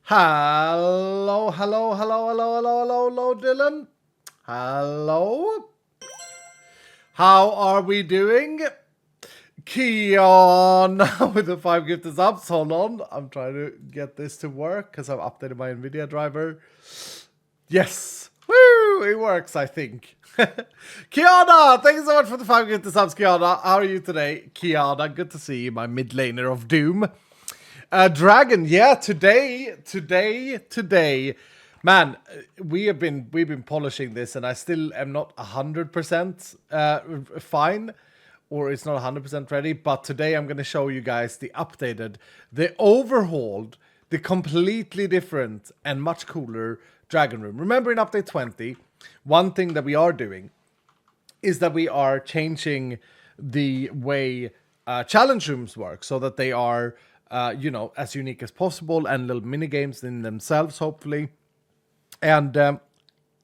Hello, hello, hello, hello, hello, hello, hello, Dylan. Hello. How are we doing? Keon with the 5 gifted subs. Hold on. I'm trying to get this to work because I've updated my NVIDIA driver. Yes. Woo! It works, I think. Kiana, thank you so much for the 5 gifted subs, Kiana. How are you today? Kiana, good to see you, my mid laner of doom. Dragon, yeah, today, man, we've been polishing this, and I still am not 100% fine, or it's not 100% ready. But today I'm going to show you guys the updated, the overhauled, the completely different and much cooler Dragon Room. Remember, in update 20, one thing that we are doing is that we are changing the way challenge rooms work so that they are as unique as possible and little mini games in themselves, hopefully. And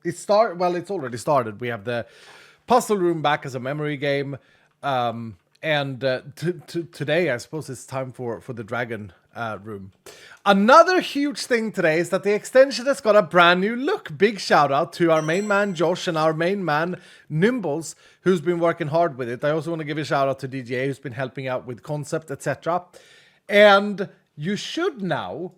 it's already started. We have the puzzle room back as a memory game, and today I suppose it's time for the dragon room. Another huge thing today is that the extension has got a brand new look. Big shout out to our main man Josh and our main man Nimbles, who's been working hard with it. I also want to give a shout out to DJA, who's been helping out with concept, etc. And you should now,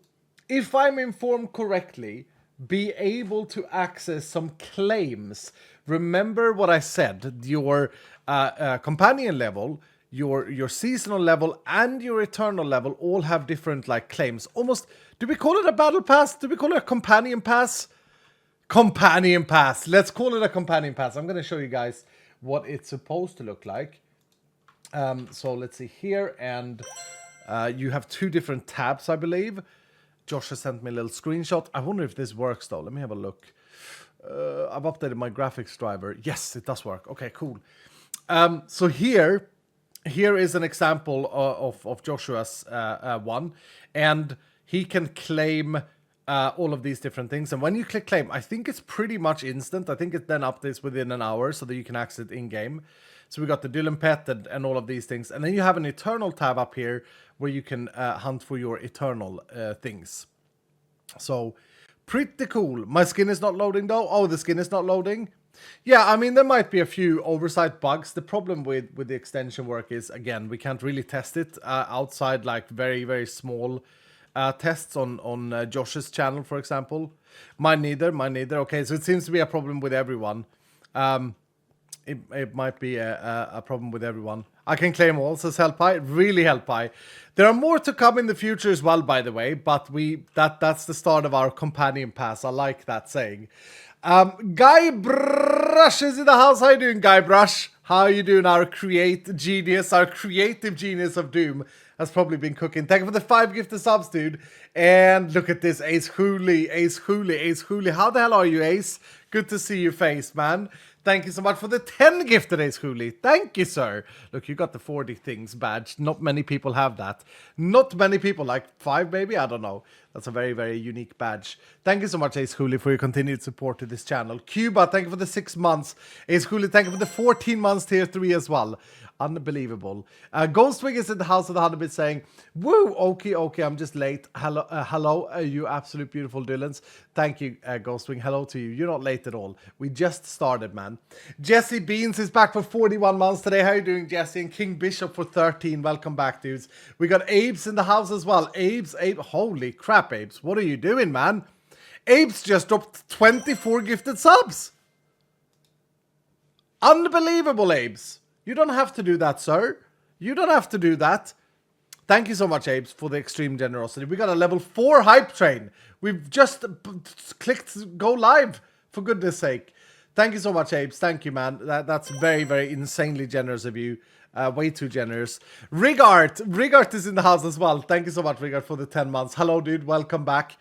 if I'm informed correctly, be able to access some claims. Remember what I said, your companion level, your seasonal level, and your eternal level all have different claims. Almost, do we call it a battle pass? Do we call it a companion pass? Companion pass. Let's call it a companion pass. I'm going to show you guys what it's supposed to look like. So let's see here, and you have 2 different tabs, I believe. Josh has sent me a little screenshot. I wonder if this works, though. Let me have a look. I've updated my graphics driver. Yes, it does work. Okay, cool. So here is an example of Joshua's one. And he can claim all of these different things. And when you click claim, I think it's pretty much instant. I think it then updates within an hour so that you can access it in-game. So we got the Dylan Pet and all of these things. And then you have an Eternal tab up here where you can hunt for your Eternal things. So, pretty cool. My skin is not loading though. Oh, the skin is not loading. Yeah, I mean, there might be a few oversight bugs. The problem with the extension work is, again, we can't really test it outside very, very small tests on Josh's channel, for example. Mine neither. Okay, so it seems to be a problem with everyone. It might be a problem with everyone. I can claim all, says Helpie. Really, Helpie. There are more to come in the future as well, by the way, but that's the start of our companion pass. I like that saying. Guy Brush is in the house. How you doing, Guy Brush? How are you doing, our creative genius of Doom? Has probably been cooking. Thank you for the 5 gifted subs, dude. And look at this, Ace Hooley. How the hell are you, Ace? Good to see your face, man. Thank you so much for the 10 gifted, Ace Hooley. Thank you, sir. Look, you got the 40 things badge. Not many people have that. Not many people, like 5 maybe? I don't know. That's a very, very unique badge. Thank you so much, Ace Hooley, for your continued support to this channel. Cuba, thank you for the 6 months. Ace Hooley, thank you for the 14 months tier 3 as well. Unbelievable. Ghostwing is in the house of the 100-bit saying, woo, okay, I'm just late. Hello, you absolute beautiful Dylans. Thank you, Ghostwing. Hello to you. You're not late at all. We just started, man. Jesse Beans is back for 41 months today. How are you doing, Jesse? And King Bishop for 13. Welcome back, dudes. We got Abes in the house as well. Abes, holy crap, Abes. What are you doing, man? Abes just dropped 24 gifted subs. Unbelievable, Abes. You don't have to do that, sir. You don't have to do that. Thank you so much, Abes, for the extreme generosity. We got a level 4 hype train. We've just clicked go live, for goodness sake. Thank you so much, Abes. Thank you, man. That's very, very insanely generous of you. Way too generous. Rigart is in the house as well. Thank you so much, Rigart, for the 10 months. Hello, dude. Welcome back.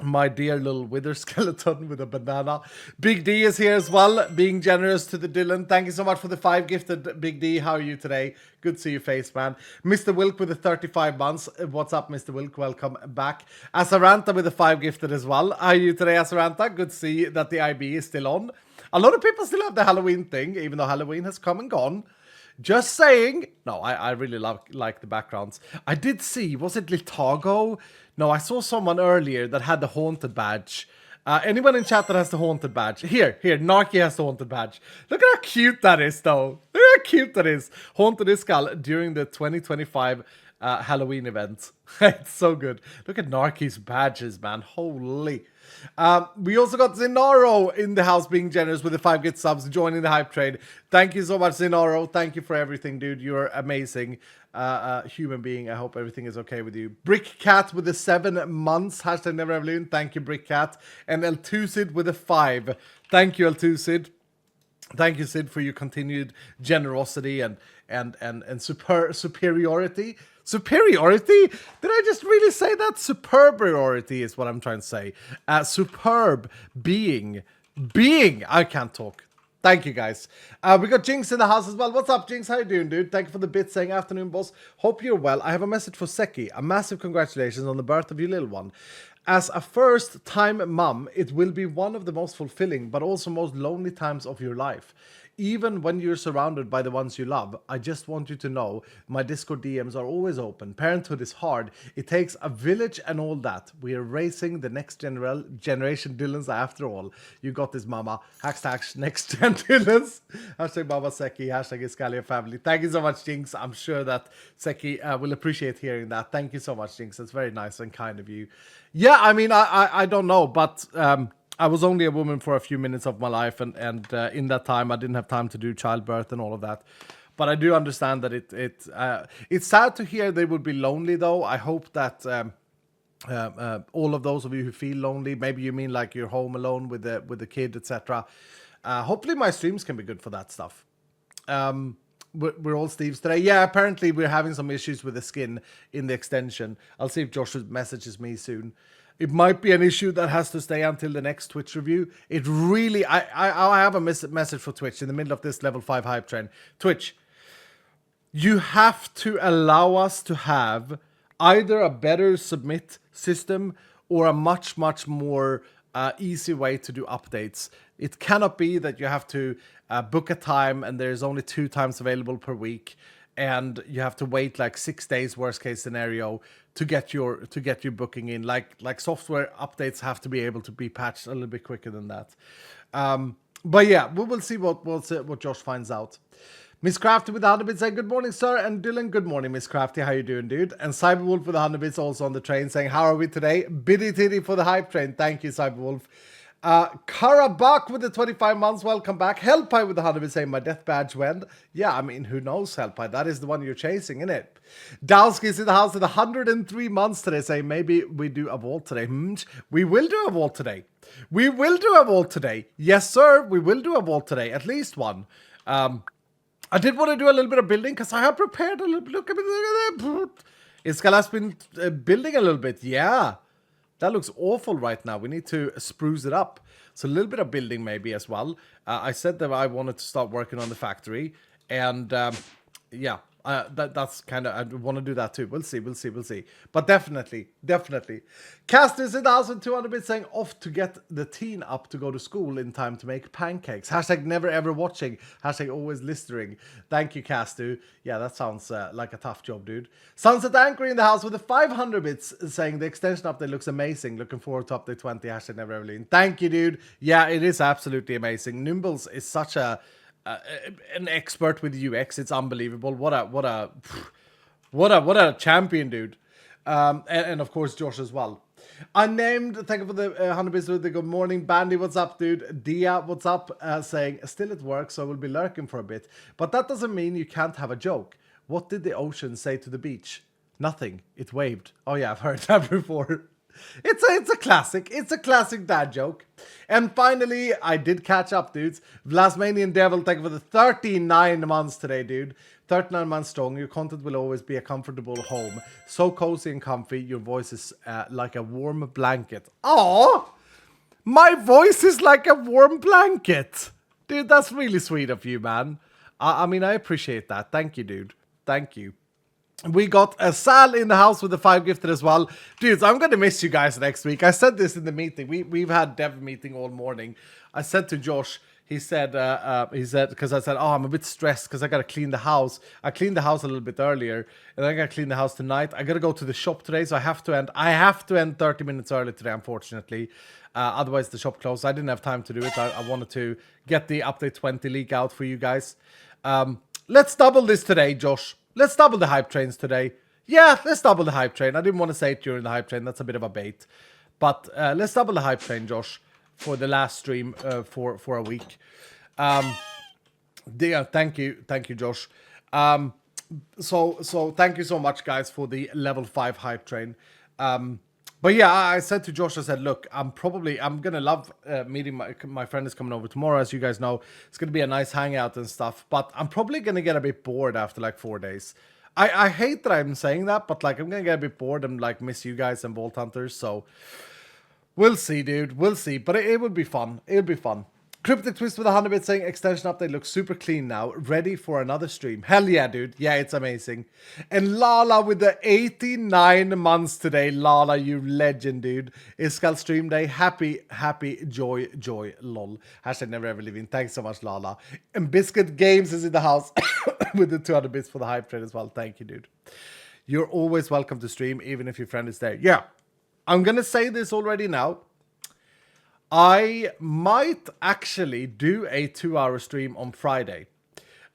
My dear little wither skeleton with a banana. Big D is here as well, being generous to the Dylan. Thank you so much for the 5 gifted, Big D. How are you today? Good to see your face, man. Mr. Wilk with the 35 months. What's up, Mr. Wilk? Welcome back. Asaranta with the 5 gifted as well. How are you today, Asaranta? Good to see that the IB is still on. A lot of people still have the Halloween thing, even though Halloween has come and gone. Just saying. No, I really like the backgrounds. I did see, was it Litago? No, I saw someone earlier that had the haunted badge. Anyone in chat that has the haunted badge? Here, Narky has the haunted badge. Look at how cute that is, though. Look how cute that is. Haunted Iskall during the 2025 Halloween event. It's so good. Look at Narky's badges, man. Holy. We also got Zenaro in the house being generous with the 5 gift subs, joining the hype trade. Thank you so much, Zenaro. Thank you for everything, dude. You're amazing human being. I hope everything is okay with you. Brick Cat with the 7 months. Hashtag never ever loon. Thank you, Brick Cat. And El Tusid with a 5. Thank you, El Tusid. Thank you, Sid, for your continued generosity and superiority. Superiority? Did I just really say that? Superiority is what I'm trying to say. Superb being. I can't talk. Thank you, guys. We got Jinx in the house as well. What's up, Jinx? How you doing, dude? Thank you for the bit saying afternoon, boss. Hope you're well. I have a message for Seki. A massive congratulations on the birth of your little one. As a first-time mum, it will be one of the most fulfilling, but also most lonely times of your life. Even when you're surrounded by the ones you love, I just want you to know my Discord DMs are always open. Parenthood is hard. It takes a village and all that. We are raising the next generation Dylans after all. You got this, mama. Hashtag next gen Dylans. Hashtag Baba Seki. Hashtag Iskalia family. Thank you so much, Jinx. I'm sure that Seki will appreciate hearing that. Thank you so much, Jinx. That's very nice and kind of you. Yeah, I mean, I don't know, but I was only a woman for a few minutes of my life, and in that time, I didn't have time to do childbirth and all of that. But I do understand that it's sad to hear they would be lonely, though. I hope that all of those of you who feel lonely, maybe you mean like you're home alone with the kid, etc. Hopefully, my streams can be good for that stuff. We're all Steves today. Yeah, apparently we're having some issues with the skin in the extension. I'll see if Josh messages me soon. It might be an issue that has to stay until the next Twitch review. It really... I have a message for Twitch in the middle of this level 5 hype train. Twitch, you have to allow us to have either a better submit system or a much, much more easy way to do updates. It cannot be that you have to book a time and there's only 2 times available per week, and you have to wait like 6 days, worst case scenario, to get your booking in. Like software updates have to be able to be patched a little bit quicker than that. But yeah, we will see what Josh finds out. Miss Crafty with the 100 bits saying, good morning, sir. And Dylan, good morning, Miss Crafty. How you doing, dude? And Cyberwolf with the 100 bits also on the train saying, how are we today? Biddy titty for the hype train. Thank you, Cyberwolf. Karabak with the 25 months. Welcome back. Hellpie with the 100 bits saying, my death badge went. Yeah, I mean, who knows, Hellpie? That is the one you're chasing, isn't it? Dowski's in the house with 103 months today saying, maybe we do a vault today. We will do a vault today. We will do a vault today. Yes, sir. We will do a vault today. At least one. I did want to do a little bit of building because I have prepared a little bit. Look at that. Iskall has been building a little bit. Yeah. That looks awful right now. We need to spruce it up. So a little bit of building maybe as well. I said that I wanted to start working on the factory. And yeah. That's kind of, I want to do that too. We'll see. But definitely. Casters in the house with 200 bits saying off to get the teen up to go to school in time to make pancakes. Hashtag never ever watching. Hashtag always listening. Thank you, Castu. Yeah, that sounds like a tough job, dude. Sunset Anchor in the house with the 500 bits saying the extension update looks amazing. Looking forward to update 20. Hashtag never ever lean. Thank you, dude. Yeah, it is absolutely amazing. Nimbles is such an expert with UX. It's unbelievable. What a champion, dude. And of course Josh as well. Unnamed, thank you for the 100 bits with the good morning. Bandy, what's up, dude? Dia, what's up? Saying still at work, so I will be lurking for a bit. But that doesn't mean you can't have a joke. What did the ocean say to the beach? Nothing. It waved. Oh yeah, I've heard that before. It's a classic. It's a classic dad joke. And finally, I did catch up, dudes. Vlasmanian Devil, thank you for the 39 months today, dude. 39 months strong. Your content will always be a comfortable home. So cozy and comfy. Your voice is like a warm blanket. Oh, my voice is like a warm blanket. Dude, that's really sweet of you, man. I mean, I appreciate that. Thank you, dude. Thank you. We got a Sal in the house with the 5 gifted as well. Dudes, I'm going to miss you guys next week. I said this in the meeting. We've had dev meeting all morning. I said to Josh, he said, because I said, oh, I'm a bit stressed because I got to clean the house. I cleaned the house a little bit earlier, and I got to clean the house tonight. I got to go to the shop today, so I have to end 30 minutes early today, unfortunately. Otherwise, the shop closed. I didn't have time to do it. I wanted to get the update 20 leak out for you guys. Let's double this today, Josh. Let's double the hype trains today. Yeah, let's double the hype train. I didn't want to say it during the hype train. That's a bit of a bait. But let's double the hype train, Josh, for the last stream for a week. Yeah, thank you, Josh. So thank you so much, guys, for the level 5 hype train. But yeah, I said to Josh, I said, look, I'm gonna love meeting my friend is coming over tomorrow, as you guys know. It's gonna be a nice hangout and stuff, but I'm probably gonna get a bit bored after like 4 days. I hate that I'm saying that, but like I'm gonna get a bit bored and like miss you guys and Vault Hunters, so we'll see, dude. We'll see, but it would be fun. It would be fun. Cryptic Twist with 100 bits saying extension update looks super clean now. Ready for another stream. Hell yeah, dude. Yeah, it's amazing. And Lala with the 89 months today. Lala, you legend, dude. It's Skull Stream Day. Happy, joy, lol. Hashtag never ever leaving. Thanks so much, Lala. And Biscuit Games is in the house with the 200 bits for the hype train as well. Thank you, dude. You're always welcome to stream, even if your friend is there. Yeah, I'm going to say this already now. I might actually do a 2-hour stream on Friday.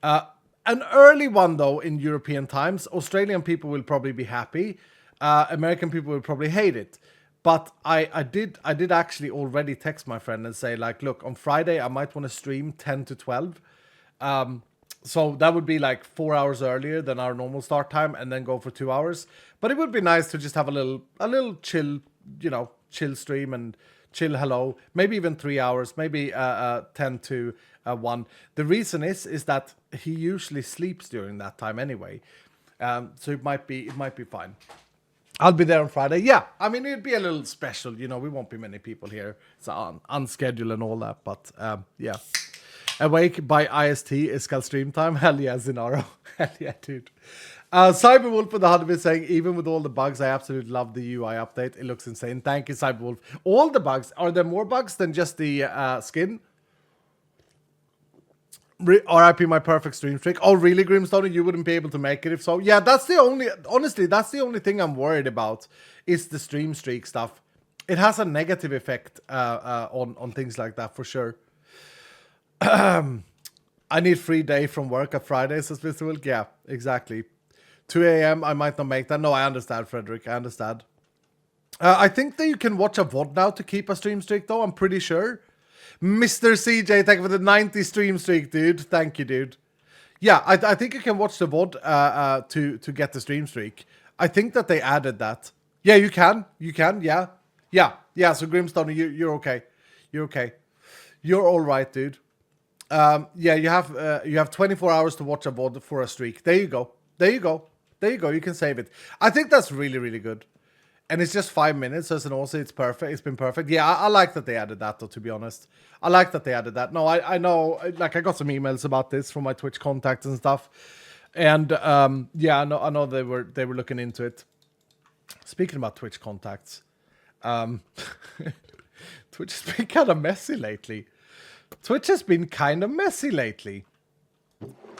An early one, though, in European times. Australian people will probably be happy. American people will probably hate it. But I did actually already text my friend and say, like, look, on Friday, I might want to stream 10 to 12. So that would be like 4 hours earlier than our normal start time and then go for 2 hours. But it would be nice to just have a little chill, chill stream and chill hello, maybe even 3 hours, maybe 10 to 1. The reason is that he usually sleeps during that time anyway, so it might be fine. I'll be there on Friday. Yeah, I mean it'd be a little special, we won't be many people here. It's unscheduled and all that, but yeah. Awake by IST is Skull stream time. Hell yeah, Zenaro. Hell yeah, dude. Cyberwolf with the 100 bits saying, even with all the bugs, I absolutely love the UI update. It looks insane. Thank you, Cyberwolf. All the bugs. Are there more bugs than just the skin? RIP my perfect stream streak. Oh, really, Grimstone? You wouldn't be able to make it if so? Yeah, honestly, that's the only thing I'm worried about is the stream streak stuff. It has a negative effect on things like that, for sure. I need free day from work at Friday, says Mr. Wilk. Yeah, exactly. 2 a.m. I might not make that. No, I understand, Frederick. I understand. I think that you can watch a VOD now to keep a stream streak, though. I'm pretty sure. Mr. CJ, thank you for the 90 stream streak, dude. Thank you, dude. Yeah, I think you can watch the VOD to get the stream streak. I think that they added that. Yeah, you can. You can, yeah. Yeah, so Grimstone, you're okay. You're okay. You're all right, dude. Yeah, you have 24 hours to watch a VOD for a streak. There you go. You can save it. I think that's really, really good. And it's just 5 minutes, so also it's perfect. It's been perfect. Yeah, I like that they added that, though, to be honest. I like that they added that. No, I know, like, I got some emails about this from my Twitch contacts and stuff. And, yeah, I know they were looking into it. Speaking about Twitch contacts, Twitch has been kind of messy lately.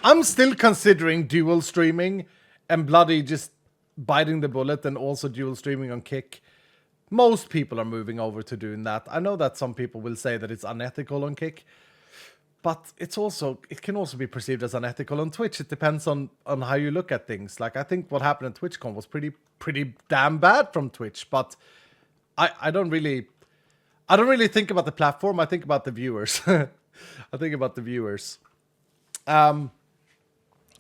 I'm still considering dual streaming and bloody just biting the bullet and also dual streaming on Kick. Most people are moving over to doing that. I know that some people will say that it's unethical on Kick, but it can also be perceived as unethical on Twitch. It depends on how you look at things. Like, I think what happened at TwitchCon was pretty damn bad from Twitch, but I don't really think about the platform. I think about the viewers.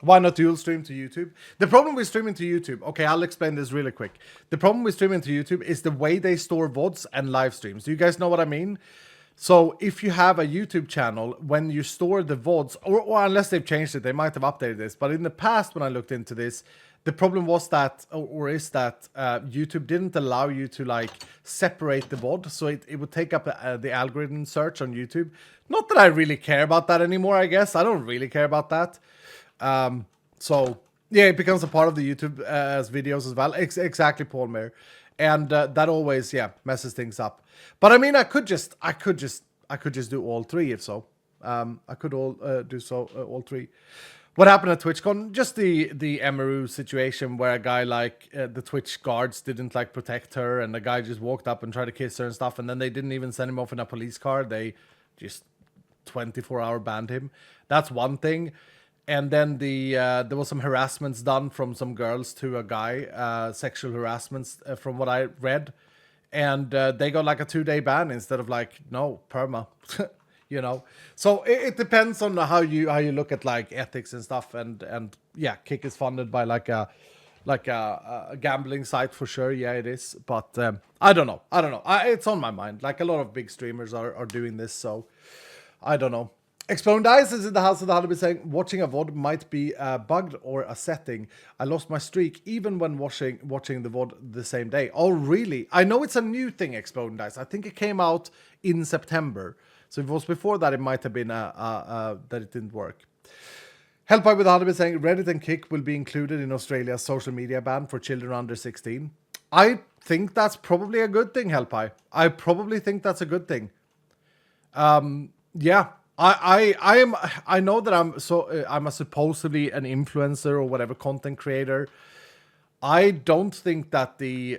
Why not dual stream to YouTube? The problem with streaming to YouTube, okay, I'll explain this really quick. The problem with streaming to YouTube is the way they store VODs and live streams. Do you guys know what I mean? So if you have a YouTube channel, when you store the VODs, or unless they've changed it, they might have updated this. But in the past, when I looked into this, the problem was that, YouTube didn't allow you to like separate the VOD. So it would take up the algorithm search on YouTube. Not that I really care about that anymore, I guess. I don't really care about that. So yeah, it becomes a part of the YouTube videos as well. Exactly, Paul Mayer. And that always, messes things up. But I mean, I could just do all three if so. I could do so all three. What happened at TwitchCon? Just the Emaru situation where a guy like the Twitch guards didn't like protect her, and the guy just walked up and tried to kiss her and stuff, and then they didn't even send him off in a police car. They just 24-hour banned him. That's one thing. And then there was some harassments done from some girls to a guy, sexual harassments from what I read, and they got like a 2-day ban instead of like no perma. You know, so it depends on how you look at like ethics and stuff, and yeah, Kick is funded by like a gambling site for sure. Yeah, it is, but I don't know. It's on my mind. Like a lot of big streamers are doing this, so I don't know. Explode Dice is in the house of the Halloween saying watching a VOD might be bugged or a setting. I lost my streak even when watching the VOD the same day. Oh really? I know it's a new thing, Explode Dice. I think it came out in September. So if it was before that, it might have been that it didn't work. Hellpie with 100% saying Reddit and Kick will be included in Australia's social media ban for children under 16. I think that's probably a good thing, Hellpie. I probably think that's a good thing. Yeah, I know that I'm a supposedly an influencer or whatever, content creator. I don't think that the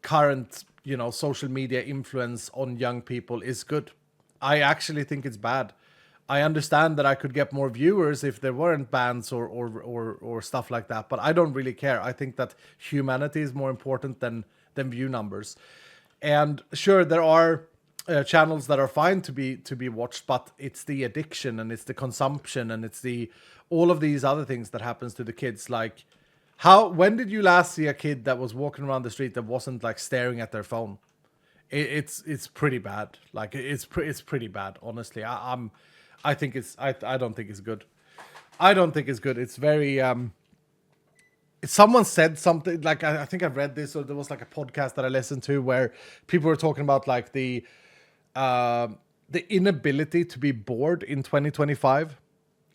current social media influence on young people is good. I actually think it's bad. I understand that I could get more viewers if there weren't bans or stuff like that, but I don't really care. I think that humanity is more important than view numbers. And sure, there are channels that are fine to be watched, but it's the addiction and it's the consumption and it's all of these other things that happens to the kids. Like, when did you last see a kid that was walking around the street that wasn't like staring at their phone? It's pretty bad. Like it's pretty bad. Honestly, I don't think it's good. I don't think it's good. It's very someone said something like I think I've read this, or there was like a podcast that I listened to where people were talking about like the inability to be bored in 2025.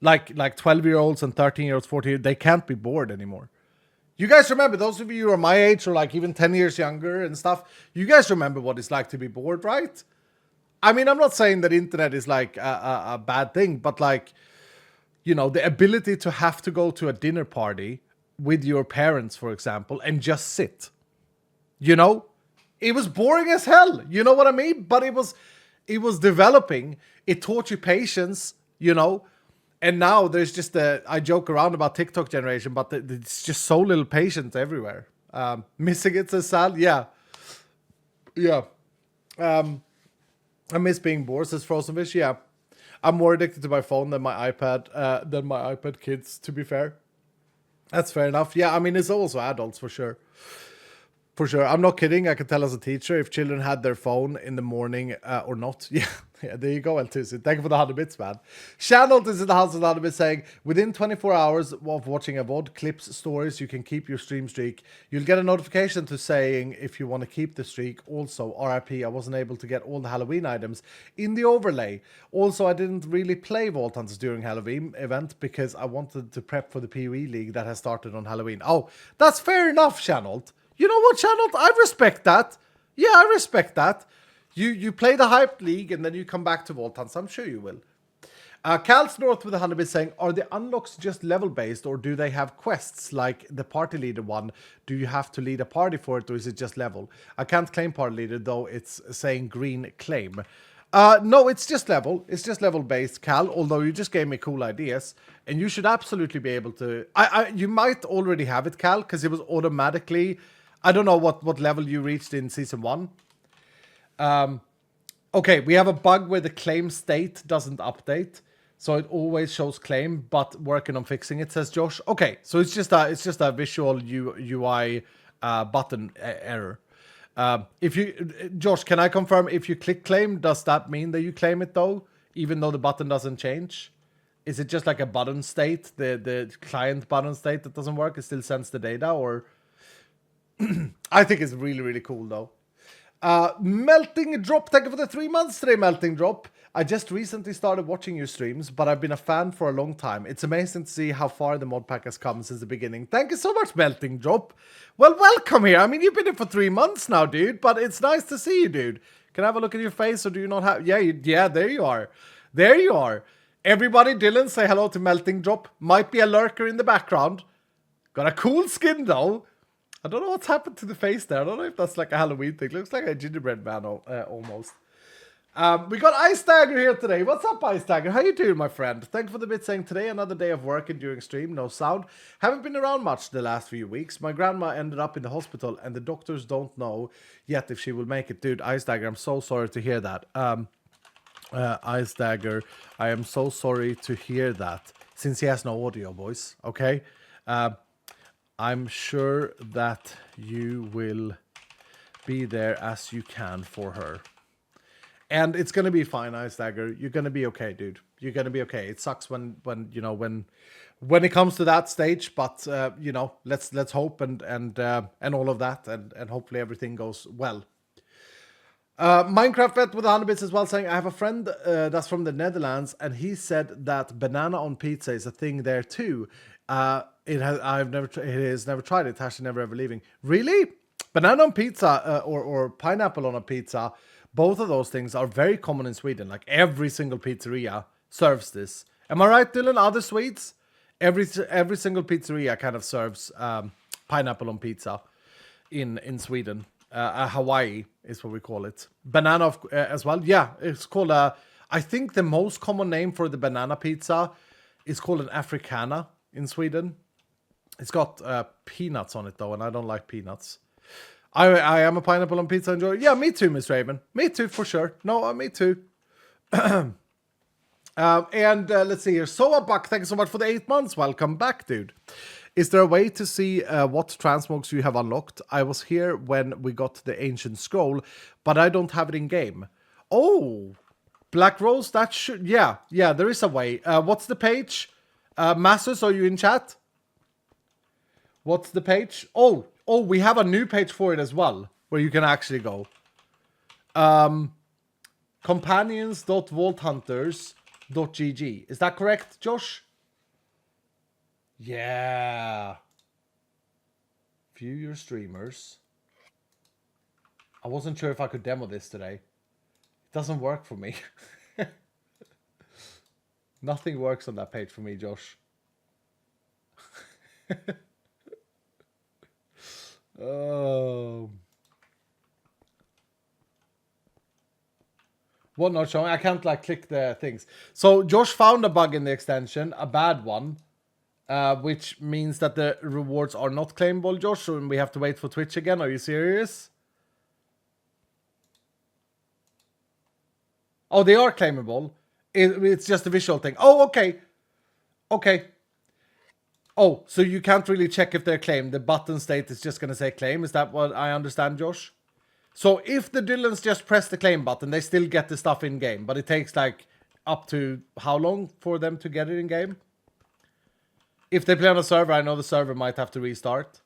Like 12-year-olds and 13-year-olds, 14, they can't be bored anymore. You guys remember, those of you who are my age or like even 10 years younger and stuff, you guys remember what it's like to be bored, right? I mean, I'm not saying that internet is like a bad thing, but like, the ability to have to go to a dinner party with your parents, for example, and just sit, it was boring as hell. You know what I mean? But it was developing. It taught you patience, And now there's just I joke around about TikTok generation, but it's just so little patience everywhere. Missing it, says Sal. Yeah. I miss being bored, says Frozen Fish. Yeah. I'm more addicted to my phone than my iPad kids, to be fair. That's fair enough. Yeah, I mean, it's also adults for sure. For sure. I'm not kidding. I can tell as a teacher if children had their phone in the morning or not. Yeah, there you go, L2. Thank you for the 100 bits, man. Shanold is in the house of the 100 bits saying, within 24 hours of watching a VOD, clips, stories, you can keep your stream streak. You'll get a notification to saying if you want to keep the streak. Also, RIP, I wasn't able to get all the Halloween items in the overlay. Also, I didn't really play Vault Hunters during Halloween event because I wanted to prep for the PoE League that has started on Halloween. Oh, that's fair enough, Shanold. You know what, Channel? I respect that. Yeah, I respect that. You play the hype league and then you come back to Vault Hunts. I'm sure you will. Cal's North with 100 bits saying, are the unlocks just level based or do they have quests like the party leader one? Do you have to lead a party for it or is it just level? I can't claim party leader though it's saying green claim. No, it's just level. It's just level based, Cal, although you just gave me cool ideas and you should absolutely be able to. You might already have it, Cal, because it was automatically. I don't know what level you reached in season 1. Okay, we have a bug where the claim state doesn't update, so it always shows claim, but working on fixing it, says Josh. Okay, so it's just a visual UI button error. Josh, can I confirm if you click claim, does that mean that you claim it though, even though the button doesn't change? Is it just like a button state, the client button state that doesn't work? It still sends the data, or? I think it's really, really cool though. Melting Drop, thank you for the 3 months today, Melting Drop. I just recently started watching your streams, but I've been a fan for a long time. It's amazing to see how far the mod pack has come since the beginning. Thank you so much, Melting Drop. Well, welcome here. I mean, you've been here for 3 months now, dude, but it's nice to see you, dude. Can I have a look at your face, or do you not have... Yeah, there you are. There you are. Everybody, Dylan, say hello to Melting Drop. Might be a lurker in the background. Got a cool skin, though. I don't know what's happened to the face there. I don't know if that's like a Halloween thing. Looks like a gingerbread man almost. We got Ice Dagger here today. What's up, Ice Dagger? How you doing, my friend? Thank you for the bit saying today, another day of work and during stream, no sound. Haven't been around much the last few weeks. My grandma ended up in the hospital and the doctors don't know yet if she will make it. Dude, Ice Dagger, I'm so sorry to hear that. Ice Dagger, I am so sorry to hear that. Since he has no audio, boys, okay? I'm sure that you will be there as you can for her. And it's gonna be fine, Ice Dagger. You're gonna be okay, dude. You're gonna be okay. It sucks when it comes to that stage, but you know, let's hope and all of that, and hopefully everything goes well. Minecraft Vet with 100 bits as well, saying I have a friend that's from the Netherlands, and he said that banana on pizza is a thing there too. It has never tried it. Actually, never ever leaving. Really, banana on pizza or pineapple on a pizza. Both of those things are very common in Sweden. Like every single pizzeria serves this. Am I right, Dylan? Other sweets? Every single pizzeria kind of serves pineapple on pizza in Sweden. Hawaii is what we call it. Banana as well. Yeah, it's called I think the most common name for the banana pizza is called an Africana in Sweden. It's got peanuts on it though, and I don't like peanuts. I am a pineapple on pizza enjoyer. Yeah, me too, Miss Raven. Me too, for sure. No, me too. And let's see here. Soa Buck, thank you so much for the 8 months. Welcome back, dude. Is there a way to see what transmogs you have unlocked? I was here when we got the ancient scroll, but I don't have it in game. Oh, Black Rose, that should... Yeah, there is a way. What's the page? Masters, are you in chat? What's the page? Oh, we have a new page for it as well, where you can actually go. Companions.vaulthunters.gg. Is that correct, Josh? Yeah. View your streamers. I wasn't sure if I could demo this today. It doesn't work for me. Nothing works on that page for me, Josh. Oh. What not showing? I can't like click the things. So Josh found a bug in the extension, a bad one, which means that the rewards are not claimable, Josh, and we have to wait for Twitch again. Are you serious? Oh, they are claimable. It's just a visual thing. Oh, okay. Okay. Oh, so you can't really check if they're claimed. The button state is just going to say claim. Is that what I understand, Josh? So if the Dylans just press the claim button, they still get the stuff in game. But it takes like up to how long for them to get it in game? If they play on a server, I know the server might have to restart.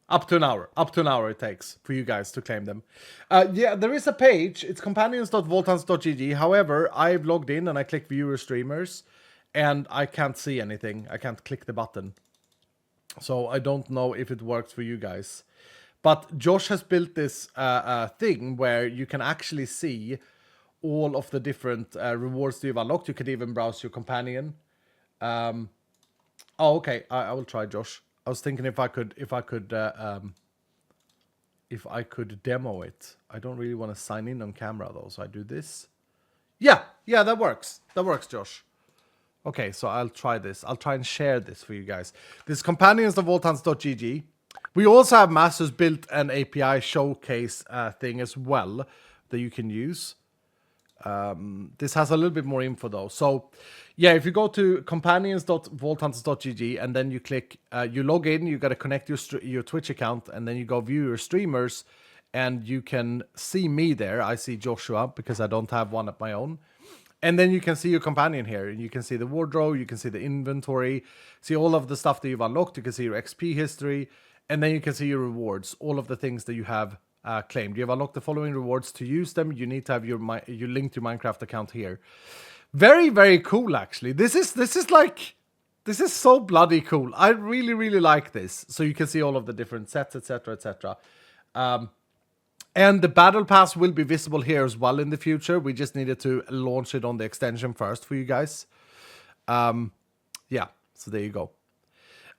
Up to an hour. Up to an hour it takes for you guys to claim them. Yeah, there is a page. It's companions.vaulthunters.gg. However, I've logged in and I click viewer streamers. And I can't see anything. I can't click the button. So I don't know if it works for you guys. But Josh has built this thing where you can actually see all of the different rewards you've unlocked. You could even browse your companion. Oh, okay. I will try, Josh. I was thinking if I could demo it. I don't really want to sign in on camera though, so I do this. Yeah, that works. That works, Josh. Okay, so I'll try this. I'll try and share this for you guys. This is companions.vaulthunters.gg. We also have Masters built an API showcase thing as well that you can use. This has a little bit more info though. So, yeah, if you go to companions.vaulthunters.gg and then you click, you log in, you got to connect your Twitch account, and then you go view your streamers, and you can see me there. I see Joshua because I don't have one of my own. And then you can see your companion here. You can see the wardrobe, you can see the inventory, see all of the stuff that you've unlocked, you can see your XP history, and then you can see your rewards, all of the things that you have claimed. You have unlocked the following rewards. To use them, you need to have your linked to Minecraft account here. Very, very cool, actually. This is so bloody cool. I really, really like this. So you can see all of the different sets, etc., etc. And the battle pass will be visible here as well in the future. We just needed to launch it on the extension first for you guys. Yeah, so there you go.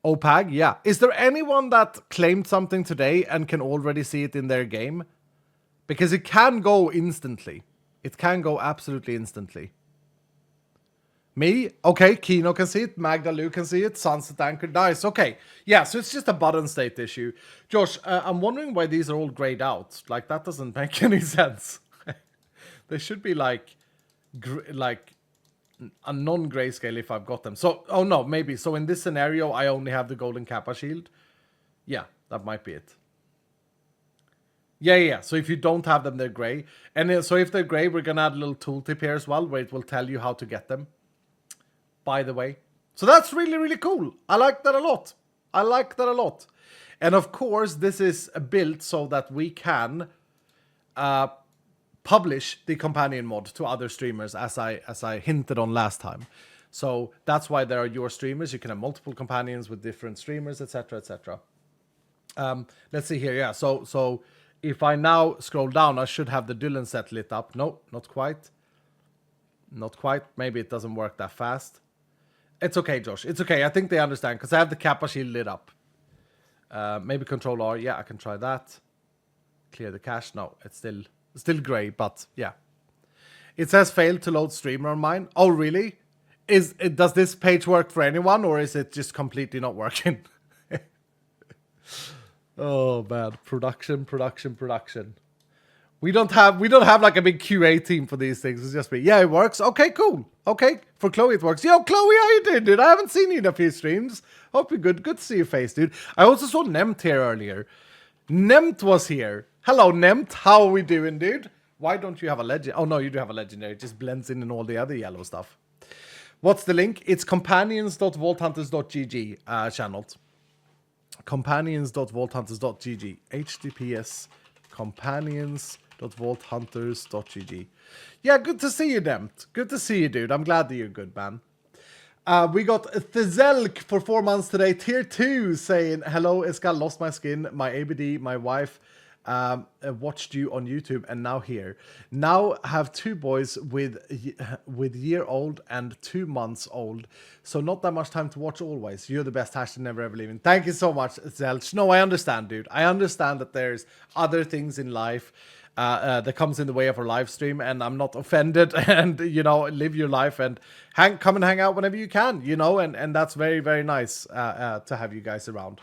OPAG, yeah. Is there anyone that claimed something today and can already see it in their game? Because it can go instantly. It can go absolutely instantly. Me? Okay, Kino can see it. Magdalou can see it. Sunset Anchor. Nice. Okay. Yeah, so it's just a button state issue. Josh, I'm wondering why these are all grayed out. Like, that doesn't make any sense. They should be like a non-grayscale if I've got them. So, oh no, maybe. So in this scenario, I only have the golden Kappa shield. Yeah, that might be it. Yeah. So if you don't have them, they're gray. And so if they're gray, we're going to add a little tooltip here as well, where it will tell you how to get them. By the way. So that's really, really cool. I like that a lot. And of course, this is built so that we can publish the companion mod to other streamers, as I hinted on last time. So that's why there are your streamers. You can have multiple companions with different streamers, etc., etc. Let's see here. Yeah. So if I now scroll down, I should have the Dylan set lit up. No, not quite. Not quite. Maybe it doesn't work that fast. It's okay, Josh. It's okay. I think they understand because I have the Kappa shield lit up. Maybe Control R. Yeah, I can try that. Clear the cache. No, it's still gray, but yeah. It says failed to load streamer on mine. Oh, really? Does this page work for anyone, or is it just completely not working? Oh man, production. We don't have like a big QA team for these things. It's just me. Yeah, it works. Okay, cool. Okay, for Chloe it works. Yo, Chloe, how you doing, dude? I haven't seen you in a few streams. Hope you're good. Good to see your face, dude. I also saw Nemt here earlier. Nemt was here. Hello, Nemt. How are we doing, dude? Why don't you have a legend? Oh no, you do have a legendary. It just blends in all the other yellow stuff. What's the link? It's companions.vaulthunters.gg channeled. Companions.vaulthunters.gg. HTTPS companions.vaulthunters.gg. Yeah, good to see you, Nemt. Good to see you, dude. I'm glad that you're good, man. We got Thizelk for 4 months today. Tier 2 saying, hello, Iska, lost my skin, my ABD, my wife watched you on YouTube and now here. Now have 2 boys with year-old and 2 months old. So not that much time to watch always. You're the best, hashtag never ever leaving. Thank you so much, Zelch. No, I understand, dude. I understand that there's other things in life that comes in the way of our live stream, and I'm not offended. And live your life and come and hang out whenever you can, and that's very, very nice to have you guys around.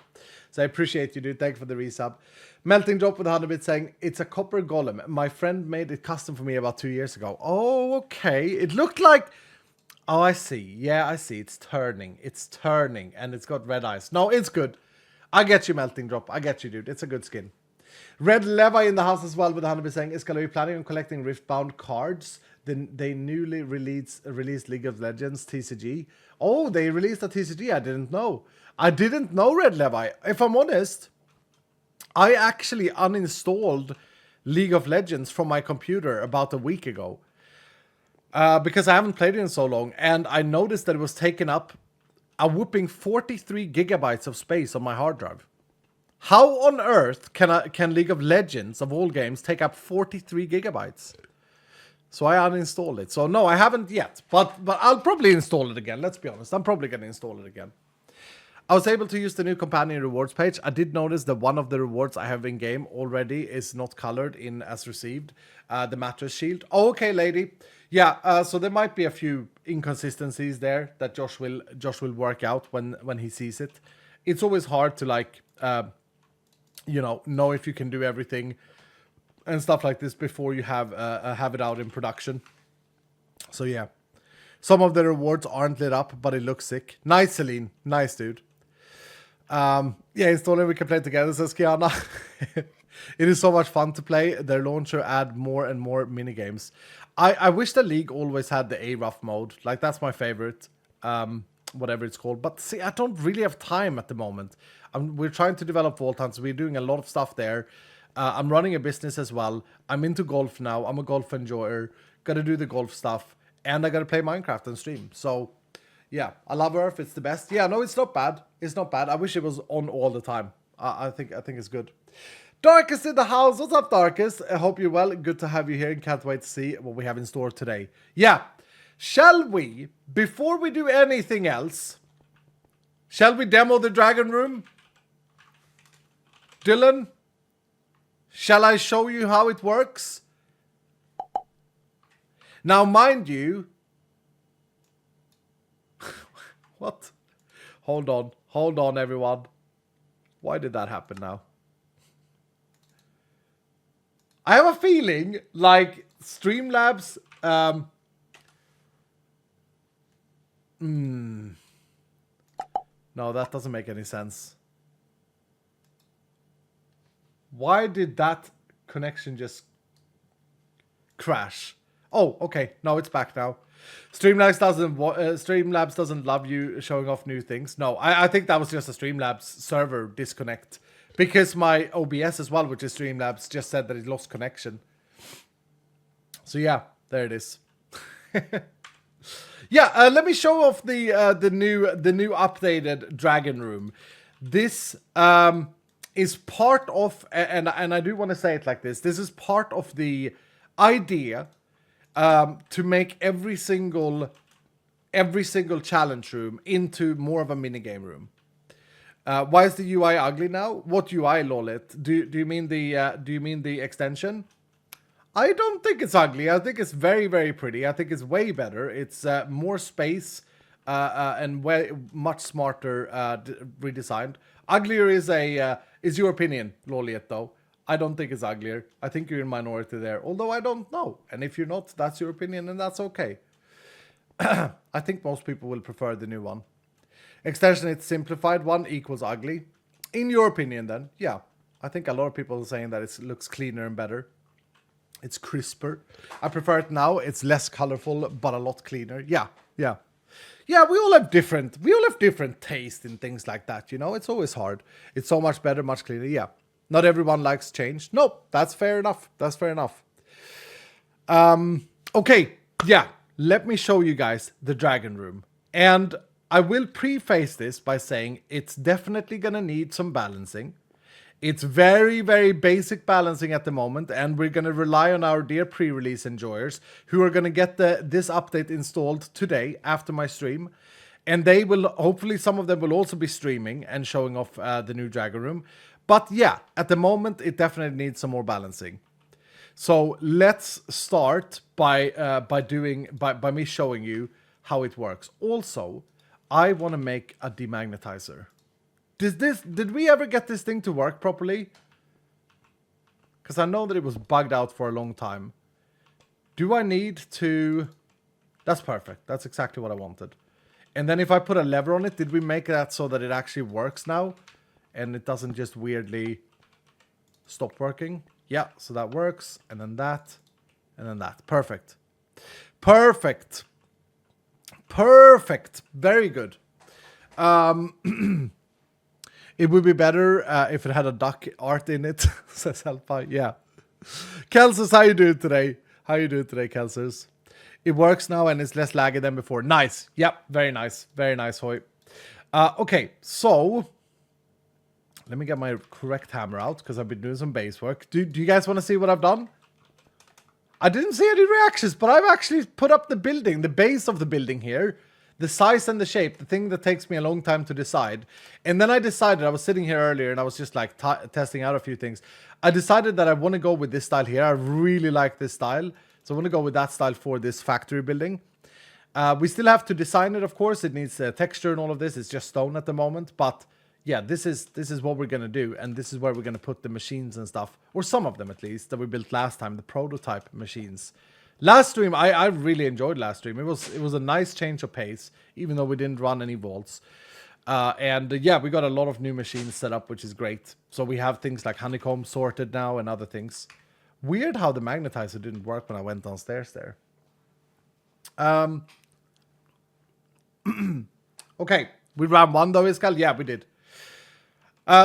So I appreciate you, dude. Thank you for the resub. Melting Drop with 100 bits saying, it's a copper golem. My friend made it custom for me about 2 years ago. Oh, okay. It looked like... Oh, I see. Yeah, I see. It's turning. And it's got red eyes. No, it's good. I get you, Melting Drop. I get you, dude. It's a good skin. Red Levi in the house as well with 100% saying, is Galoy planning on collecting Riftbound cards? Then they newly released League of Legends TCG. Oh, they released a TCG. I didn't know. Red Levi. If I'm honest, I actually uninstalled League of Legends from my computer about a week ago. Because I haven't played it in so long. And I noticed that it was taking up a whooping 43 gigabytes of space on my hard drive. How on earth can League of Legends, of all games, take up 43 gigabytes? So I uninstalled it. So no, I haven't yet. But I'll probably install it again. Let's be honest. I'm probably going to install it again. I was able to use the new companion rewards page. I did notice that one of the rewards I have in game already is not colored in as received. The mattress shield. Oh, okay, lady. Yeah, so there might be a few inconsistencies there that Josh will work out when he sees it. It's always hard to know if you can do everything and stuff like this before you have it out in production. So yeah, some of the rewards aren't lit up, but it looks sick. Nice, Celine. Nice, dude. Yeah, installing, we can play together, says Kiana. It is so much fun to play. Their launcher add more and more minigames. I wish the League always had the A-Rough mode. Like, that's my favorite. Whatever it's called. But see, I don't really have time at the moment. We're trying to develop Vault Hunt, so we're doing a lot of stuff there. I'm running a business as well. I'm into golf now. I'm a golf enjoyer. Gotta do the golf stuff. And I gotta play Minecraft and stream. So, yeah. I love Earth. It's the best. Yeah, no, it's not bad. It's not bad. I wish it was on all the time. I think it's good. Darkest in the house. What's up, Darkest? I hope you're well. Good to have you here and can't wait to see what we have in store today. Yeah. Shall we, before we do anything else, shall we demo the Dragon Room? Dylan? Shall I show you how it works? Now, mind you... What? Hold on, everyone. Why did that happen now? I have a feeling like Streamlabs... No, that doesn't make any sense. Why did that connection just crash? Oh, okay. No, it's back now. Streamlabs doesn't love you showing off new things. No, I think that was just a Streamlabs server disconnect. Because my OBS as well, which is Streamlabs, just said that it lost connection. So yeah, there it is. Yeah, let me show off the new updated Dragon Room. This is part of, and I do want to say it like this. This is part of the idea to make every single challenge room into more of a minigame room. Why is the UI ugly now? What UI, Lolit? Do you mean the extension? I don't think it's ugly. I think it's very, very pretty. I think it's way better. It's more space and way much smarter redesigned. Uglier is your opinion, Loliet, though. I don't think it's uglier. I think you're in minority there. Although I don't know. And if you're not, that's your opinion and that's okay. I think most people will prefer the new one. Extension, it's simplified one equals ugly. In your opinion, then, yeah. I think a lot of people are saying that it looks cleaner and better. It's crisper. I prefer it now. It's less colorful, but a lot cleaner. Yeah. Yeah, we all have different taste in things like that, you know? It's always hard. It's so much better, much cleaner. Yeah. Not everyone likes change. Nope, that's fair enough. That's fair enough. Okay, yeah. Let me show you guys the Dragon Room. And I will preface this by saying it's definitely gonna need some balancing. It's very, very basic balancing at the moment, and we're going to rely on our dear pre-release enjoyers who are going to get this update installed today after my stream. And they will, hopefully some of them will also be streaming and showing off the new Dragon Room. But yeah, at the moment, it definitely needs some more balancing. So let's start by me showing you how it works. Also, I want to make a demagnetizer. Did we ever get this thing to work properly? Because I know that it was bugged out for a long time. Do I need to... That's perfect. That's exactly what I wanted. And then if I put a lever on it, did we make that so that it actually works now? And it doesn't just weirdly stop working? Yeah, so that works. And then that. And then that. Perfect. Perfect. Perfect. Very good. It would be better if it had a duck art in it, says Alpha. Yeah. Kelsers, how you doing today? How you doing today, Kelsers? It works now and it's less laggy than before. Nice. Yep, very nice. Very nice, Hoy. Okay, so... Let me get my correct hammer out, because I've been doing some base work. Do you guys want to see what I've done? I didn't see any reactions, but I've actually put up the building, the base of the building here. The size and the shape, the thing that takes me a long time to decide. And then I decided, I was sitting here earlier and I was just like testing out a few things. I decided that I want to go with this style here. I really like this style. So I want to go with that style for this factory building. We still have to design it, of course. It needs texture and all of this. It's just stone at the moment. But yeah, this is what we're going to do. And this is where we're going to put the machines and stuff. Or some of them at least, that we built last time. The prototype machines. Last stream, I really enjoyed last stream. It was a nice change of pace, even though we didn't run any vaults. And yeah, we got a lot of new machines set up, which is great. So we have things like honeycomb sorted now and other things. Weird how the magnetizer didn't work when I went downstairs there. Okay, we ran one though, Iskal? Yeah, we did.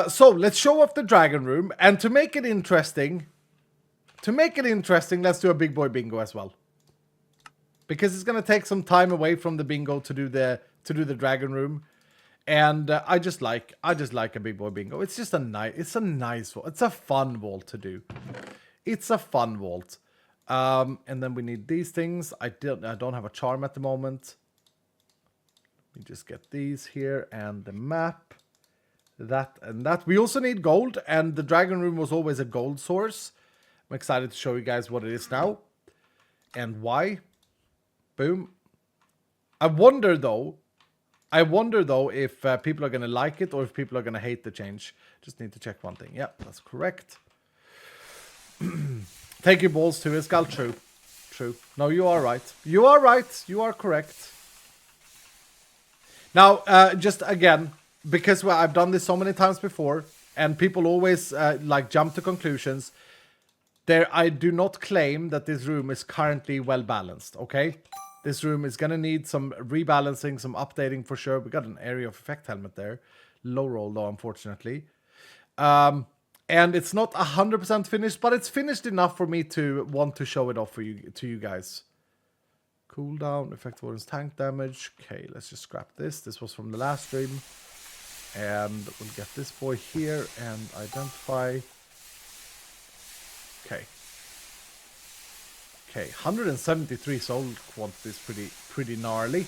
So let's show off the Dragon Room, and to make it interesting, let's do a big boy bingo as well. Because it's gonna take some time away from the bingo to do the Dragon Room. And I just like a big boy bingo. It's just a nice vault. It's a fun vault to do. It's a fun vault. And then we need these things. I don't have a charm at the moment. Let me just get these here and the map. That and that. We also need gold, and the dragon room was always a gold source. I'm excited to show you guys what it is now and why. Boom. I wonder though if people are going to like it or if people are going to hate the change. Just need to check one thing. Yeah, that's correct. Take your balls to his skull. True. True. No, you are right. You are right. You are correct. Now, just again, because I've done this so many times before, and people always like jump to conclusions, I do not claim that this room is currently well balanced, okay? This room is going to need some rebalancing, some updating for sure. We got an area of effect helmet there. Low roll though, unfortunately. And it's not 100% finished, but it's finished enough for me to want to show it off to you guys. Cooldown, effect avoidance, tank damage. Okay, let's just scrap this. This was from the last stream. And we'll get this boy here and identify. Okay. Okay, 173 soul quantity is pretty gnarly.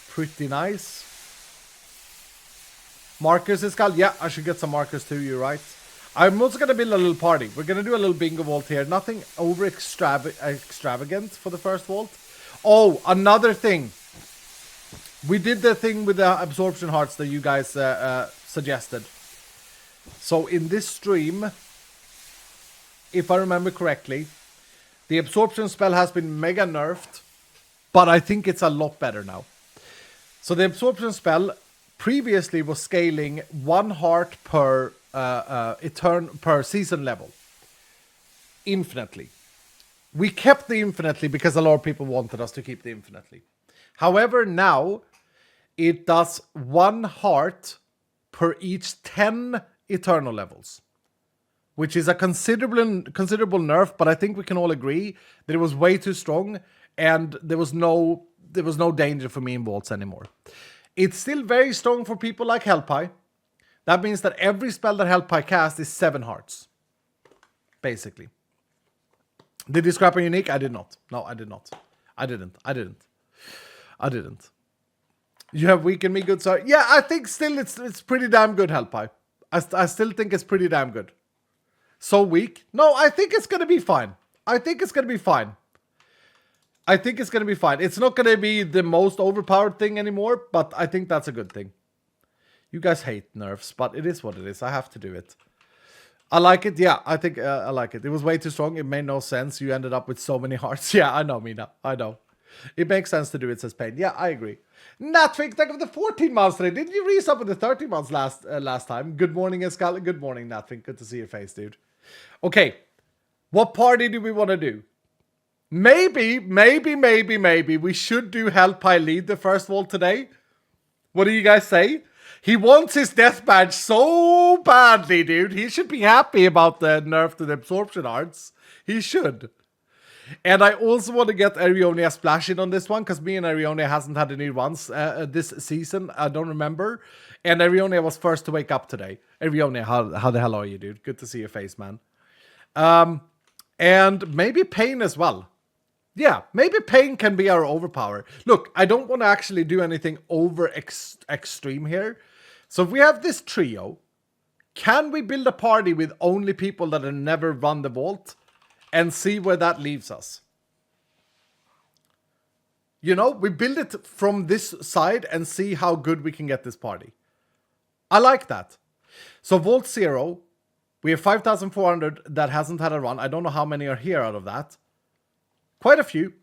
Pretty nice. Markers is skull. Yeah, I should get some markers too, you're right. I'm also going to build a little party. We're going to do a little bingo vault here. Nothing over extravagant for the first vault. Oh, another thing. We did the thing with the absorption hearts that you guys suggested. So in this stream, if I remember correctly, the absorption spell has been mega nerfed, but I think it's a lot better now. So the absorption spell previously was scaling 1 heart per per season level. Infinitely. We kept the infinitely because a lot of people wanted us to keep the infinitely. However, now it does 1 heart per each 10 eternal levels, which is a considerable nerf, but I think we can all agree that it was way too strong and there was no danger for me in vaults anymore. It's still very strong for people like Hellpie. That means that every spell that Hellpie casts is 7 hearts, basically. Did you scrap a unique? I did not. No, I did not. I didn't. You have weakened me, good sir. Yeah, I think still it's pretty damn good, Hellpie. I still think it's pretty damn good. So weak? No, I think it's going to be fine. It's not going to be the most overpowered thing anymore, but I think that's a good thing. You guys hate nerfs, but it is what it is. I have to do it. I like it. Yeah, I think I like it. It was way too strong. It made no sense. You ended up with so many hearts. Yeah, I know, Mina. I know. It makes sense to do it, says Pain. Yeah, I agree. Natfink, thank you for the 14 months today. Didn't you re-sub with the 30 months last time? Good morning, Escal. Good morning, Natfink. Good to see your face, dude. Okay. What party do we want to do? Maybe we should do Hellpie lead the first vault today. What do you guys say? He wants his death badge so badly, dude. He should be happy about the nerf to the absorption arts. He should. And I also want to get Arionia splash in on this one, because me and Arionia hasn't had any runs this season. I don't remember. And Arionia was first to wake up today. Arionia, how the hell are you, dude? Good to see your face, man. And maybe Pain as well. Yeah, maybe Pain can be our overpower. Look, I don't want to actually do anything over extreme here. So if we have this trio, can we build a party with only people that have never run the vault and see where that leaves us? You know, we build it from this side and see how good we can get this party. I like that. So Vault 0, we have 5,400 that hasn't had a run. I don't know how many are here out of that. Quite a few.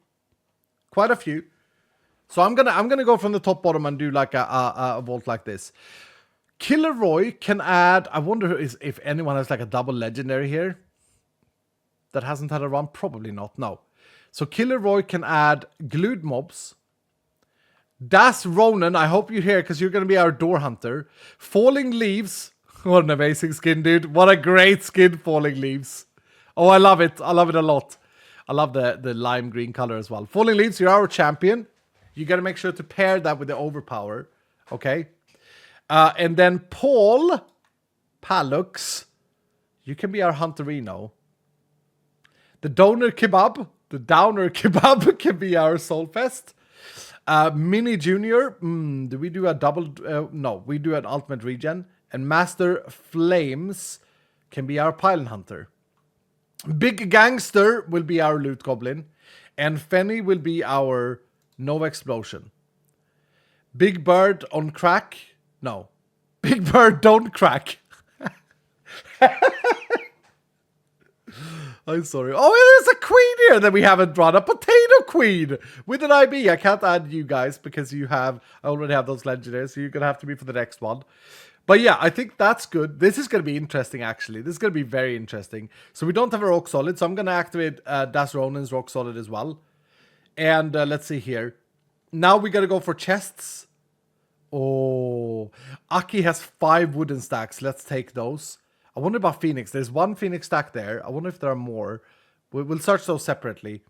So I'm gonna go from the top bottom and do like a vault like this. Killer Roy can add. I wonder if anyone has like a double legendary here that hasn't had a run. Probably not. No. So Killer Roy can add glued mobs. Das Ronan, I hope you're here because you're gonna be our door hunter. Falling Leaves. What an amazing skin, dude! What a great skin, Falling Leaves. Oh, I love it. I love it a lot. I love the lime green color as well. Falling Leaves, you're our champion. You got to make sure to pair that with the overpower. Okay. And then Paul Palux, you can be our Hunterino. The Downer Kebab can be our Soulfest. Mini Junior, do we do a double? No, we do an ultimate regen. And Master Flames can be our Pylon Hunter. Big Gangster will be our Loot Goblin. And Fenny will be our Nova Explosion. Big Bird on crack. No. Big Bird don't crack. I'm sorry. Oh, there's a queen here that we haven't drawn. A potato queen with an IB. I can't add you guys because I already have those legendaries, so you're going to have to be for the next one. But yeah, I think that's good. This is going to be interesting, actually. This is going to be very interesting. So we don't have a Rock Solid, so I'm going to activate Das Ronin's Rock Solid as well. And let's see here. Now we got to go for chests. Oh, Aki has 5 wooden stacks. Let's take those. I wonder about Phoenix. There's 1 Phoenix stack there. I wonder if there are more. We'll search those separately.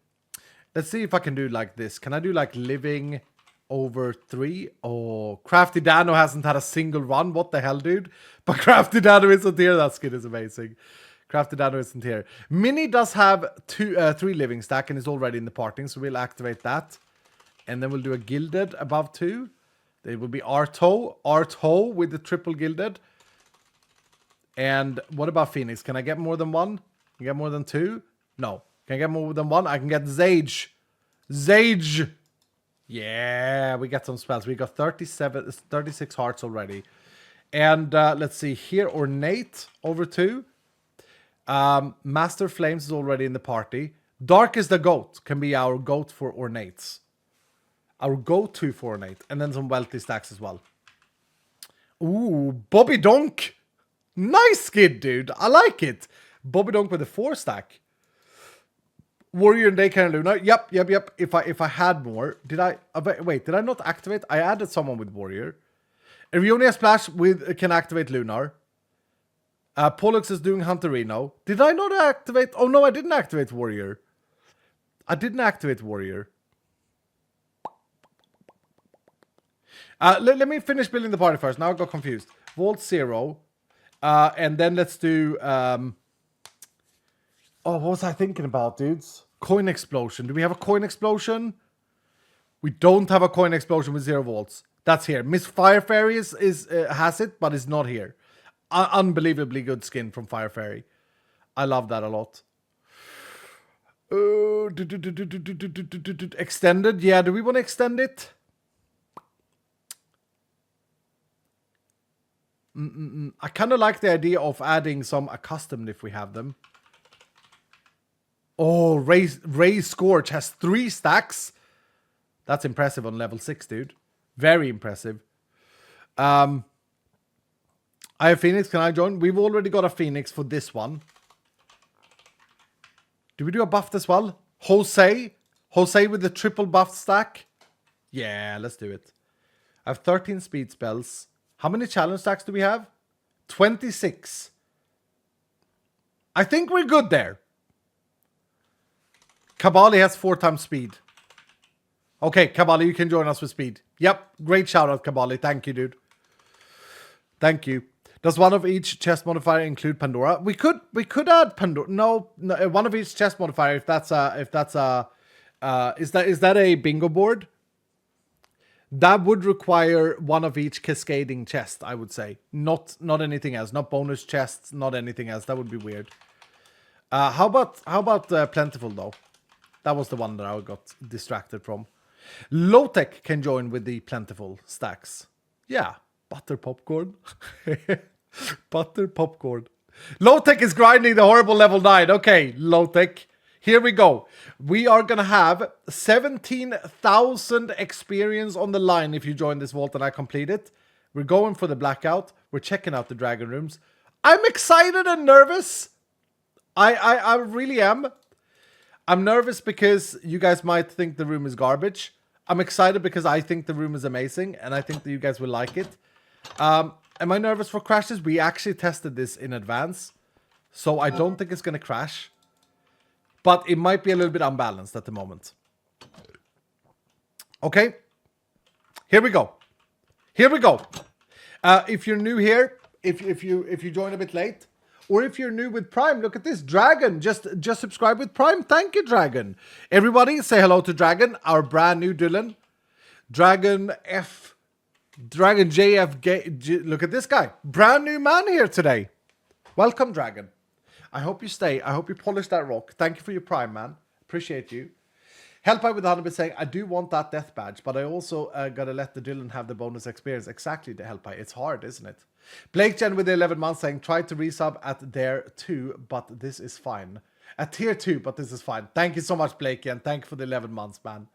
Let's see if I can do like this. Can I do like living over 3? Oh, Crafty Dano hasn't had a single run. What the hell, dude? But Crafty Dano isn't here. That skin is amazing. Crafty Dano isn't here. Mini does have 3 living stack and is already in the parting. So we'll activate that. And then we'll do a gilded above 2. It will be Arto with the triple gilded. And what about Phoenix? Can I get more than 1? Can I get more than 2? No. Can I get more than 1? I can get Zage. Zage! Yeah, we got some spells. We got 36 hearts already. And let's see here. Ornate over 2. Master Flames is already in the party. Dark is the goat. Can be our goat for Ornates. Our go-to for Ornate. And then some wealthy stacks as well. Ooh, Bobby Donk. Nice skid, dude. I like it. Bobby Donk with a 4 stack. Warrior and Daycare and Luna. Yep. If I had more, did I? Wait, did I not activate? I added someone with Warrior. Erionia Splash can activate Lunar. Pollux is doing Hunterino. Did I not activate? Oh no, I didn't activate Warrior. Let me finish building the party first. Now I got confused. Vault 0. And then let's do... what was I thinking about, dudes? Coin Explosion. Do we have a Coin Explosion? We don't have a Coin Explosion with 0 volts. That's here. Miss Fire Fairy has it, but it's not here. Unbelievably good skin from Fire Fairy. I love that a lot. Extended. Yeah, do we want to extend it? I kind of like the idea of adding some accustomed if we have them. Oh, Ray Scorch has 3 stacks. That's impressive on level 6, dude. Very impressive. I have Phoenix. Can I join? We've already got a Phoenix for this one. Do we do a buffed as well? Jose with the triple buffed stack. Yeah, let's do it. I have 13 speed spells. How many challenge stacks do we have? 26. I think we're good there. Kabali has 4 times speed. Okay, Kabali, you can join us with speed. Yep, great shout out, Kabali. Thank you, dude. Thank you. Does one of each chest modifier include Pandora? We could add Pandora. No, one of each chest modifier. Is that a bingo board? That would require one of each cascading chest, I would say. Not anything else. Not bonus chests, not anything else. That would be weird. How about Plentiful, though? That was the one that I got distracted from. Low-Tech can join with the Plentiful stacks. Yeah. Butter popcorn. Butter popcorn. Low-Tech is grinding the horrible level 9. Okay, Low-Tech. Here we go. We are going to have 17,000 experience on the line if you join this vault and I complete it. We're going for the blackout. We're checking out the dragon rooms. I'm excited and nervous. I really am. I'm nervous because you guys might think the room is garbage. I'm excited because I think the room is amazing and I think that you guys will like it. Am I nervous for crashes? We actually tested this in advance. So I don't think it's going to crash. But it might be a little bit unbalanced at the moment. Okay. Here we go. If you're new here, if you join a bit late, or if you're new with Prime, look at this. Dragon just subscribe with Prime. Thank you, Dragon. Everybody say hello to Dragon, our brand new Dylan. Dragon JF. Look at this guy. Brand new man here today. Welcome, Dragon. I hope you stay. I hope you polish that rock. Thank you for your Prime, man. Appreciate you. Help out with 100% saying, I do want that death badge, but I also gotta let the Dylan have the bonus experience. Exactly, the help out. It's hard, isn't it? Blake Jen with the 11 months saying, try to resub at there 2, but this is fine. At tier 2, but this is fine. Thank you so much, Blakey, and thank you for the 11 months, man.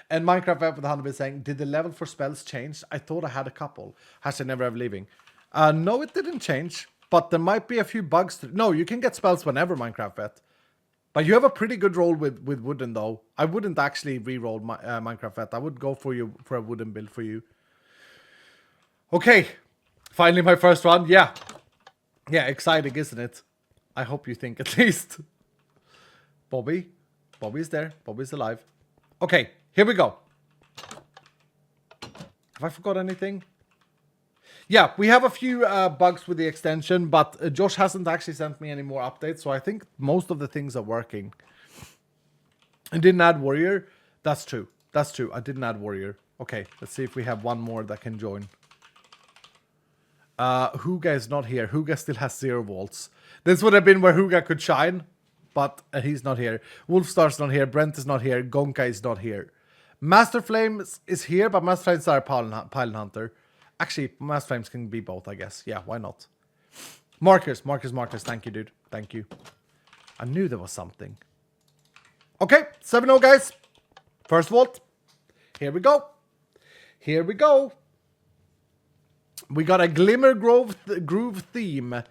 And Minecraft F with 100% saying, did the level for spells change? I thought I had a couple. Hashtag never ever leaving. No, it didn't change, but there might be a few bugs. No, you can get spells whenever, Minecraft Vet. But you have a pretty good roll with wooden, though. I wouldn't actually re-roll Minecraft Vet. I would go for a wooden build for you. Okay. Finally, my first run. Yeah. Yeah, exciting, isn't it? I hope you think at least. Bobby. Bobby's there. Bobby's alive. Okay, here we go. Have I forgot anything? Yeah, we have a few bugs with the extension, but Josh hasn't actually sent me any more updates, so I think most of the things are working. I didn't add Warrior. That's true. That's true. I didn't add Warrior. Okay, let's see if we have one more that can join. Huga is not here. Huga still has 0 volts. This would have been where Huga could shine, but he's not here. Wolfstar's not here. Brent is not here. Gonka is not here. Master Flames is here, but Master Flames are a Pile Hunter. Actually, Master Flames can be both, I guess. Yeah, why not? Marcus. Thank you, dude. Thank you. I knew there was something. Okay, 7-0, guys. First vault. Here we go. Here we go. We got a Glimmer Groove theme.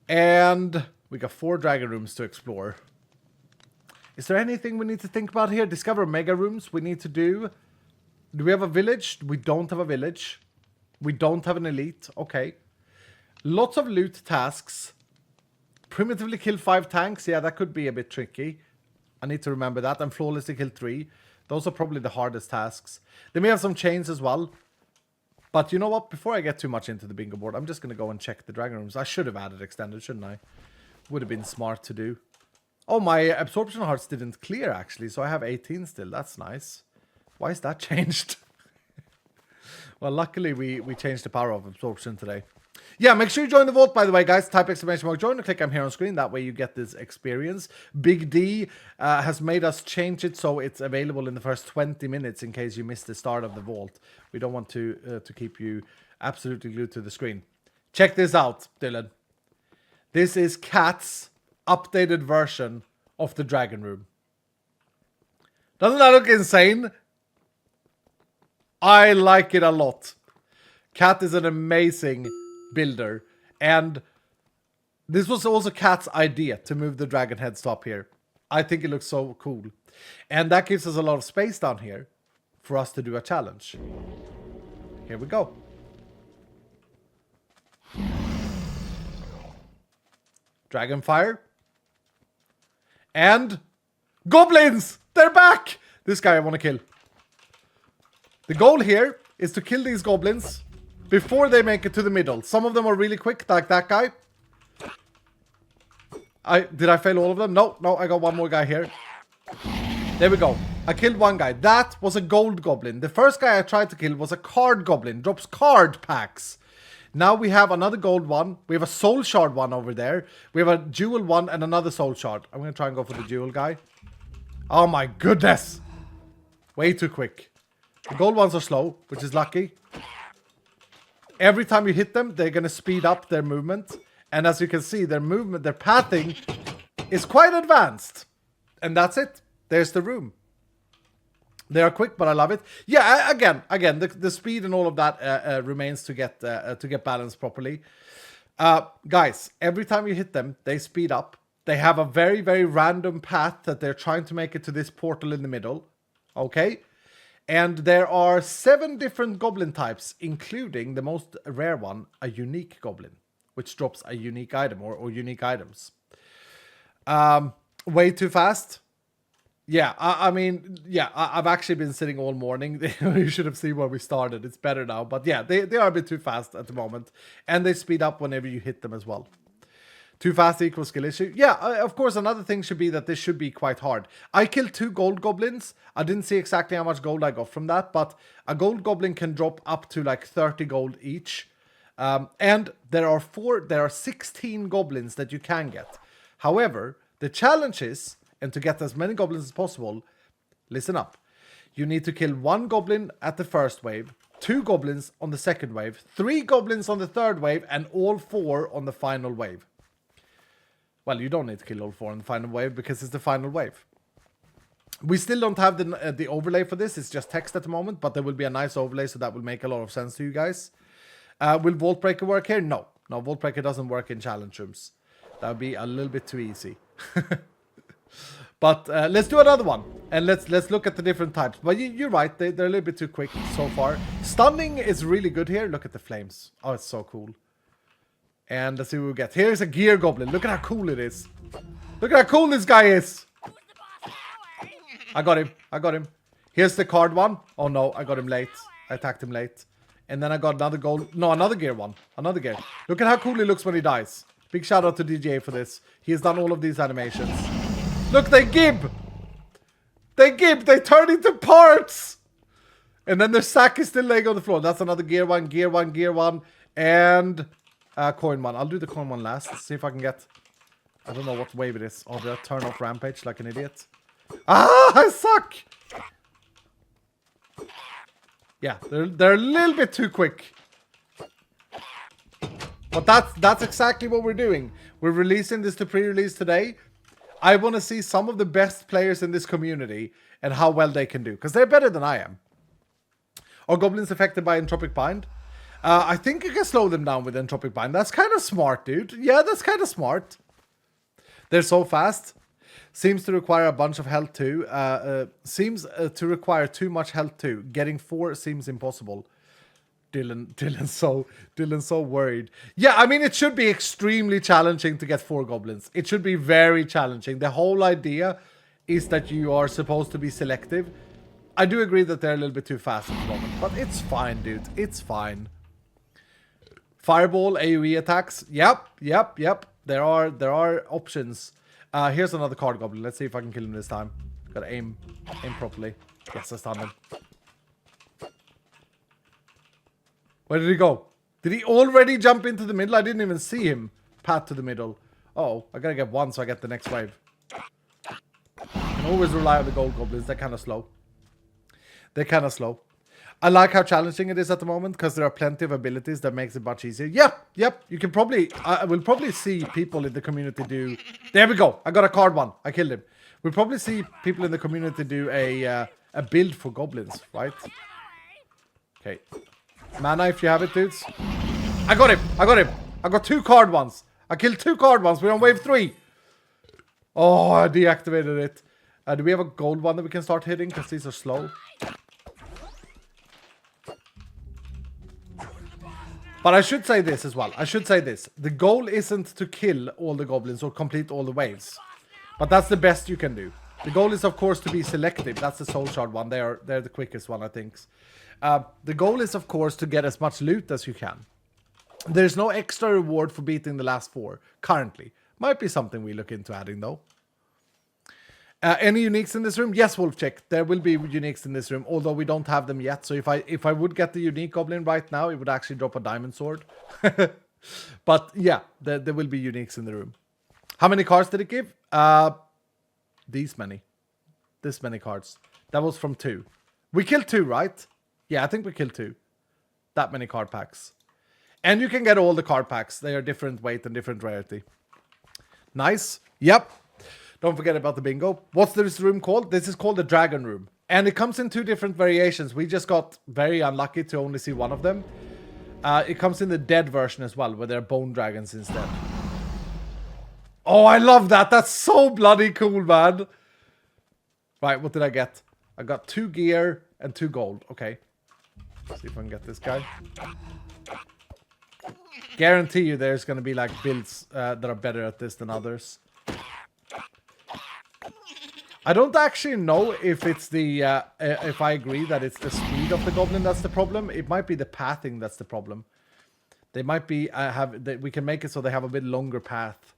And we got 4 dragon rooms to explore. Is there anything we need to think about here? Discover mega rooms we need to do. Do we have a village? We don't have a village. We don't have an elite. Okay. Lots of loot tasks. Primitively kill 5 tanks. Yeah, that could be a bit tricky. I need to remember that. And flawlessly kill 3. Those are probably the hardest tasks. They may have some chains as well. But you know what? Before I get too much into the bingo board, I'm just going to go and check the dragon rooms. I should have added extended, shouldn't I? Would have been smart to do. Oh, my absorption hearts didn't clear, actually. So I have 18 still. That's nice. Why is that changed? Well, luckily, we changed the power of absorption today. Yeah, make sure you join the vote, by the way, guys. Type exclamation mark join or click I'm here on screen. That way you get this experience. Big D has made us change it so it's available in the first 20 minutes in case you missed the start of the vault. We don't want to keep you absolutely glued to the screen. Check this out, Dylan. This is Cat's updated version of the dragon room. Doesn't that look insane? I like it a lot. Cat is an amazing builder. And this was also Cat's idea to move the dragon heads up here. I think it looks so cool. And that gives us a lot of space down here for us to do a challenge. Here we go. Dragonfire. And goblins! They're back! This guy I want to kill. The goal here is to kill these goblins before they make it to the middle. Some of them are really quick, like that guy. Did I fail all of them? No, I got one more guy here. There we go. I killed one guy. That was a gold goblin. The first guy I tried to kill was a card goblin. Drops card packs. Now we have another gold one. We have a soul shard one over there. We have a jewel one and another soul shard. I'm going to try and go for the jewel guy. Oh my goodness. Way too quick. The gold ones are slow, which is lucky. Every time you hit them, they're going to speed up their movement. And as you can see, their movement, their pathing is quite advanced. And that's it. There's the room. They are quick, but I love it. Yeah, again, the speed and all of that remains to get balanced properly. Guys, every time you hit them, they speed up. They have a very, very random path that they're trying to make it to this portal in the middle. Okay? And there are 7 different goblin types, including the most rare one, a unique goblin, which drops a unique item or unique items. Way too fast. Yeah, I mean, yeah, I've actually been sitting all morning. You should have seen where we started. It's better now. But yeah, they are a bit too fast at the moment. And they speed up whenever you hit them as well. Too fast equals skill issue. Yeah, of course, another thing should be that this should be quite hard. I killed 2 gold goblins. I didn't see exactly how much gold I got from that, but a gold goblin can drop up to like 30 gold each. And there are 16 goblins that you can get. However, the challenge is, and to get as many goblins as possible, listen up. You need to kill 1 goblin at the first wave, 2 goblins on the second wave, 3 goblins on the third wave, and all 4 on the final wave. Well, you don't need to kill all 4 on the final wave because it's the final wave. We still don't have the overlay for this. It's just text at the moment, but there will be a nice overlay, so that will make a lot of sense to you guys. Will Vault Breaker work here? No. No, Vault Breaker doesn't work in challenge rooms. That would be a little bit too easy. But let's do another one. And let's look at the different types. But you're right, they're a little bit too quick so far. Stunning is really good here. Look at the flames. Oh, it's so cool. And let's see what we get. Here's a gear goblin. Look at how cool it is. Look at how cool this guy is. I got him. I got him. Here's the card one. Oh no, I got him late. I attacked him late. And then I got another gold. No, another gear one. Another gear. Look at how cool he looks when he dies. Big shout out to DJ for this. He has done all of these animations. Look, they gib! They gib! They turn into parts! And then their sack is still laying on the floor. That's another gear one, gear one, gear one. And coin one. I'll do the coin one last. See if I can get... I don't know what wave it is. Oh, did I turn off Rampage like an idiot? Ah, I suck! Yeah, they're a little bit too quick. But that's exactly what we're doing. We're releasing this to pre-release today. I want to see some of the best players in this community and how well they can do. Because they're better than I am. Are goblins affected by Entropic Bind? I think you can slow them down with Entropic Bind. That's kind of smart, dude. Yeah, that's kind of smart. They're so fast. Seems to require a bunch of health too. Seems to require too much health too. Getting 4 seems impossible. Dylan's so worried. Yeah, I mean, it should be extremely challenging to get 4 goblins. It should be very challenging. The whole idea is that you are supposed to be selective. I do agree that they're a little bit too fast at the moment, but it's fine, dude. It's fine. Fireball, AoE attacks. Yep. There are options. Here's another card goblin. Let's see if I can kill him this time. Gotta aim properly. Yes, I stunned him. Where did he go? Did he already jump into the middle? I didn't even see him pat to the middle. Oh, I gotta get 1 so I get the next wave. I can always rely on the gold goblins. They're kind of slow. I like how challenging it is at the moment because there are plenty of abilities that makes it much easier. Yep. You can probably... I will probably see people in the community do... There we go. I got a card one. I killed him. We'll probably see people in the community do a build for goblins, right? Okay. Mana if you have it, dudes. I got him. I got 2 card ones. I killed 2 card ones. We're on wave 3. Oh, I deactivated it. Do we have a gold one that we can start hitting? Because these are slow. But I should say this as well. The goal isn't to kill all the goblins or complete all the waves. But that's the best you can do. The goal is, of course, to be selective. That's the soul shard one. They're the quickest one, I think. The goal is, of course, to get as much loot as you can. There's no extra reward for beating the last 4, currently. Might be something we look into adding, though. Any uniques in this room? Yes, Wolfcheck. There will be uniques in this room, although we don't have them yet. So if I would get the unique goblin right now, it would actually drop a diamond sword. But yeah, there will be uniques in the room. How many cards did it give? These many. This many cards. That was from 2. We killed 2, right? Yeah, I think we killed 2. That many card packs. And you can get all the card packs. They are different weight and different rarity. Nice. Yep. Don't forget about the bingo. What's this room called? This is called the Dragon Room. And it comes in 2 different variations. We just got very unlucky to only see one of them. It comes in the dead version as well, where they're bone dragons instead. Oh, I love that. That's so bloody cool, man. Right, what did I get? I got 2 gear and 2 gold. Okay. Let's see if I can get this guy. Guarantee you there's going to be like builds that are better at this than others. I don't actually know if it's the if I agree that it's the speed of the goblin that's the problem. It might be the pathing that's the problem. They might be we can make it so they have a bit longer path.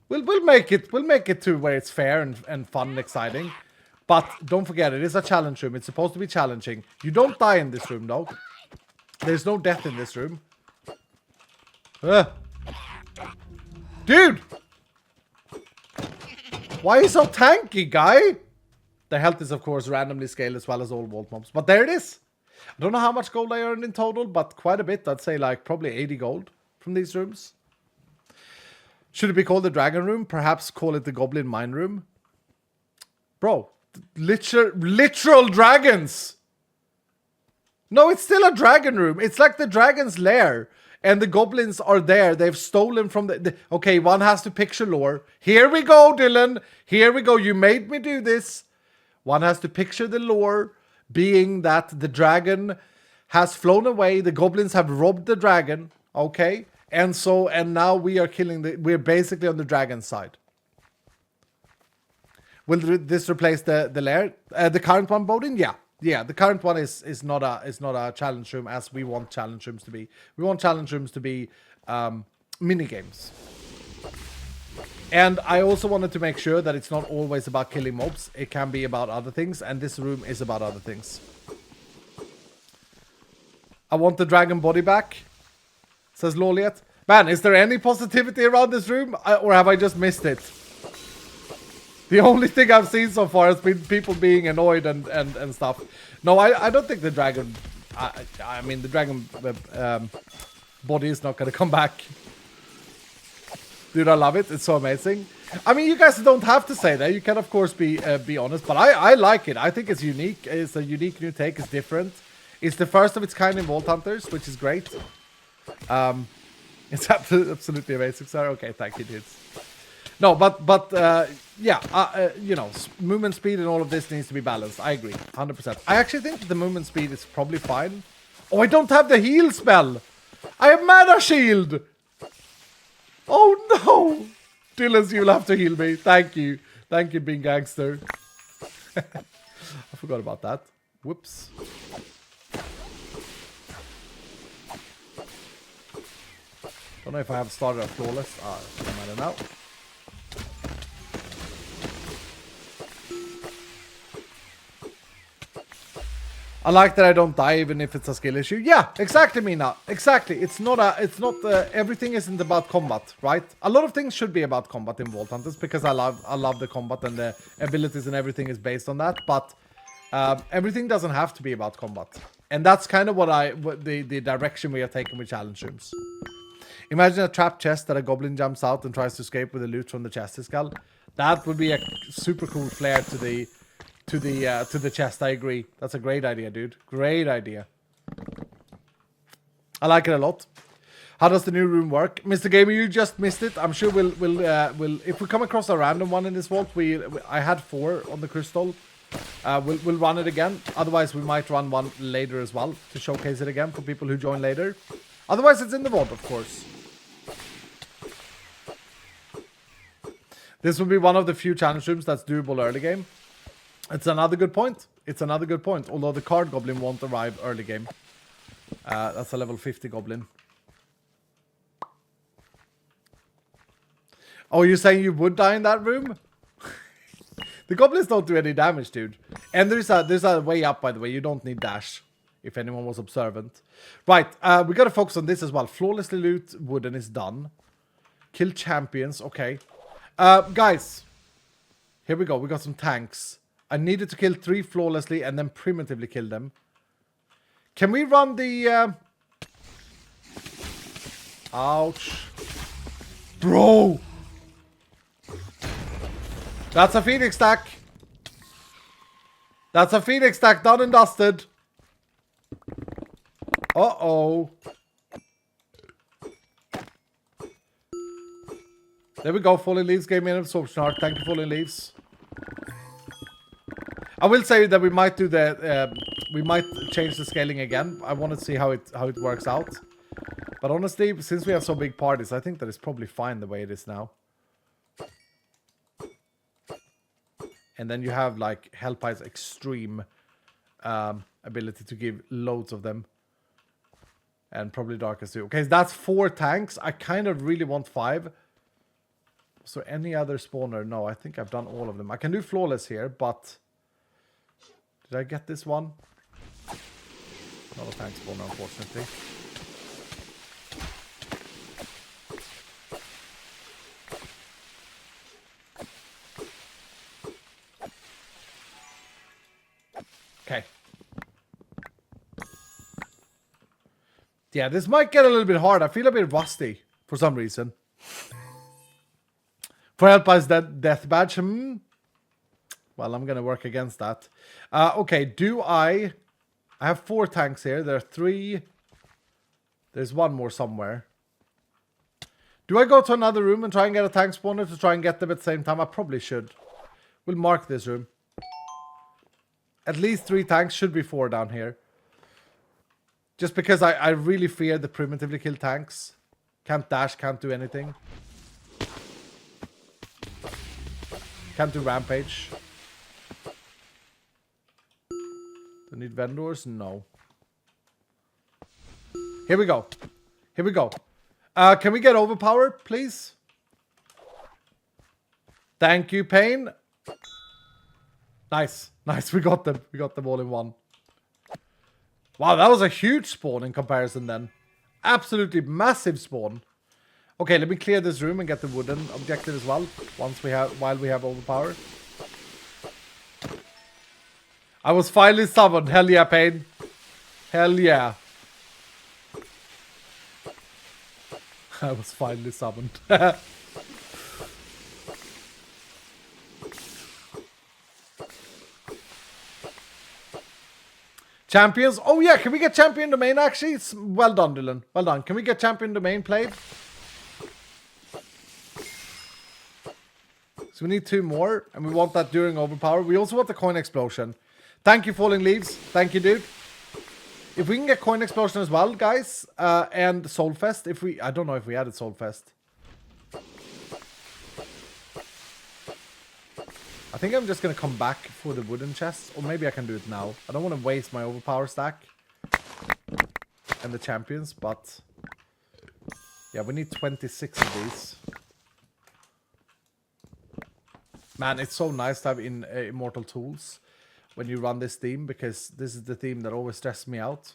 We'll make it to where it's fair and fun and exciting. But don't forget, it is a challenge room. It's supposed to be challenging. You don't die in this room though. There's no death in this room. Dude! Why are you so tanky, guy? The health is, of course, randomly scaled as well as all vault mobs. But there it is. I don't know how much gold I earned in total, but quite a bit. I'd say like probably 80 gold from these rooms. Should it be called the dragon room? Perhaps call it the goblin mine room. Bro, literal dragons. No, it's still a dragon room. It's like the dragon's lair. And the goblins are there. They've stolen from the... Okay, one has to picture lore. Here we go, Dylan. Here we go. You made me do this. One has to picture the lore, being that the dragon has flown away. The goblins have robbed the dragon. Okay? And now we are we're basically on the dragon side. Will this replace the lair? The current one, Bodin? Yeah. Yeah, the current one is not a challenge room as we want challenge rooms to be. We want challenge rooms to be mini games. And I also wanted to make sure that it's not always about killing mobs. It can be about other things, and this room is about other things. I want the dragon body back, says Loliet. Man, is there any positivity around this room, or have I just missed it? The only thing I've seen so far has been people being annoyed and stuff. No, I don't think the dragon... I mean, the dragon body is not going to come back. Dude, I love it. It's so amazing. I mean, you guys don't have to say that. You can, of course, be honest. But I like it. I think it's unique. It's a unique new take. It's different. It's the first of its kind in Vault Hunters, which is great. It's absolutely amazing, sir. Okay, thank you, dudes. No, but yeah, you know, movement speed and all of this needs to be balanced. I agree, 100%. I actually think the movement speed is probably fine. Oh, I don't have the heal spell. I have mana shield. Oh no, Dylan, you'll have to heal me. Thank you, being gangster. I forgot about that. Whoops. Don't know if I have started a flawless. I don't know. I like that I don't die even if it's a skill issue. Yeah, exactly, Mina. Exactly. It's not everything isn't about combat, right? A lot of things should be about combat in Vault Hunters because I love the combat and the abilities and everything is based on that. But everything doesn't have to be about combat, and that's kind of what the direction we are taking with challenge rooms. Imagine a trap chest that a goblin jumps out and tries to escape with the loot from the chest skull. That would be a super cool flair to the chest. I agree. That's a great idea, dude. Great idea. I like it a lot. How does the new room work? Mr. Gamer, you just missed it. I'm sure we'll if we come across a random one in this vault, I had 4 on the crystal. We'll run it again. Otherwise, we might run one later as well to showcase it again for people who join later. Otherwise, it's in the vault, of course. This will be one of the few challenge rooms that's doable early game. It's another good point. Although the card goblin won't arrive early game. That's a level 50 goblin. Oh, you're saying you would die in that room? The goblins don't do any damage, dude. And there's a way up, by the way. You don't need dash, if anyone was observant. Right, we gotta focus on this as well. Flawlessly loot wooden is done. Kill champions, okay. Guys, here we go. We got some tanks. I needed to kill 3 flawlessly and then primitively kill them. Can we run the... Ouch. Bro! That's a Phoenix stack. That's a Phoenix stack done and dusted. Uh-oh. There we go. Falling Leaves gave me an absorption art. Thank you, Falling Leaves. I will say that we might do the we might change the scaling again. I want to see how it works out. But honestly, since we have so big parties, I think that it's probably fine the way it is now. And then you have like Hellpie's extreme ability to give loads of them. And probably Darkest too. Okay, so that's 4 tanks. I kind of really want 5. So any other spawner? No, I think I've done all of them. I can do Flawless here, but... Did I get this one? Not a tank spawner, unfortunately. Okay. Yeah, this might get a little bit hard. I feel a bit rusty for some reason. For Hellpie's death badge, well, I'm gonna work against that. Okay, do I have 4 tanks here. There are 3. There's one more somewhere. Do I go to another room and try and get a tank spawner to try and get them at the same time? I probably should. We'll mark this room. At least 3 tanks, should be 4 down here. Just because I really fear the primitively killed tanks. Can't dash, can't do anything. Can't do rampage. Do I need vendors? No. Here we go. Here we go. Can we get overpowered, please? Thank you, Pain. Nice. Nice, we got them. We got them all in one. Wow, that was a huge spawn in comparison then. Absolutely massive spawn. Okay, let me clear this room and get the wooden objective as well. While we have overpower. I was finally summoned. Hell yeah, Pain. Hell yeah. I was finally summoned. Champions. Oh yeah, can we get champion domain actually? It's well done, Dylan. Well done. Can we get champion domain played? So we need 2 more, and we want that during overpower. We also want the coin explosion. Thank you, Falling Leaves. Thank you, dude. If we can get coin explosion as well, guys, and Soulfest. I don't know if we added Soulfest. I think I'm just gonna come back for the wooden chests, or maybe I can do it now. I don't want to waste my overpower stack and the champions, but yeah, we need 26 of these. Man, it's so nice to have immortal tools when you run this theme, because this is the theme that always stresses me out.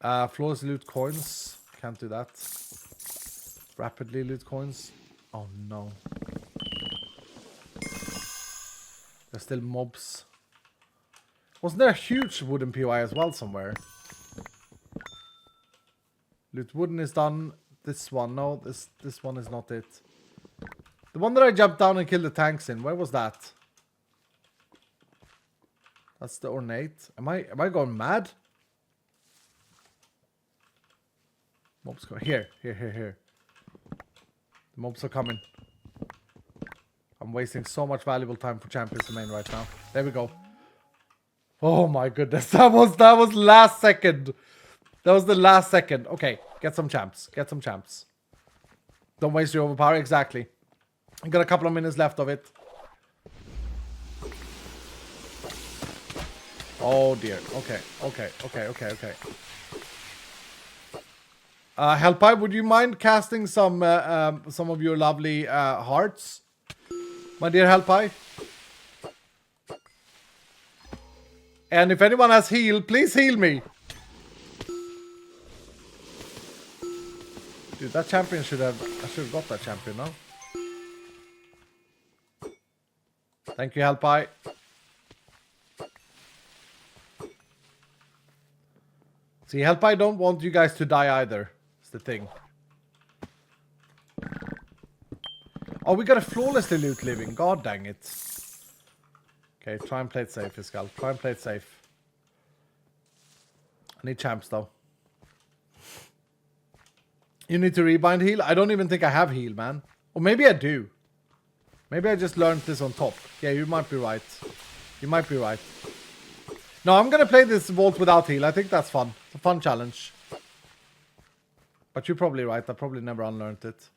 Flawless loot coins. Can't do that. Rapidly loot coins. Oh no. There's still mobs. Wasn't there a huge wooden POI as well somewhere? Loot wooden is done. This one. No, this one is not it. The one that I jumped down and killed the tanks in. Where was that? That's the ornate. Am I going mad? Mobs go here. The mobs are coming. I'm wasting so much valuable time for champions domain right now. There we go. Oh my goodness. That was last second. That was the last second. Okay, get some champs. Get some champs. Don't waste your overpower. Exactly. I got a couple of minutes left of it. Oh dear. Okay. Hellpie, would you mind casting some of your lovely hearts? My dear Hellpie. And if anyone has heal, please heal me. Dude, that champion I should have got that champion now. Thank you, Hellpie. See, Hellpie don't want you guys to die either. It's the thing. Oh, we got a flawlessly loot living. God dang it. Okay, try and play it safe, Iskal. Try and play it safe. I need champs, though. You need to rebind heal? I don't even think I have heal, man. Or maybe I do. Maybe I just learned this on top. Yeah, you might be right. You might be right. No, I'm gonna play this vault without heal. I think that's fun. It's a fun challenge. But you're probably right. I probably never unlearned it.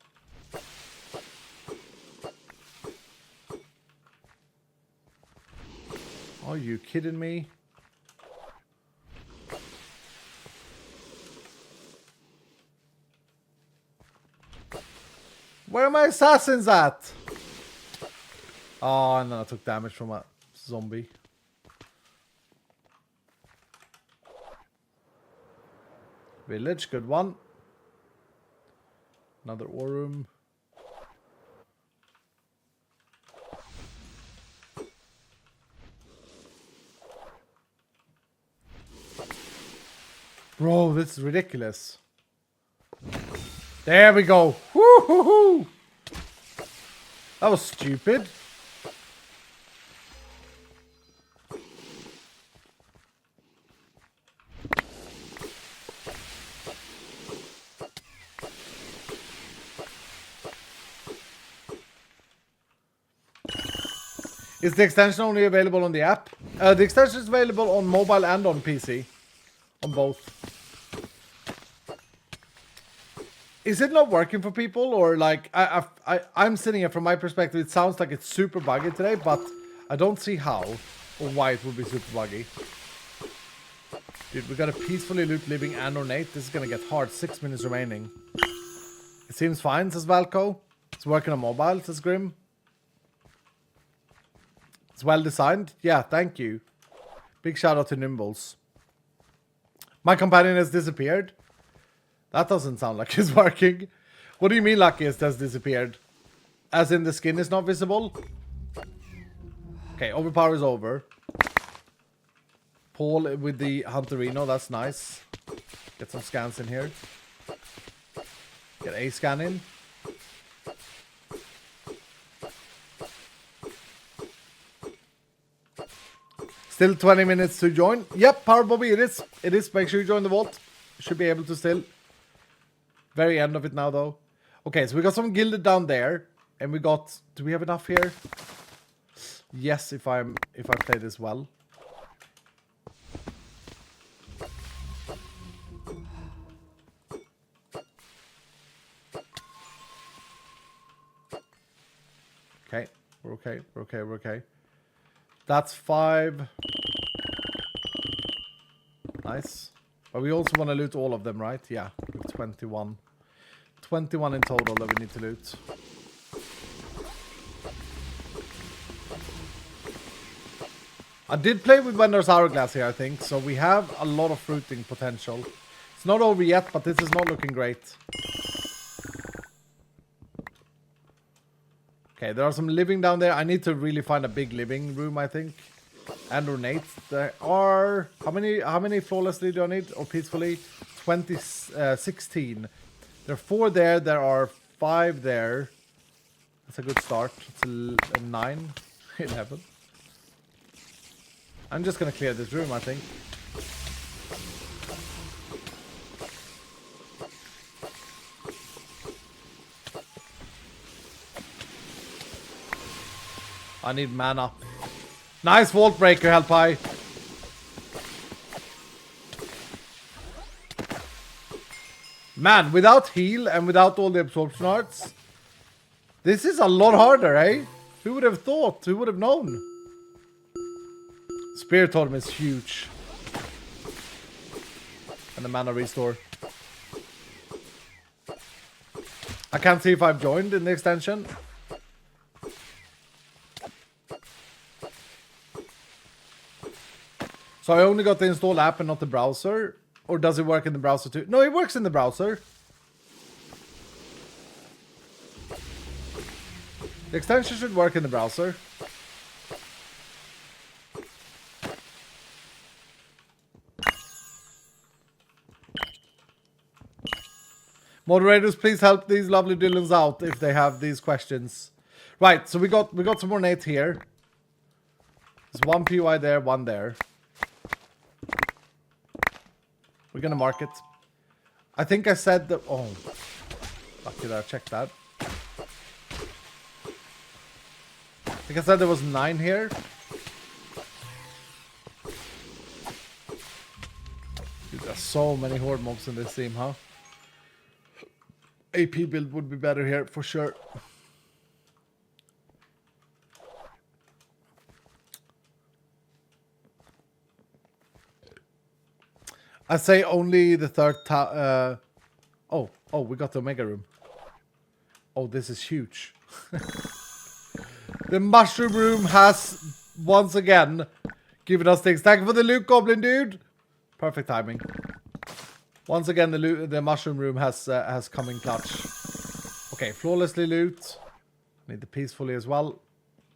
Are you kidding me? Where are my assassins at? Oh, and then I took damage from a zombie. Village, good one. Another war room. Bro, this is ridiculous. There we go. Woo-hoo-hoo! That was stupid. Is the extension only available on the app? The extension is available on mobile and on PC. On both. Is it not working for people? Or like, I'm sitting here from my perspective, it sounds like it's super buggy today, but I don't see how or why it would be super buggy. Dude, we gotta peacefully loot living and ornate. This is gonna get hard. 6 minutes remaining. It seems fine, says Valco. It's working on mobile, says Grim. It's well designed. Yeah, thank you. Big shout out to Nimbles. My companion has disappeared. That doesn't sound like it's working. What do you mean Luckiest has disappeared? As in the skin is not visible? Okay, overpower is over. Paul with the Hunterino, that's nice. Get some scans in here. Get a scan in. Still 20 minutes to join. Yep, Power Bobby, it is. It is. Make sure you join the vault. Should be able to still. Very end of it now, though. Okay, so we got some gilded down there. And we got... Do we have enough here? Yes, if I play this well. Okay, we're okay, we're okay, we're okay. That's 5. Nice. But we also want to loot all of them, right? Yeah, 21. 21 in total that we need to loot. I did play with Vendor's Hourglass here, I think. So we have a lot of fruiting potential. It's not over yet, but this is not looking great. Okay, there are some living down there. I need to really find a big living room, I think. And ornate. There are... How many flawlessly do I need? Or peacefully? 16. There are 4 there. There are 5 there. That's a good start. It's a 9. 11. I'm just going to clear this room, I think. I need mana. Nice vault breaker, Hellpie. Man, without heal and without all the absorption arts, this is a lot harder, eh? Who would have thought? Who would have known? Spirit Totem is huge. And the mana restore. I can't see if I've joined in the extension. So I only got the install app and not the browser? Or does it work in the browser too? No, it works in the browser. The extension should work in the browser. Moderators, please help these lovely Dylans out if they have these questions. Right, so we got some ornate here. There's 1 POI there, 1 there. We're gonna mark it. I think I said that... Oh. Lucky that I checked that. I think I said there was 9 here. Dude, there's so many horde mobs in this team, huh? AP build would be better here, for sure. I say only the third oh, we got the Omega room. Oh, this is huge. The mushroom room has once again given us things. Thank you for the loot, Goblin dude. Perfect timing. Once again, the mushroom room has come in clutch. Okay, flawlessly loot. Need the peacefully as well.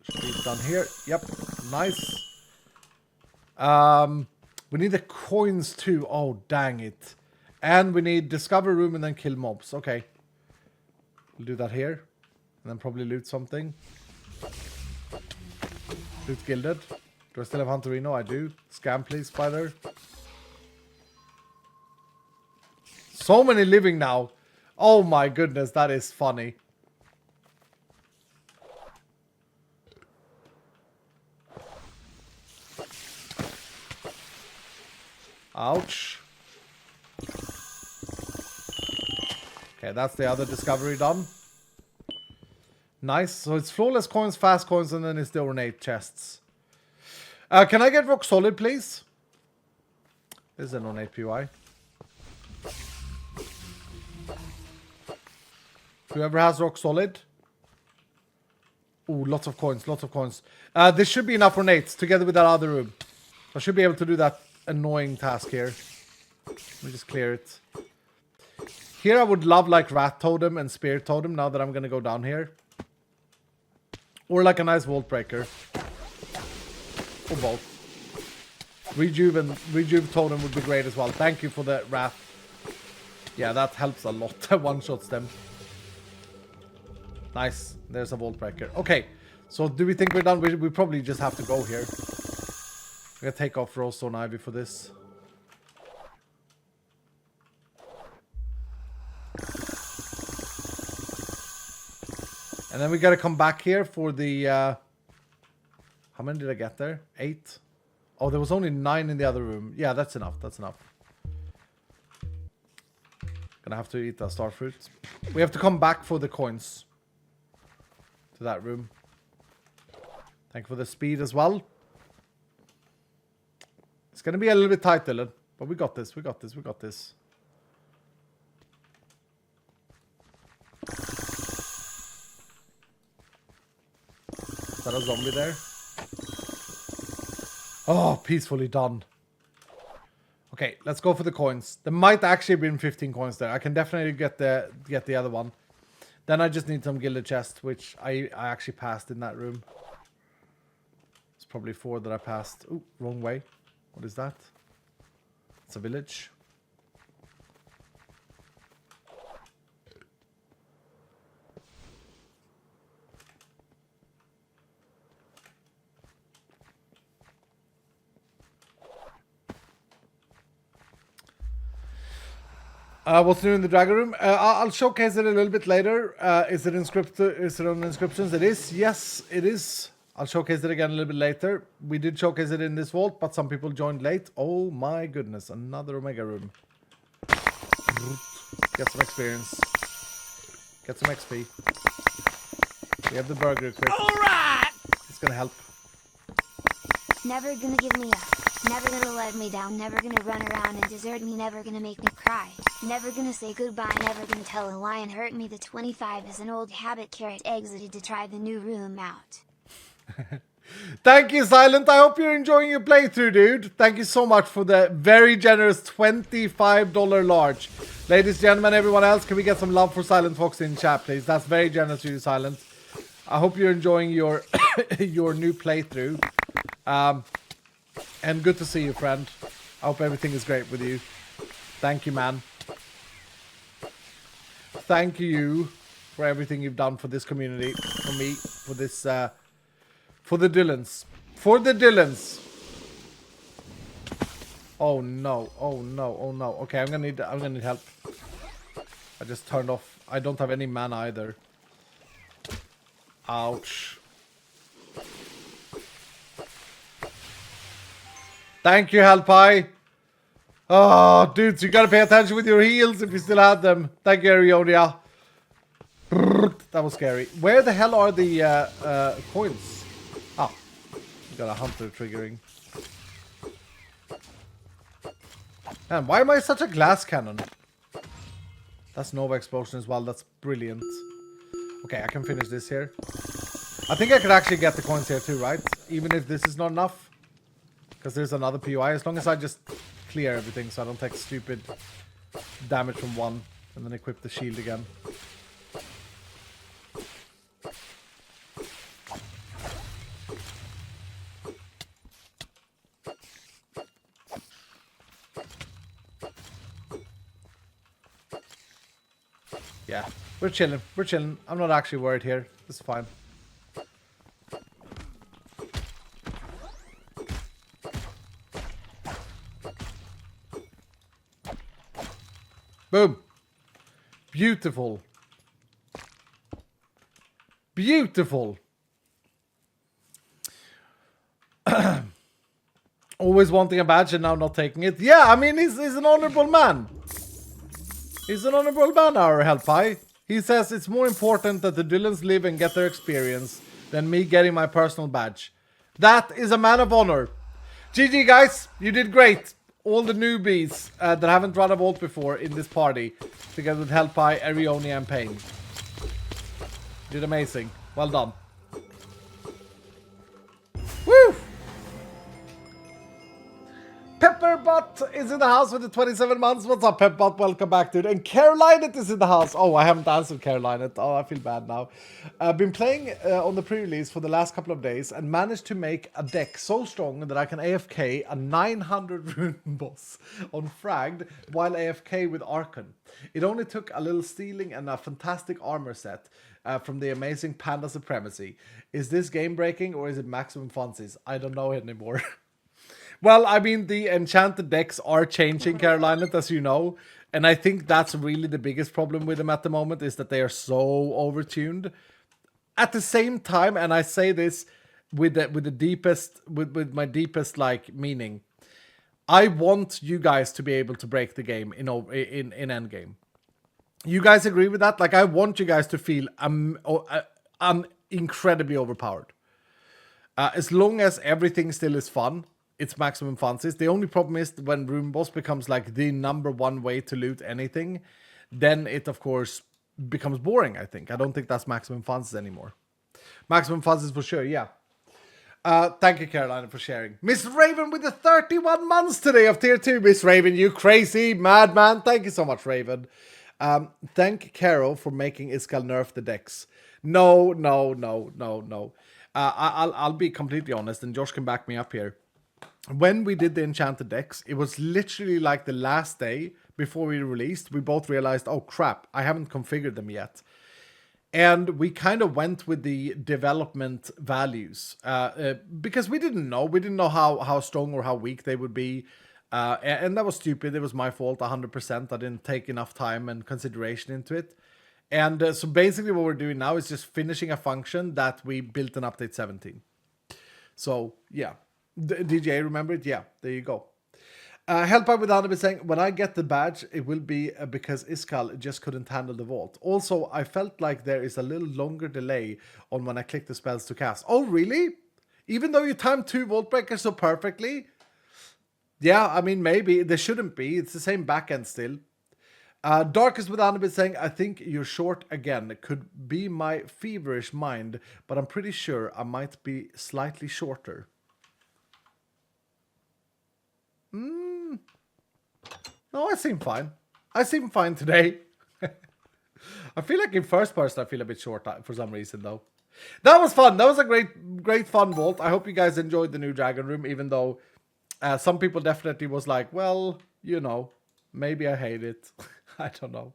Should be done here. Yep, nice. We need the coins too. Oh, dang it. And we need discover room and then kill mobs. Okay. We'll do that here. And then probably loot something. Loot gilded. Do I still have Hunterino? I do. Scam please, spider. So many living now. Oh my goodness, that is funny. Ouch. Okay, that's the other discovery done. Nice. So it's flawless coins, fast coins, and then it's the ornate chests. Can I get rock solid, please? This is an ornate PY. Whoever has rock solid. Ooh, lots of coins, lots of coins. This should be enough ornates together with that other room. I should be able to do that annoying task here. Let me just clear it. Here I would love like rat totem and spear totem now that I'm gonna go down here. Or like a nice vault breaker. Or both. Rejuve totem would be great as well. Thank you for the rat. Yeah, that helps a lot. One-shots them. Nice. There's a vault breaker. Okay. So do we think we're done? We probably just have to go here. I'm gonna take off Rosestone Ivy for this. And then we gotta come back here for the... how many did I get there? 8? Oh, there was only 9 in the other room. Yeah, that's enough. That's enough. Gonna have to eat that starfruit. We have to come back for the coins. To that room. Thank you for the speed as well. It's gonna be a little bit tight, Dylan. But we got this. We got this. We got this. Is that a zombie there? Oh, peacefully done. Okay, let's go for the coins. There might actually have been 15 coins there. I can definitely get the other one. Then I just need some gilded chest, which I actually passed in that room. It's probably 4 that I passed. Ooh, wrong way. What is that? It's a village. What's new in the Dragon Room? I'll showcase it a little bit later. Is it on inscriptions? It is. Yes, it is. I'll showcase it again a little bit later. We did showcase it in this vault, but some people joined late. Oh my goodness, another Omega Room. Get some experience. Get some XP. We have the burger equipped. Alright! It's gonna help. Never gonna give me up. Never gonna let me down, never gonna run around and desert me, never gonna make me cry. Never gonna say goodbye, never gonna tell a lie and hurt me. The 25 is an old habit. Carrot exited to try the new room out. Thank you, Silent. I hope you're enjoying your playthrough, dude. Thank you so much for the very generous $25 large. Ladies, gentlemen, everyone else, can we get some love for Silent Fox in chat, please? That's very generous of you, Silent. I hope you're enjoying your your new playthrough. And good to see you, friend. I hope everything is great with you. Thank you, man. Thank you for everything you've done for this community, for me, for this, for the Dylans. For the Dylans. Oh no, oh no, oh no. Okay, I'm gonna need help. I just turned off. I don't have any mana either. Ouch. Thank you, Halpai. Oh, dudes, you gotta pay attention with your heals if you still had them. Thank you, Arionia. That was scary. Where the hell are the coins? Ah, you got a hunter triggering. Man, why am I such a glass cannon? That's Nova Explosion as well. That's brilliant. Okay, I can finish this here. I think I could actually get the coins here too, right? Even if this is not enough. Because there's another POI. As long as I just clear everything so I don't take stupid damage from one. And then equip the shield again. Yeah, we're chilling. We're chilling. I'm not actually worried here. It's fine. Boom. Beautiful. Beautiful. Always wanting a badge and now not taking it. Yeah, I mean, he's an honorable man. He's an honorable man, our Hellpie. He says it's more important that the Dylans live and get their experience than me getting my personal badge. That is a man of honor. GG, guys. You did great. All the newbies that haven't run a vault before in this party, together with Hellpie, Arione, and Pain. Did amazing. Well done. Woo! Pepperbot is in the house with the 27 months. What's up, Pepperbot? Welcome back, dude. And Carolinet is in the house. Oh, I haven't answered Carolinet. Oh, I feel bad now. I've been playing on the pre-release for the last couple of days and managed to make a deck so strong that I can AFK a 900 rune boss on Fragged while AFK with Archon. It only took a little stealing and a fantastic armor set from the amazing Panda Supremacy. Is this game breaking or is it maximum funsies? I don't know anymore. Well, I mean, the enchanted decks are changing, Carolinet, as you know. And I think that's really the biggest problem with them at the moment, is that they are so overtuned. At the same time, and I say this with my deepest like meaning, I want you guys to be able to break the game in endgame. You guys agree with that? Like, I want you guys to feel incredibly overpowered. As long as everything still is fun, it's maximum funsies. The only problem is when Rune Boss becomes like the #1 way to loot anything, then it of course becomes boring, I think. I don't think that's maximum funsies anymore. Maximum funsies for sure, yeah. Thank you, Carolina, for sharing. Miss Raven with the 31 months today of tier 2. Miss Raven, you crazy madman. Thank you so much, Raven. Thank Caro for making Iskall nerf the decks. No. I'll be completely honest, and Josh can back me up here. When we did the enchanted decks, it was literally like the last day before we released. We both realized, oh crap, I haven't configured them yet. And we kind of went with the development values because we didn't know. We didn't know how strong or how weak they would be. And that was stupid. It was my fault, 100%. I didn't take enough time and consideration into it. And so basically what we're doing now is just finishing a function that we built in update 17. So, yeah. DJ, remember it? Yeah, there you go. Hellpie with Anna saying, when I get the badge, it will be because Iskall just couldn't handle the vault. Also, I felt like there is a little longer delay on when I click the spells to cast. Oh, really? Even though you timed 2 vault breakers so perfectly? Yeah, I mean, maybe. There shouldn't be. It's the same backend still. Darkest with Anna saying, I think you're short again. It could be my feverish mind, but I'm pretty sure I might be slightly shorter. No, I seem fine. I seem fine today. I feel like in first person I feel a bit short for some reason though. That was fun. That was a great fun vault. I hope you guys enjoyed the new Dragon Room, even though some people definitely was like, well, you know, maybe I hate it. I don't know.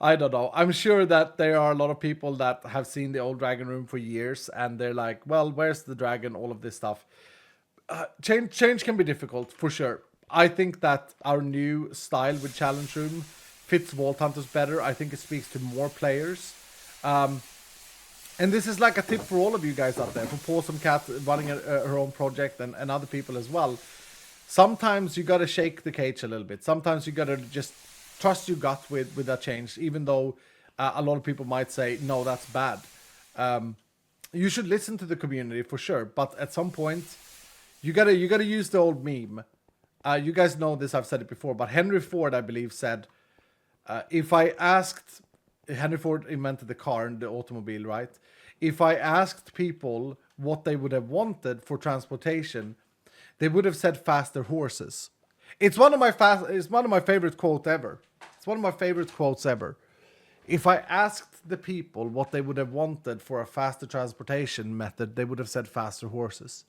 I'm sure that there are a lot of people that have seen the old Dragon Room for years and they're like, well, where's the dragon? All of this stuff. Change can be difficult, for sure. I think that our new style with Challenge Room fits Vault Hunters better. I think it speaks to more players. And this is like a tip for all of you guys out there, for Pawsome Cat running her own project and other people as well. Sometimes you gotta shake the cage a little bit. Sometimes you gotta just trust your gut with that change, even though a lot of people might say, no, that's bad. You should listen to the community for sure, but at some point, you gotta use the old meme. You guys know this, I've said it before, but Henry Ford, I believe, said, if I asked, Henry Ford invented the car and the automobile, right? If I asked people what they would have wanted for transportation, they would have said faster horses. It's one of my favorite quotes ever. It's one of my favorite quotes ever. If I asked the people what they would have wanted for a faster transportation method, they would have said faster horses.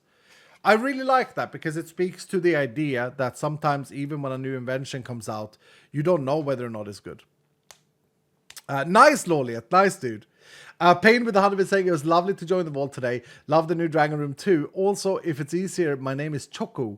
I really like that because it speaks to the idea that sometimes even when a new invention comes out, you don't know whether or not it's good. Nice, Loliet. Nice, dude. Payne with 100 saying it was lovely to join the vault today. Love the new Dragon Room too. Also, if it's easier, my name is Choco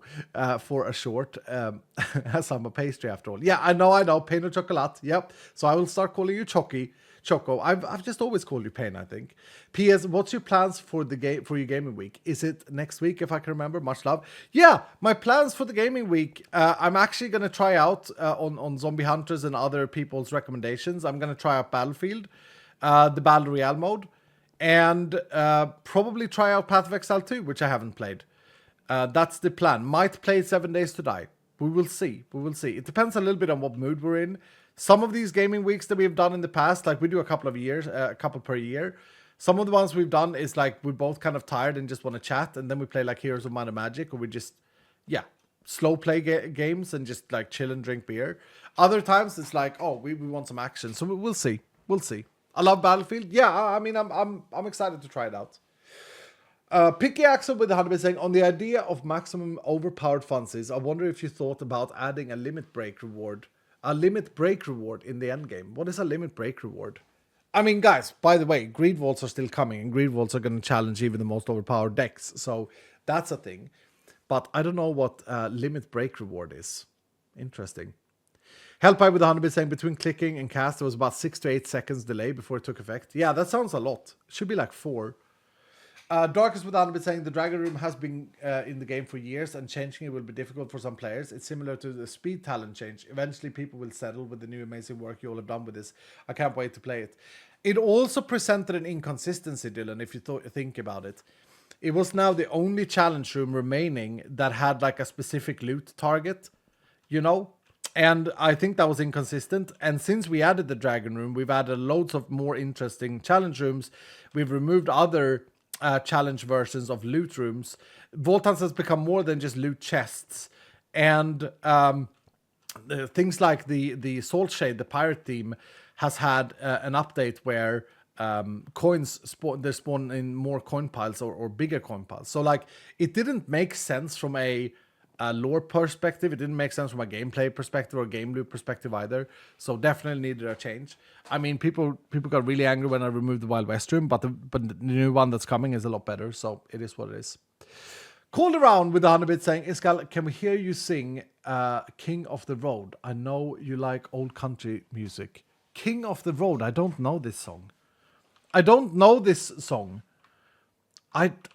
for a short, as I'm a pastry after all. Yeah, I know. Pain or chocolate. Yep. So I will start calling you Choco. I've just always called you Pain, I think. P.S. What's your plans for your gaming week? Is it next week, if I can remember? Much love. Yeah, my plans for the gaming week. I'm actually gonna try out on Zombie Hunters and other people's recommendations. I'm gonna try out Battlefield, the Battle Royale mode, and probably try out Path of Exile 2, which I haven't played. That's the plan. Might play 7 Days to Die. We will see. It depends a little bit on what mood we're in. Some of these gaming weeks that we've done in the past, like we do a couple per year. Some of the ones we've done is like we're both kind of tired and just want to chat, and then we play like Heroes of Might and Magic, or we just, slow play games and just like chill and drink beer. Other times it's like, oh, we want some action. So we'll see. I love Battlefield. Yeah, I mean, I'm excited to try it out. Picky Axel with 100 saying, on the idea of maximum overpowered funsies, I wonder if you thought about adding a limit break reward. A limit break reward in the end game. What is a limit break reward? I mean, guys, by the way, Greed Vaults are still coming, and Greed Vaults are going to challenge even the most overpowered decks. So that's a thing. But I don't know what limit break reward is. Interesting. Hellpie with 100 saying, between clicking and cast, there was about 6 to 8 seconds delay before it took effect. Yeah, that sounds a lot. It should be like 4. Darkest with 100 saying, the Dragon Room has been in the game for years, and changing it will be difficult for some players. It's similar to the speed talent change. Eventually people will settle with the new amazing work you all have done with this. I can't wait to play it. It also presented an inconsistency, Dylan, if you think about it. It was now the only challenge room remaining that had like a specific loot target, you know? And I think that was inconsistent. And since we added the Dragon Room, we've added loads of more interesting challenge rooms. We've removed other challenge versions of loot rooms. Vault Hunts has become more than just loot chests. And things like the Salt Shade, the pirate theme, has had an update where coins spawn in more coin piles or bigger coin piles. So like it didn't make sense from a lore perspective. It didn't make sense from a gameplay perspective or game loop perspective either. So definitely needed a change. I mean, people got really angry when I removed the Wild West room, but the new one that's coming is a lot better. So it is what it is. Called around with 100-bit saying, Iskal, can we hear you sing King of the Road? I know you like old country music. King of the Road. I don't know this song. I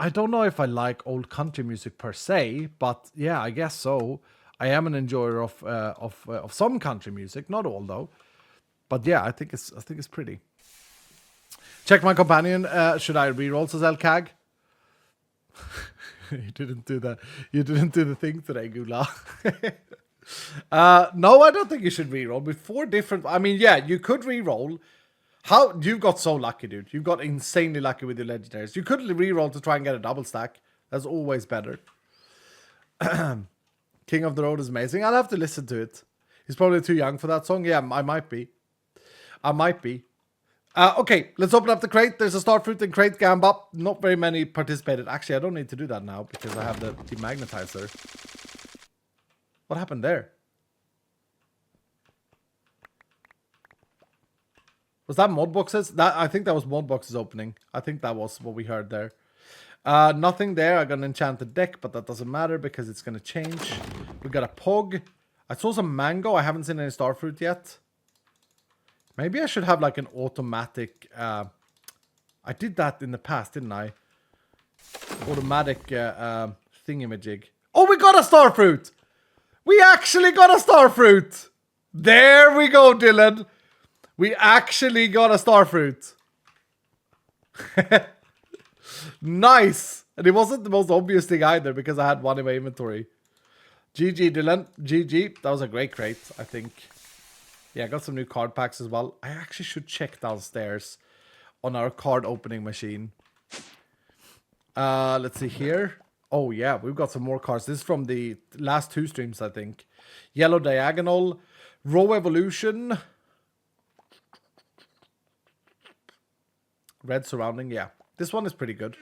don't know if I like old country music per se, but yeah, I guess so. I am an enjoyer of some country music, not all though. But yeah, I think it's pretty. Check my companion. Should I reroll says Elcag? You didn't do that. You didn't do the thing today, Gula. No, I don't think you should reroll. With 4 different. I mean, yeah, you could reroll. How you got so lucky, dude? You got insanely lucky with your legendaries. You could reroll to try and get a double stack. That's always better. King of the Road is amazing. I'll have to listen to it. He's probably too young for that song. Yeah, I might be. Okay, let's open up the crate. There's a Starfruit and crate Gambop. Not very many participated. Actually, I don't need to do that now because I have the demagnetizer. What happened there? Was that mod boxes? I think that was mod boxes opening. I think that was what we heard there. Nothing there. I got an enchanted deck, but that doesn't matter because it's going to change. We got a Pog. I saw some Mango. I haven't seen any Starfruit yet. Maybe I should have like an automatic... I did that in the past, didn't I? Automatic thingamajig. Oh, we got a Starfruit! We actually got a Starfruit! There we go, Dylan! We actually got a Starfruit. Nice! And it wasn't the most obvious thing either because I had one in my inventory. GG, Dylan. GG. That was a great crate, I think. Yeah, I got some new card packs as well. I actually should check downstairs on our card opening machine. Let's see here. Oh, yeah, we've got some more cards. This is from the last 2 streams, I think. Yellow Diagonal. Row Evolution. Red Surrounding, yeah. This one is pretty good.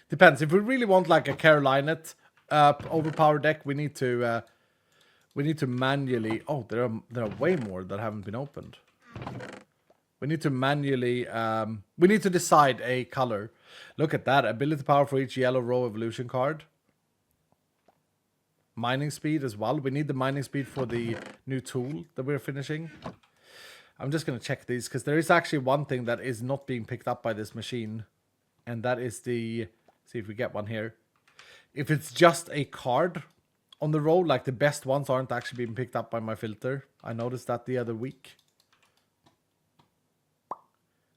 Depends. If we really want like a Carolinet overpowered deck, we need to manually... Oh, there are way more that haven't been opened. We need to manually... we need to decide a color. Look at that. Ability power for each yellow row evolution card. Mining speed as well. We need the mining speed for the new tool that we're finishing. I'm just going to check these because there is actually one thing that is not being picked up by this machine. And that is the... See if we get one here. If it's just a card on the row, like the best ones aren't actually being picked up by my filter. I noticed that the other week.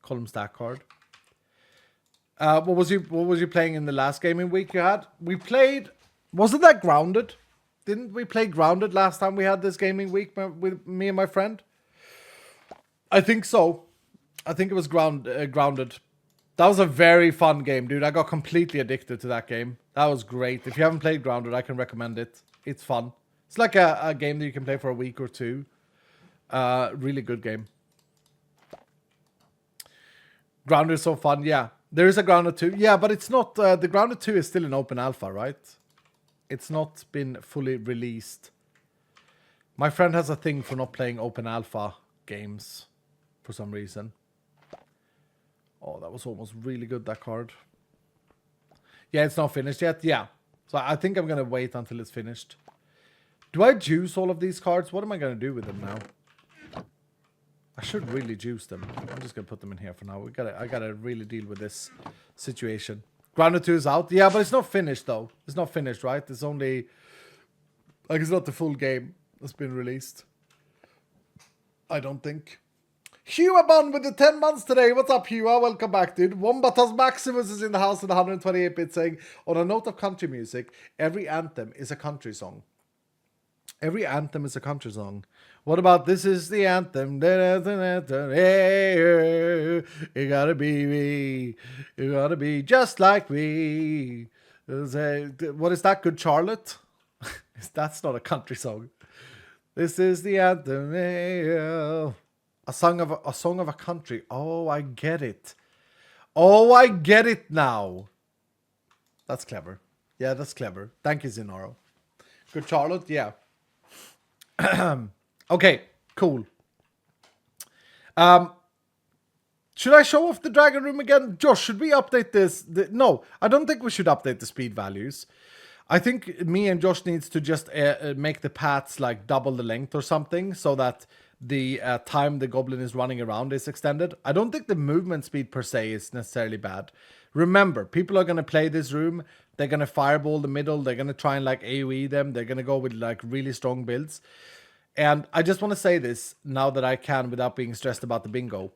Column stack card. What was you playing in the last gaming week you had? We played... Wasn't that Grounded? Didn't we play Grounded last time we had this gaming week with me and my friend? I think so. I think it was Grounded. That was a very fun game, dude. I got completely addicted to that game. That was great. If you haven't played Grounded, I can recommend it. It's fun. It's like a game that you can play for a week or two. Really good game. Grounded is so fun, yeah. There is a Grounded 2. Yeah, but it's not... the Grounded 2 is still in open alpha, right? It's not been fully released. My friend has a thing for not playing open alpha games for some reason. Oh, that was almost really good, that card. Yeah, it's not finished yet. Yeah. So I think I'm going to wait until it's finished. Do I juice all of these cards? What am I going to do with them now? I should really juice them. I'm just going to put them in here for now. I got to really deal with this situation. Grounded 2 is out. Yeah, but it's not finished, though. It's not finished, right? It's only... Like, it's not the full game that's been released. I don't think. Huabon with the 10 months today. What's up, Hua? Welcome back, dude. Wombatas Maximus is in the house with 128-bit saying, on a note of country music, every anthem is a country song. Every anthem is a country song. What about this is the anthem? Hey, you gotta be me. You gotta be just like me. What is that? Good Charlotte? That's not a country song. This is the anthem. Hey, a song of a country. Oh, I get it. Oh, I get it now. That's clever. Yeah, that's clever. Thank you, Zinaro. Good Charlotte, yeah. Okay, cool. Should I show off the Dragon Room again? Josh, should we update this? No, I don't think we should update the speed values. I think me and Josh needs to just make the paths like double the length or something so that the time the goblin is running around is extended. I don't think the movement speed per se is necessarily bad. Remember, people are going to play this room. They're going to fireball the middle. They're going to try and like AoE them. They're going to go with like really strong builds. And I just want to say this now that I can without being stressed about the bingo.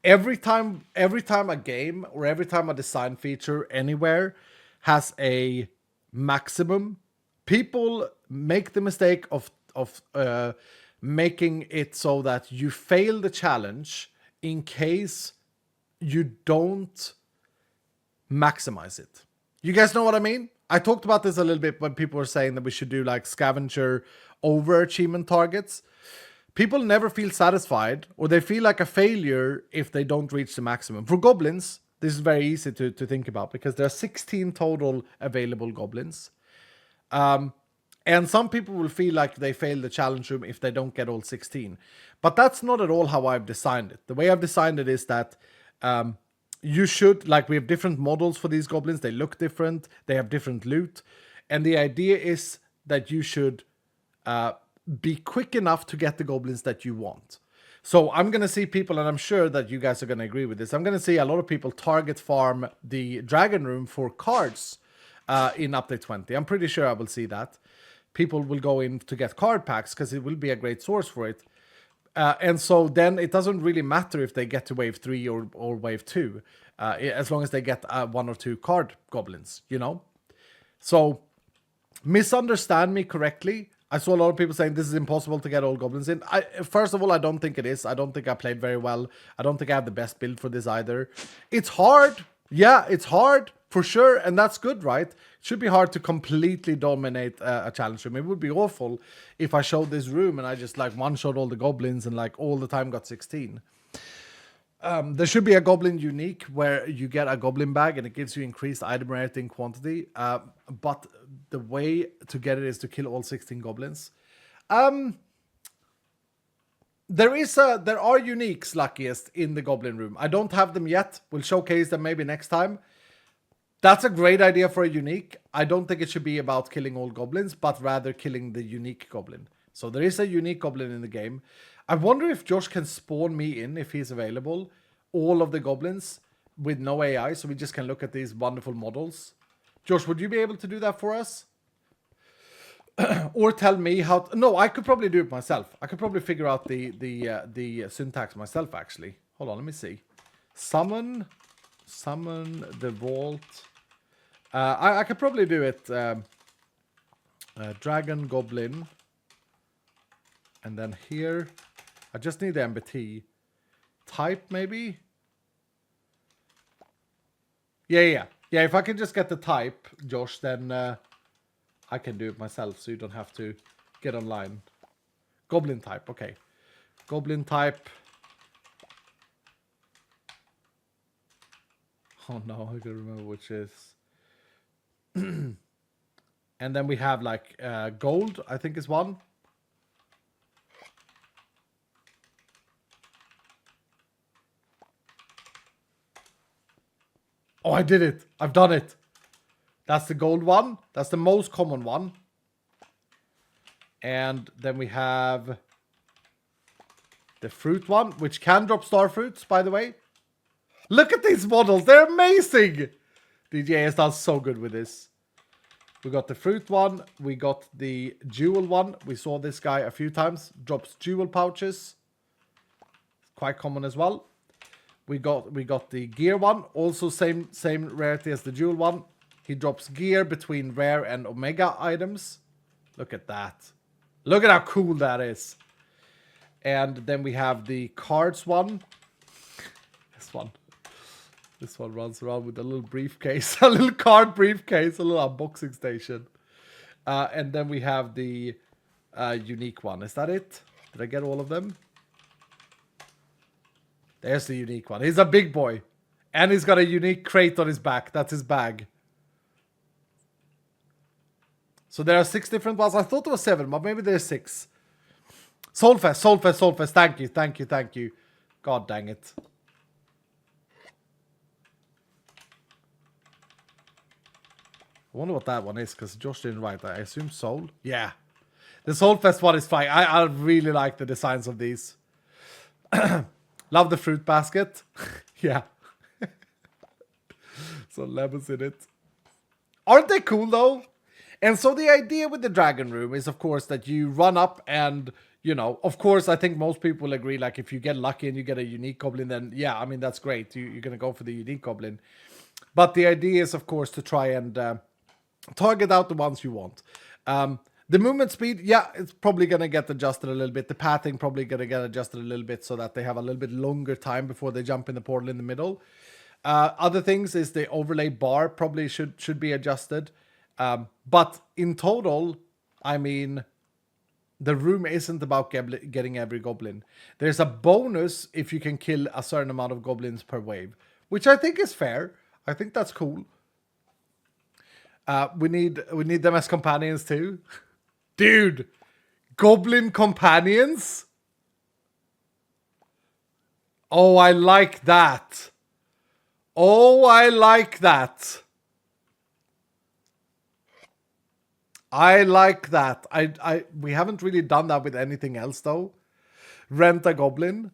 Every time a game or every time a design feature anywhere has a maximum, people make the mistake of making it so that you fail the challenge in case you don't maximize it. You guys know what I mean? I talked about this a little bit when people were saying that we should do like scavenger overachievement targets. People never feel satisfied or they feel like a failure if they don't reach the maximum. For goblins, this is very easy to think about because there are 16 total available goblins. And some people will feel like they fail the challenge room if they don't get all 16. But that's not at all how I've designed it. The way I've designed it is that you should, like we have different models for these goblins. They look different. They have different loot. And the idea is that you should be quick enough to get the goblins that you want. So I'm going to see people, and I'm sure that you guys are going to agree with this. I'm going to see a lot of people target farm the Dragon Room for cards in Update 20. I'm pretty sure I will see that. People will go in to get card packs because it will be a great source for it. And so then it doesn't really matter if they get to wave 3 or wave 2, as long as they get 1 or 2 card goblins, you know? So misunderstand me correctly. I saw a lot of people saying this is impossible to get all goblins in. First of all, I don't think it is. I don't think I played very well. I don't think I have the best build for this either. It's hard. Yeah, it's hard for sure. And that's good, right? It should be hard to completely dominate a challenge room. It would be awful if I showed this room and I just like one-shot all the goblins and like all the time got 16. There should be a goblin unique where you get a goblin bag and it gives you increased item rarity and quantity. But the way to get it is to kill all 16 goblins. There are uniques, luckiest, in the goblin room. I don't have them yet. We'll showcase them maybe next time. That's a great idea for a unique. I don't think it should be about killing all goblins, but rather killing the unique goblin. So there is a unique goblin in the game. I wonder if Josh can spawn me in, if he's available, all of the goblins with no AI, so we just can look at these wonderful models. Josh, would you be able to do that for us? Or tell me how... No, I could probably do it myself. I could probably figure out the syntax myself, actually. Hold on, let me see. Summon the vault. I could probably do it. Dragon, goblin. And then here... I just need the MBT. Type, maybe? Yeah, if I can just get the type, Josh, then I can do it myself, so you don't have to get online. Goblin type, okay. Goblin type. Oh no, I can't remember which is. And then we have like gold, I think is one. Oh, I did it. I've done it. That's the gold one. That's the most common one. And then we have the fruit one, which can drop star fruits, by the way. Look at these models. They're amazing. DJS does so good with this. We got the fruit one. We got the jewel one. We saw this guy a few times. Drops jewel pouches. Quite common as well. We got the gear one, also same rarity as the jewel one. He drops gear between rare and omega items. Look at that. Look at how cool that is. And then we have the cards one. This one runs around with a little briefcase, a little card briefcase, a little unboxing station. And then we have the unique one. Is that it? Did I get all of them? There's the unique one. He's a big boy. And he's got a unique crate on his back. That's his bag. So there are 6 different ones. I thought there was 7, but maybe there's 6. Soulfest. Thank you. God dang it. I wonder what that one is, because Josh didn't write that. I assume Soul? Yeah. The Soulfest one is fine. I really like the designs of these. Love the fruit basket. Yeah. So lemons in it. Aren't they cool though? And so the idea with the dragon room is, of course, that you run up and, you know, of course, I think most people agree, like, if you get lucky and you get a unique goblin, then, yeah, I mean, that's great. You're going to go for the unique goblin. But the idea is, of course, to try and target out the ones you want. The movement speed, yeah, it's probably going to get adjusted a little bit. The pathing probably going to get adjusted a little bit so that they have a little bit longer time before they jump in the portal in the middle. Other things is the overlay bar probably should be adjusted. But in total, I mean, the room isn't about getting every goblin. There's a bonus if you can kill a certain amount of goblins per wave, which I think is fair. I think that's cool. We need them as companions too. Dude, goblin companions? Oh, I like that. Oh, I like that. I like that. We haven't really done that with anything else though. Rent a goblin.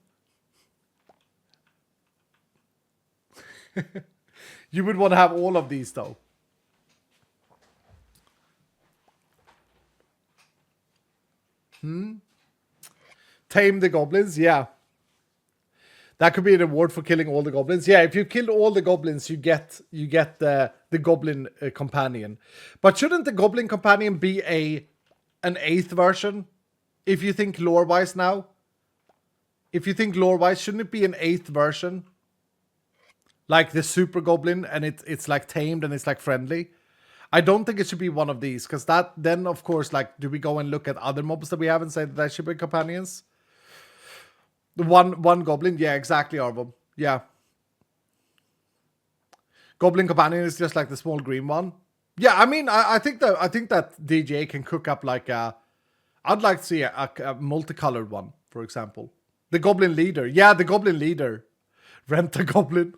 You would want to have all of these though. Tame the goblins, yeah. That could be an award for killing all the goblins. Yeah, if you kill all the goblins, you get the goblin companion. But shouldn't the goblin companion be an 8th version? If you think lore-wise now. If you think lore-wise, shouldn't it be an 8th version? Like the super goblin, and it's like tamed and it's like friendly. I don't think it should be one of these, because that then of course, like, do we go and look at other mobs that we have and say that they should be companions? The one goblin, yeah, exactly, Arvo. Yeah. Goblin companion is just like the small green one. Yeah, I mean, I think that DJ can cook up like a. I'd like to see a multicolored one, for example. The goblin leader, yeah, the goblin leader. Rent a goblin.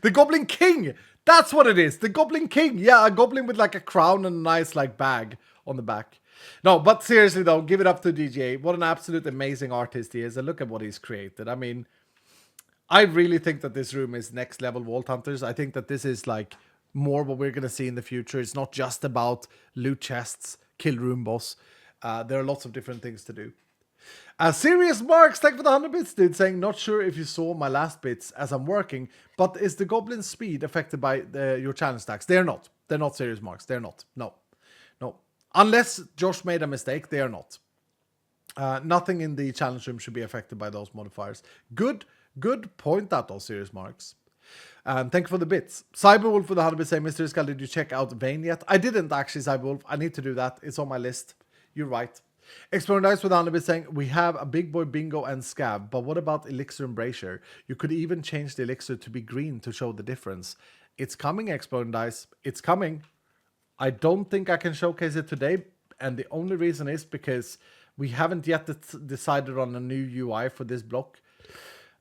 The goblin king. That's what it is. The goblin king. Yeah, a goblin with like a crown and a nice like bag on the back. No, but seriously though, give it up to DJ. What an absolute amazing artist he is. And look at what he's created. I mean, I really think that this room is next level Vault Hunters. I think that this is like more what we're going to see in the future. It's not just about loot chests, kill room boss. There are lots of different things to do. Serious Marks, thank you for the 100 bits, dude, saying, not sure if you saw my last bits as I'm working, but is the goblin speed affected by your challenge stacks? They're not. They're not Serious Marks. They're not. No. No. Unless Josh made a mistake, they are not. Nothing in the challenge room should be affected by those modifiers. Good point out, those Serious Marks. Thank you for the bits. Cyberwolf with the 100 bits saying, Mr. Iskal, did you check out Vayne yet? I didn't actually, Cyberwolf. I need to do that. It's on my list. You're right. Exploring Dice with 100 bits saying, we have a big boy bingo and scab, but what about elixir and brazier? You could even change the elixir to be green to show the difference. It's coming, Exploring Dice. It's coming. I don't think I can showcase it today, and the only reason is because we haven't yet decided on a new UI for this block.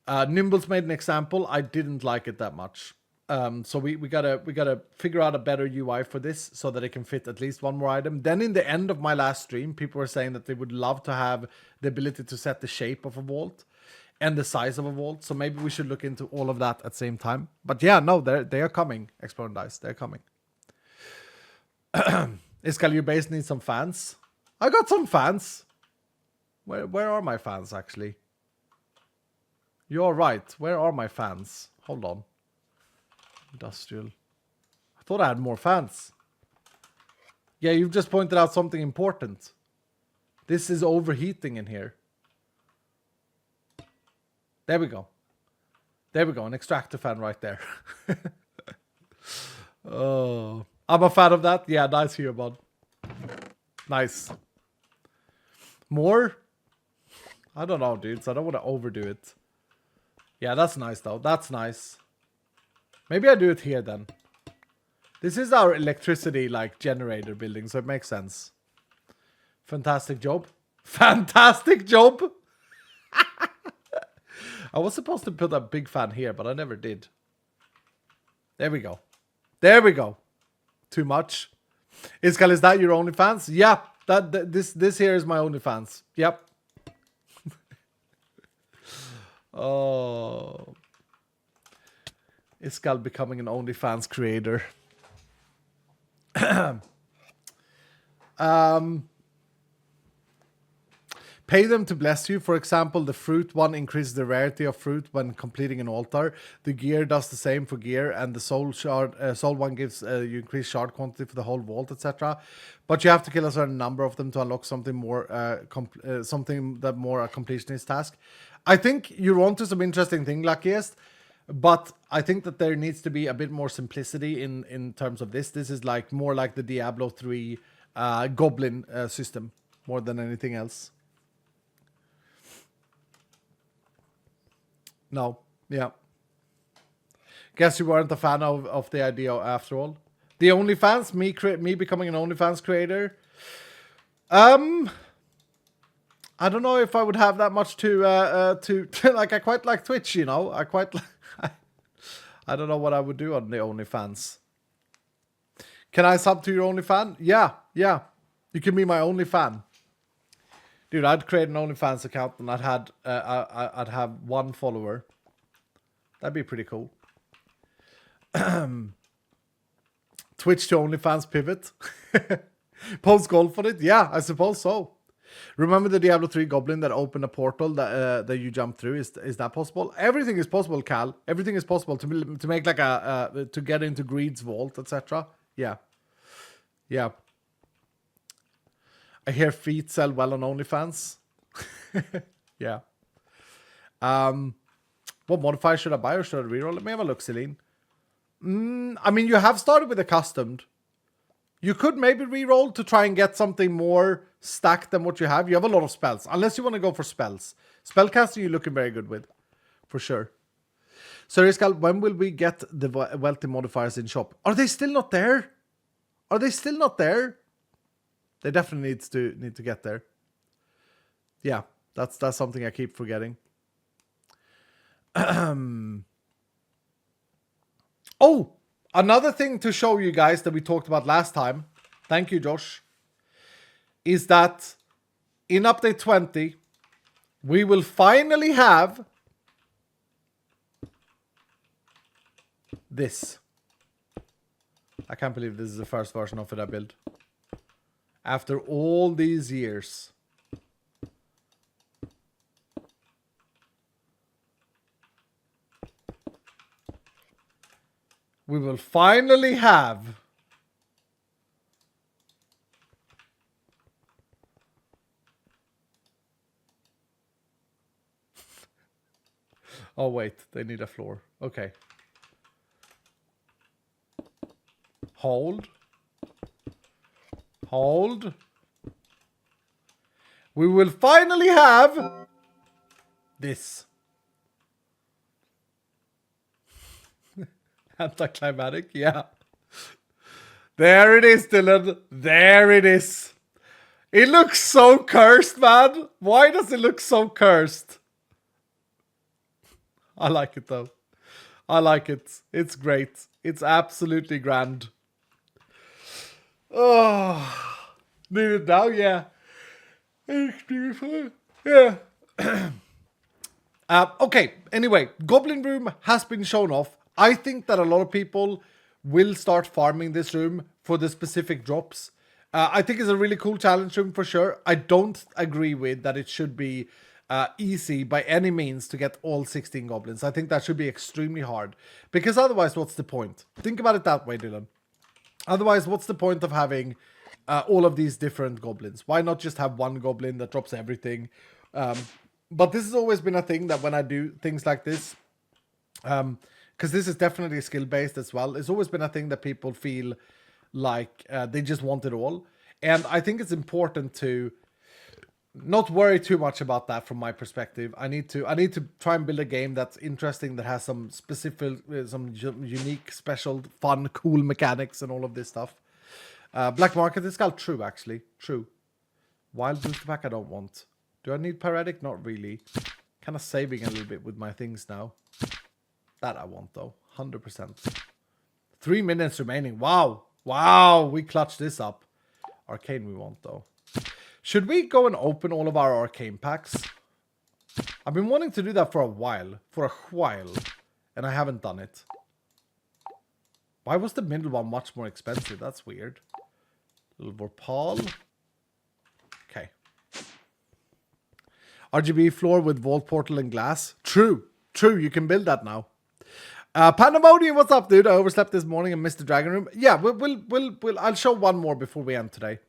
Nimbles made an example. I didn't like it that much. So we gotta figure out a better UI for this so that it can fit at least one more item. Then in the end of my last stream, people were saying that they would love to have the ability to set the shape of a vault and the size of a vault. So maybe we should look into all of that at the same time. But yeah, no, they are coming. Exploring Dice, they're coming. Iskal, your base needs some fans. I got some fans. Where are my fans actually? You're right. Where are my fans? Hold on. Industrial. I thought I had more fans. Yeah, you've just pointed out something important. This is overheating in here. There we go. There we go. An extractor fan right there. Oh, I'm a fan of that. Yeah, nice here, bud. Nice. More? I don't know, dudes. I don't want to overdo it. Yeah, that's nice, though. That's nice. Maybe I do it here, then. This is our electricity, like, generator building, so it makes sense. Fantastic job. Fantastic job! I was supposed to put a big fan here, but I never did. There we go. There we go. Too much. Iskal, is that your OnlyFans? Yeah, this here is my OnlyFans. Yep. Oh. Iskal becoming an OnlyFans creator. Pay them to bless you. For example, the fruit one increases the rarity of fruit when completing an altar. The gear does the same for gear, and the soul one gives you increased shard quantity for the whole vault, etc. But you have to kill a certain number of them to unlock something more, something that more a completionist task. I think you're onto some interesting thing, Luckiest. But I think that there needs to be a bit more simplicity in terms of this. This is like more like the Diablo 3 goblin system more than anything else. No, yeah. Guess you weren't a fan of the idea after all. The OnlyFans, me becoming an OnlyFans creator. I don't know if I would have that much to like. I quite like Twitch, you know. I quite like. I don't know what I would do on the OnlyFans. Can I sub to your OnlyFan? Yeah. You can be my OnlyFan. Dude, I'd create an OnlyFans account and I'd have one follower. That'd be pretty cool. Twitch to OnlyFans pivot. Post golf on it? Yeah, I suppose so. Remember the Diablo 3 goblin that opened a portal that you jump through? Is that possible? Everything is possible, Cal. Everything is possible to make like to get into Greed's vault, etc. Yeah. Yeah. I hear feet sell well on OnlyFans. Yeah. What modifier should I buy or should I reroll? Let me have a look, Celine. I mean, you have started with accustomed. You could maybe reroll to try and get something more stacked than what you have. You have a lot of spells, unless you want to go for spells. Spellcasting you're looking very good with, for sure. So, Riscal, when will we get the wealthy modifiers in shop? Are they still not there? Are they still not there? They definitely need to get there. Yeah, that's something I keep forgetting. Oh, another thing to show you guys that we talked about last time, thank you, Josh, is that in update 20, we will finally have this. I can't believe this is the first version of it I built. After all these years. We will finally have oh wait, they need a floor. Okay. Hold. Hold. We will finally have this. Anticlimactic, yeah. There it is, Dylan. There it is. It looks so cursed, man. Why does it look so cursed? I like it, though. I like it. It's great. It's absolutely grand. Oh, need it now? Yeah. It's beautiful. Yeah. Okay, anyway, Goblin Room has been shown off. I think that a lot of people will start farming this room for the specific drops. I think it's a really cool challenge room for sure. I don't agree with that it should be easy by any means to get all 16 goblins. I think that should be extremely hard. Because otherwise, what's the point? Think about it that way, Dylan. Otherwise, what's the point of having all of these different goblins? Why not just have one goblin that drops everything? But this has always been a thing that when I do things like this, because this is definitely skill-based as well, it's always been a thing that people feel like they just want it all. And I think it's important to not worry too much about that from my perspective. I need to try and build a game that's interesting, that has some specific, some unique, special, fun, cool mechanics and all of this stuff. Black Market is called True, actually. True. Wild Booster Pack I don't want. Do I need Paratic? Not really. Kind of saving a little bit with my things now. That I want, though. 100%. 3 minutes remaining. Wow. Wow. We clutched this up. Arcane we want, though. Should we go and open all of our Arcane packs? I've been wanting to do that for a while. And I haven't done it. Why was the middle one much more expensive? That's weird. Little Vorpal. Okay. RGB floor with vault portal and glass. True. True. You can build that now. Pandemonium, what's up, dude? I overslept this morning and missed the dragon room. Yeah, we'll I'll show one more before we end today.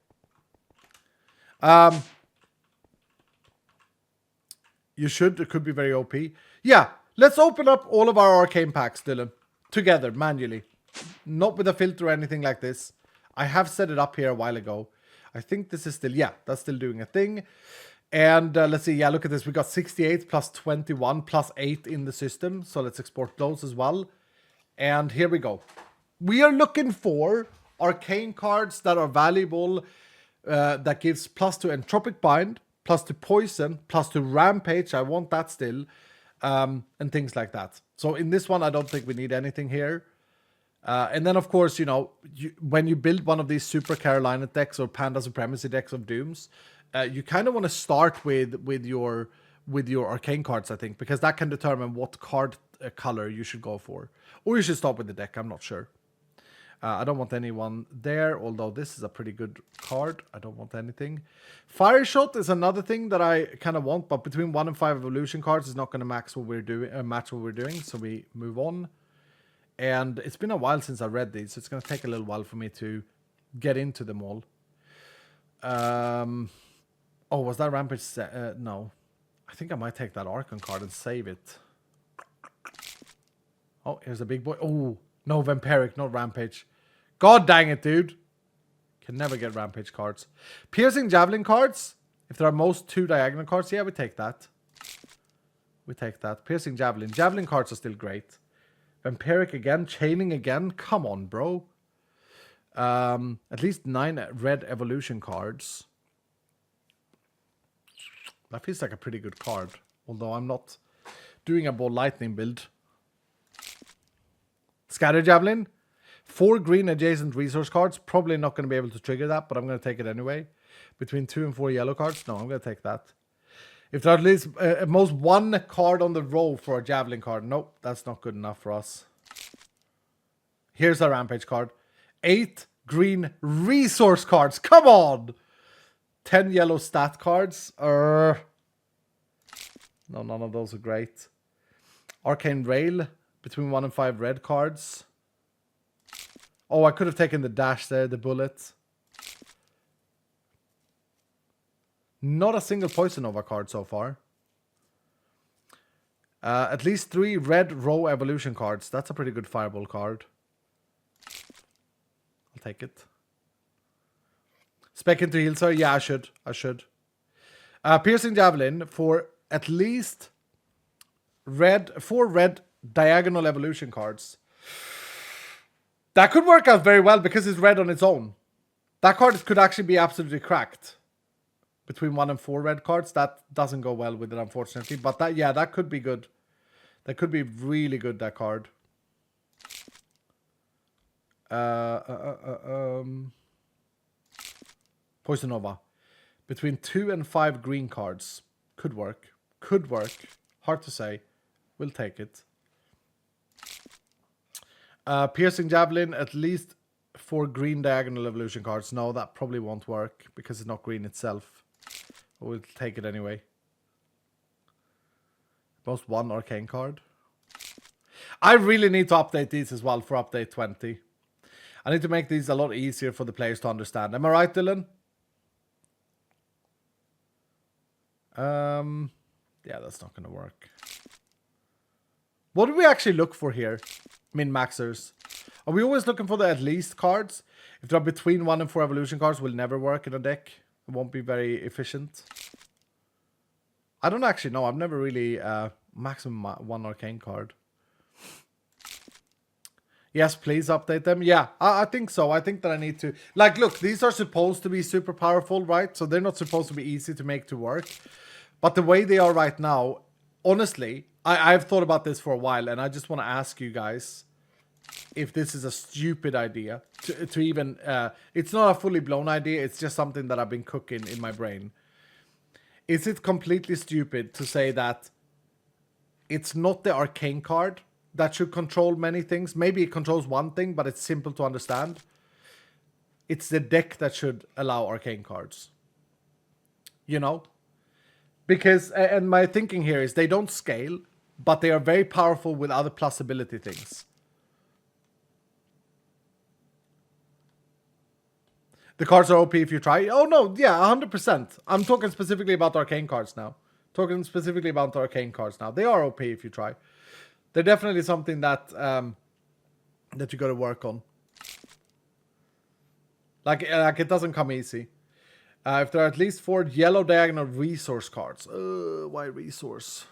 You should. It could be very OP. Yeah, let's open up all of our arcane packs, Dylan, together manually, not with a filter or anything like this. I have set it up here a while ago. I think this is still, yeah, that's still doing a thing. And let's see, yeah, look at this. We got 68 plus 21 plus 8 in the system. So let's export those as well. And here we go. We are looking for arcane cards that are valuable, that gives plus to Entropic Bind, plus to Poison, plus to Rampage. I want that still. And things like that. So in this one, I don't think we need anything here. And then, of course, you know, when you build one of these Super Carolina decks or Panda Supremacy decks of Dooms, you kind of want to start with your arcane cards, I think, because that can determine what card color you should go for. Or you should start with the deck, I'm not sure. I don't want anyone there, although this is a pretty good card. I don't want anything. Fire Shot is another thing that I kind of want, but between 1 and 5 evolution cards is not going to match what we're doing, so we move on. And it's been a while since I read these, so it's going to take a little while for me to get into them all. Oh, was that Rampage? No. I think I might take that Archon card and save it. Oh, here's a big boy. Oh, no, Vampiric, not Rampage. God dang it, dude. Can never get Rampage cards. Piercing Javelin cards. If there are most 2 diagonal cards, yeah, we take that. We take that. Piercing Javelin. Javelin cards are still great. Vampiric again. Chaining again. Come on, bro. At least 9 red evolution cards. That feels like a pretty good card. Although I'm not doing a Ball Lightning build. Scatter Javelin. 4 green adjacent resource cards. Probably not going to be able to trigger that, but I'm going to take it anyway. Between 2 and 4 yellow cards. No, I'm going to take that. If there are at least at most 1 card on the row for a Javelin card. Nope, that's not good enough for us. Here's a Rampage card. 8 green resource cards. Come on! 10 yellow stat cards. No, none of those are great. Arcane Rail. Between 1 and 5 red cards. Oh, I could have taken the dash there, the bullet. Not a single Poison Nova card so far. At least 3 red row evolution cards. That's a pretty good Fireball card. I'll take it. Spec into heal, sir. Yeah, I should. Piercing Javelin for at least 4 red diagonal evolution cards. That could work out very well because it's red on its own. That card could actually be absolutely cracked. Between 1 and 4 red cards, that doesn't go well with it, unfortunately. But that could be good. That could be really good, that card. Poison Nova. Between 2 and 5 green cards. Could work. Could work. Hard to say. We'll take it. Piercing Javelin, at least 4 green diagonal evolution cards. No, that probably won't work because it's not green itself. But we'll take it anyway. Most 1 arcane card. I really need to update these as well for update 20. I need to make these a lot easier for the players to understand. Am I right, Dylan? Yeah, that's not going to work. What do we actually look for here? Min-maxers. Are we always looking for the at least cards? If they're between 1 and 4 evolution cards, will never work in a deck. It won't be very efficient. I don't actually know. I've never really maximum 1 arcane card. Yes, please update them. Yeah, I think so. I think that I need to... Like, look, these are supposed to be super powerful, right? So they're not supposed to be easy to make to work. But the way they are right now, honestly, I've thought about this for a while, and I just want to ask you guys if this is a stupid idea to even... it's not a fully blown idea. It's just something that I've been cooking in my brain. Is it completely stupid to say that it's not the arcane card that should control many things? Maybe it controls one thing, but it's simple to understand. It's the deck that should allow arcane cards. You know? Because, and my thinking here is they don't scale, but they are very powerful with other plus ability things. The cards are OP if you try. Oh no, yeah, 100%. I'm talking specifically about arcane cards now. Talking specifically about the arcane cards now. They are OP if you try. They're definitely something that that you got to work on. Like it doesn't come easy. If there are at least 4 yellow diagonal resource cards. Why resource?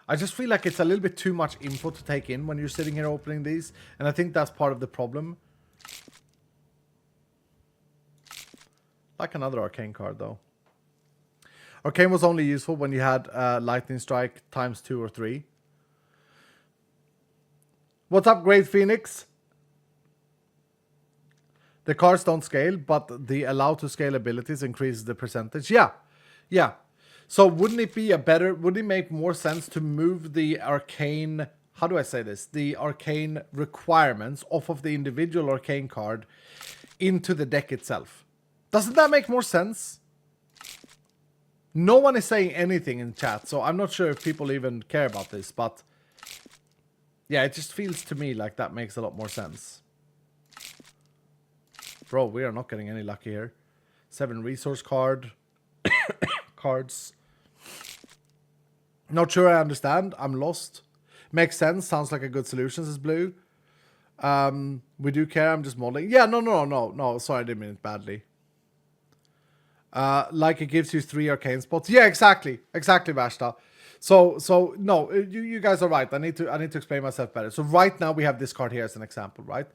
I just feel like it's a little bit too much info to take in when you're sitting here opening these. And I think that's part of the problem. Like another arcane card though. Arcane was only useful when you had Lightning Strike times 2 or 3. What's up, Great Phoenix? The cards don't scale, but the allow to scale abilities increases the percentage. Yeah, yeah. So wouldn't it be wouldn't it make more sense to move the arcane how do I say this? The arcane requirements off of the individual arcane card into the deck itself. Doesn't that make more sense? No one is saying anything in chat, so I'm not sure if people even care about this, but yeah, it just feels to me like that makes a lot more sense. Bro, we are not getting any lucky here. 7 resource cards. Not sure I understand. I'm lost. Makes sense. Sounds like a good solution, says Blue. We do care. I'm just modeling. Yeah, no. Sorry, I didn't mean it badly. Like it gives you 3 arcane spots. Yeah, exactly, Vashta. So no, you guys are right. I need to explain myself better. So right now we have this card here as an example, right?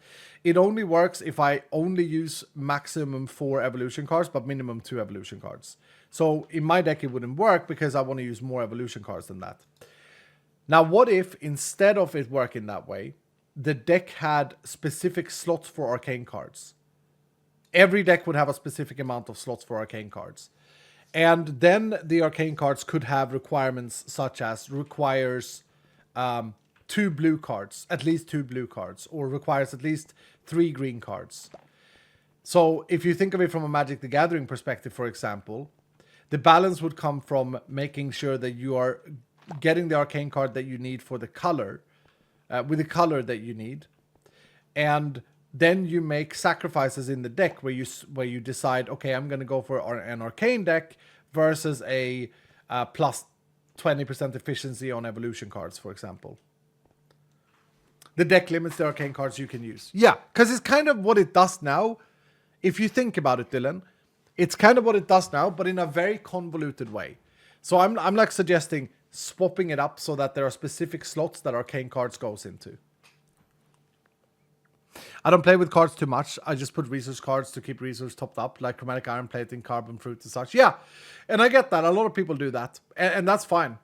It only works if I only use maximum 4 evolution cards, but minimum 2 evolution cards. So in my deck it wouldn't work because I want to use more evolution cards than that. Now, what if instead of it working that way, the deck had specific slots for arcane cards? Every deck would have a specific amount of slots for arcane cards. And then the arcane cards could have requirements such as requires 2 blue cards, at least 2 blue cards, or requires at least 3 green cards. So if you think of it from a Magic the Gathering perspective, for example, the balance would come from making sure that you are getting the arcane card that you need for the color, with the color that you need. And then you make sacrifices in the deck where you decide, okay, I'm going to go for an arcane deck versus a plus 20% efficiency on evolution cards, for example. The deck limits the arcane cards you can use. Yeah, because it's kind of what it does now. If you think about it, Dylan, it's kind of what it does now, but in a very convoluted way. So I'm like suggesting swapping it up so that there are specific slots that arcane cards goes into. I don't play with cards too much. I just put resource cards to keep resource topped up, like chromatic iron plating, carbon fruit and such. Yeah, and I get that. A lot of people do that, and that's fine.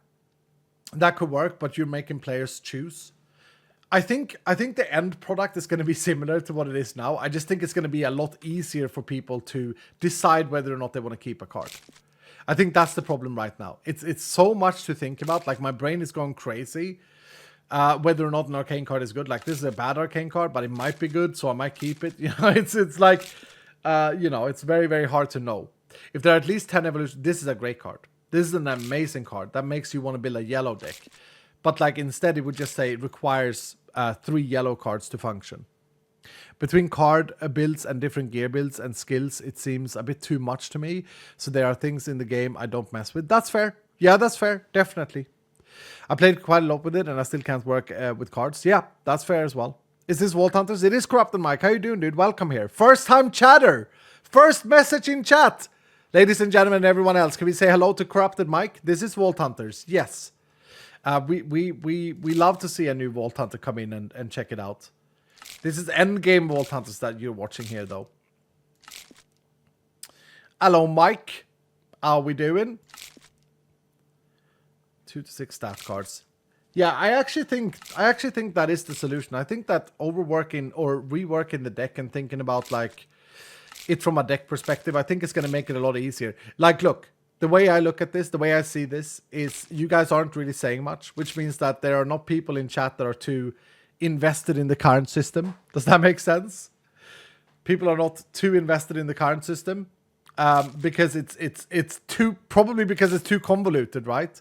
That could work, but you're making players choose. I think the end product is going to be similar to what it is now. I just think it's going to be a lot easier for people to decide whether or not they want to keep a card. I think that's the problem right now. It's so much to think about. Like, my brain is going crazy. Whether or not an arcane card is good. Like, this is a bad arcane card, but it might be good, so I might keep it. You know, it's like, it's very, very hard to know. If there are at least 10 evolutions, this is a great card. This is an amazing card. That makes you want to build a yellow deck. But like, instead, it would just say it requires 3 yellow cards to function. Between card builds and different gear builds and skills, it seems a bit too much to me. So there are things in the game I don't mess with. That's fair. Yeah, that's fair. Definitely. I played quite a lot with it, and I still can't work with cards. Yeah, that's fair as well. Is this Vault Hunters? It is Corrupted Mike. How you doing, dude? Welcome here. First time chatter. First message in chat. Ladies and gentlemen and everyone else, can we say hello to Corrupted Mike? This is Vault Hunters. Yes. We love to see a new Vault Hunter come in and check it out. This is endgame Vault Hunters that you're watching here, though. Hello, Mike. How we doing? 2 to 6 stat cards. Yeah, I actually think that is the solution. I think that overworking or reworking the deck and thinking about like it from a deck perspective, I think it's going to make it a lot easier. Like, look, the way I look at this, the way I see this is you guys aren't really saying much, which means that there are not people in chat that are too invested in the current system. Does that make sense? People are not too invested in the current system because it's too convoluted, right?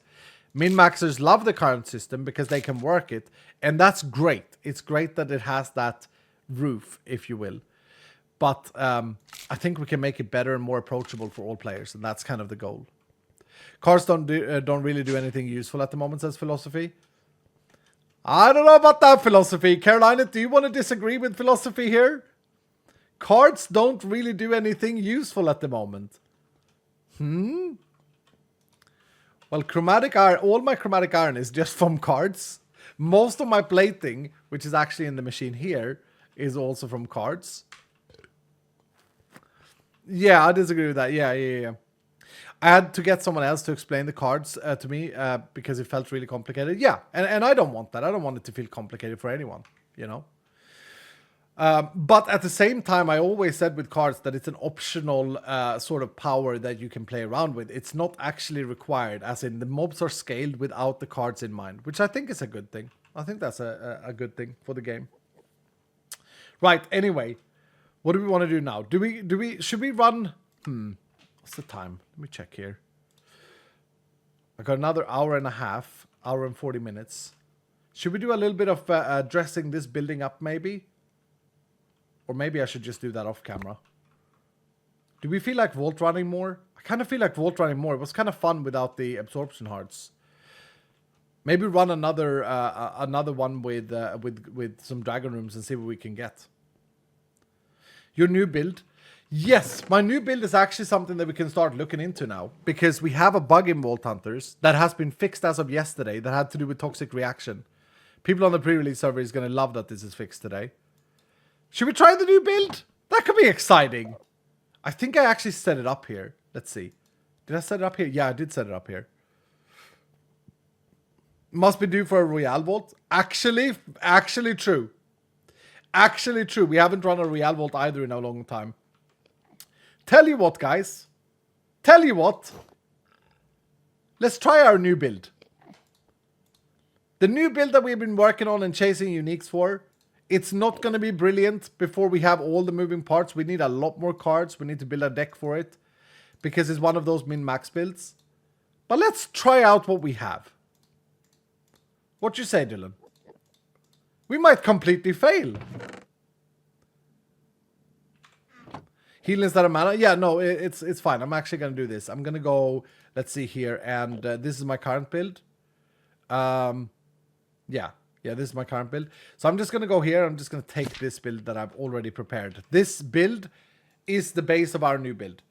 Min-maxers love the current system because they can work it, and that's great. It's great that it has that roof, if you will. But I think we can make it better and more approachable for all players, and that's kind of the goal. Cards don't really do anything useful at the moment, says Philosophy. I don't know about that, Philosophy. Carolina, do you want to disagree with Philosophy here? Cards don't really do anything useful at the moment. Well, chromatic iron, all my chromatic iron is just from cards. Most of my plating, which is actually in the machine here, is also from cards. Yeah, I disagree with that. Yeah. I had to get someone else to explain the cards to me because it felt really complicated. Yeah, and I don't want that. I don't want it to feel complicated for anyone, you know. But at the same time, I always said with cards that it's an optional sort of power that you can play around with. It's not actually required, as in the mobs are scaled without the cards in mind, which I think is a good thing. I think that's a good thing for the game. Right, anyway. What do we want to do now? Should we run? What's the time? Let me check here. I got another hour and a half, hour and 40 minutes. Should we do a little bit of dressing this building up maybe? Or maybe I should just do that off camera. Do we feel like vault running more? I kind of feel like vault running more. It was kind of fun without the absorption hearts. Maybe run another one with some dragon rooms and see what we can get. Your new build? Yes, my new build is actually something that we can start looking into now. Because we have a bug in Vault Hunters that has been fixed as of yesterday that had to do with toxic reaction. People on the pre-release server is going to love that this is fixed today. Should we try the new build? That could be exciting. I think I actually set it up here. Let's see. Did I set it up here? Yeah, I did set it up here. Must be due for a Royale Vault. Actually true. Actually true. We haven't run a Royale Vault either in a long time. Tell you what, guys. Tell you what. Let's try our new build. The new build that we've been working on and chasing uniques for, it's not going to be brilliant before we have all the moving parts. We need a lot more cards. We need to build a deck for it because it's one of those min-max builds. But let's try out what we have. What you say, Dylan? We might completely fail. Heal instead of mana? Yeah, no, it's fine. I'm actually going to do this. I'm going to go, let's see here. And this is my current build. Yeah, this is my current build. So I'm just going to go here. I'm just going to take this build that I've already prepared. This build is the base of our new build.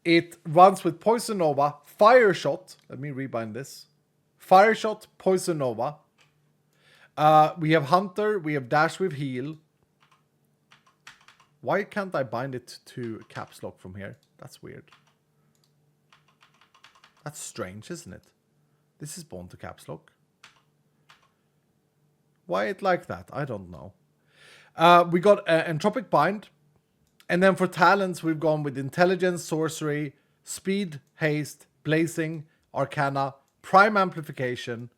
It runs with Poison Nova, Fire Shot. Let me rebind this. Fire Shot, Poison Nova. We have Hunter. We have Dash with Heal. Why can't I bind it to Caps Lock from here? That's weird. That's strange, isn't it? This is born to Caps Lock. Why it like that? I don't know. We got Entropic Bind. And then for talents, we've gone with Intelligence, Sorcery, Speed, Haste, Blazing, Arcana, Prime Amplification,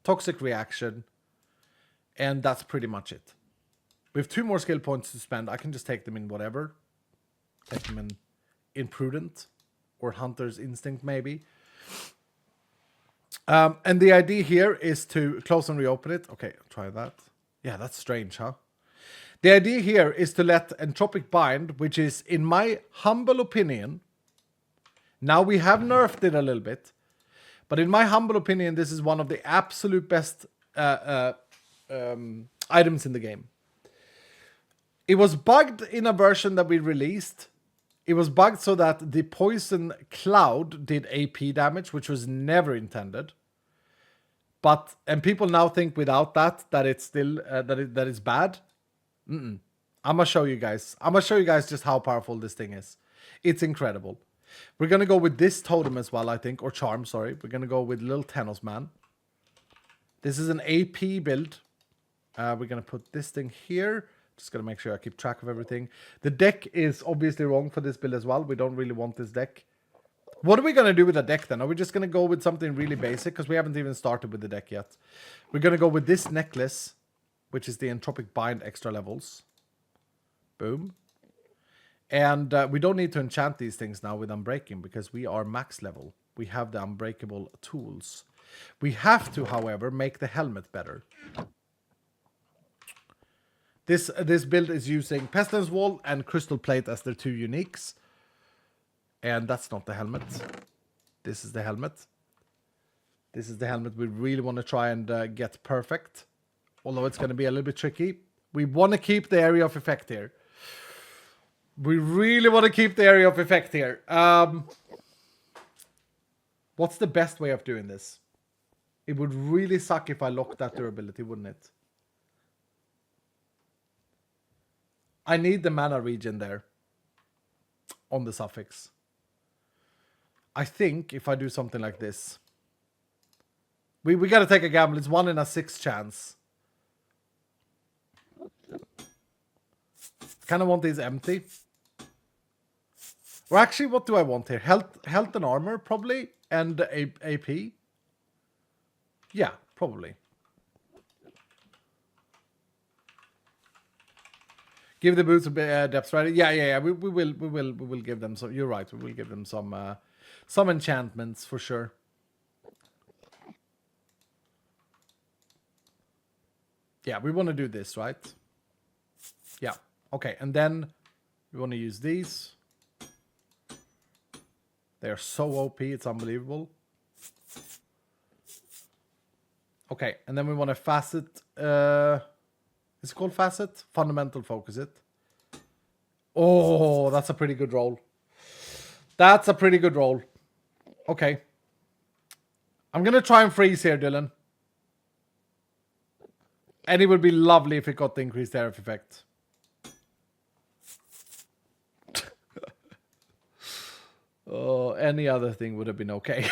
Toxic Reaction. And that's pretty much it. We have 2 more skill points to spend. I can just take them in whatever. Take them in Imprudent or Hunter's Instinct maybe. And the idea here is to close and reopen it. Okay, I'll try that. Yeah, that's strange, huh? The idea here is to let Entropic Bind, which is, in my humble opinion, now we have nerfed it a little bit, but in my humble opinion, this is one of the absolute best items in the game. It was bugged in a version that we released. It was bugged so that the Poison Cloud did AP damage, which was never intended. And people now think without that it's still that it's bad. I'm gonna show you guys. I'm gonna show you guys just how powerful this thing is. It's incredible. We're gonna go with this totem as well, I think, or charm. Sorry, we're gonna go with Little Tenos Man. This is an AP build. We're gonna put this thing here. Just gonna make sure I keep track of everything. The deck is obviously wrong for this build as well. We don't really want this deck. What are we gonna do with the deck then? Are we just gonna go with something really basic? Because we haven't even started with the deck yet. We're gonna go with this necklace, which is the Entropic Bind extra levels. Boom. And we don't need to enchant these things now with Unbreaking because we are max level. We have the Unbreakable tools. We have to, however, make the helmet better. This build is using Pestilence Wall and Crystal Plate as their 2 uniques. And that's not the helmet. This is the helmet. This is the helmet we really want to try and get perfect. Although it's going to be a little bit tricky. We want to keep the area of effect here. We really want to keep the area of effect here. What's the best way of doing this? It would really suck if I locked that durability, wouldn't it? I need the mana regen there on the suffix. I think if I do something like this, we got to take a gamble. It's 1 in a 6 chance. Kind of want these empty. Or actually, what do I want here? Health and armor, probably, and AP. Yeah, probably. Give the boots a bit depth strider. Yeah. We will give them some. You're right. We will give them some enchantments for sure. Yeah, we want to do this, right? Yeah. Okay, and then we want to use these. They are so OP, it's unbelievable. Okay, and then we want to facet. Is it called facet? Fundamental focus it. Oh, that's a pretty good roll. That's a pretty good roll. Okay. I'm going to try and freeze here, Dylan. And it would be lovely if it got the increased air effect. Oh, any other thing would have been okay.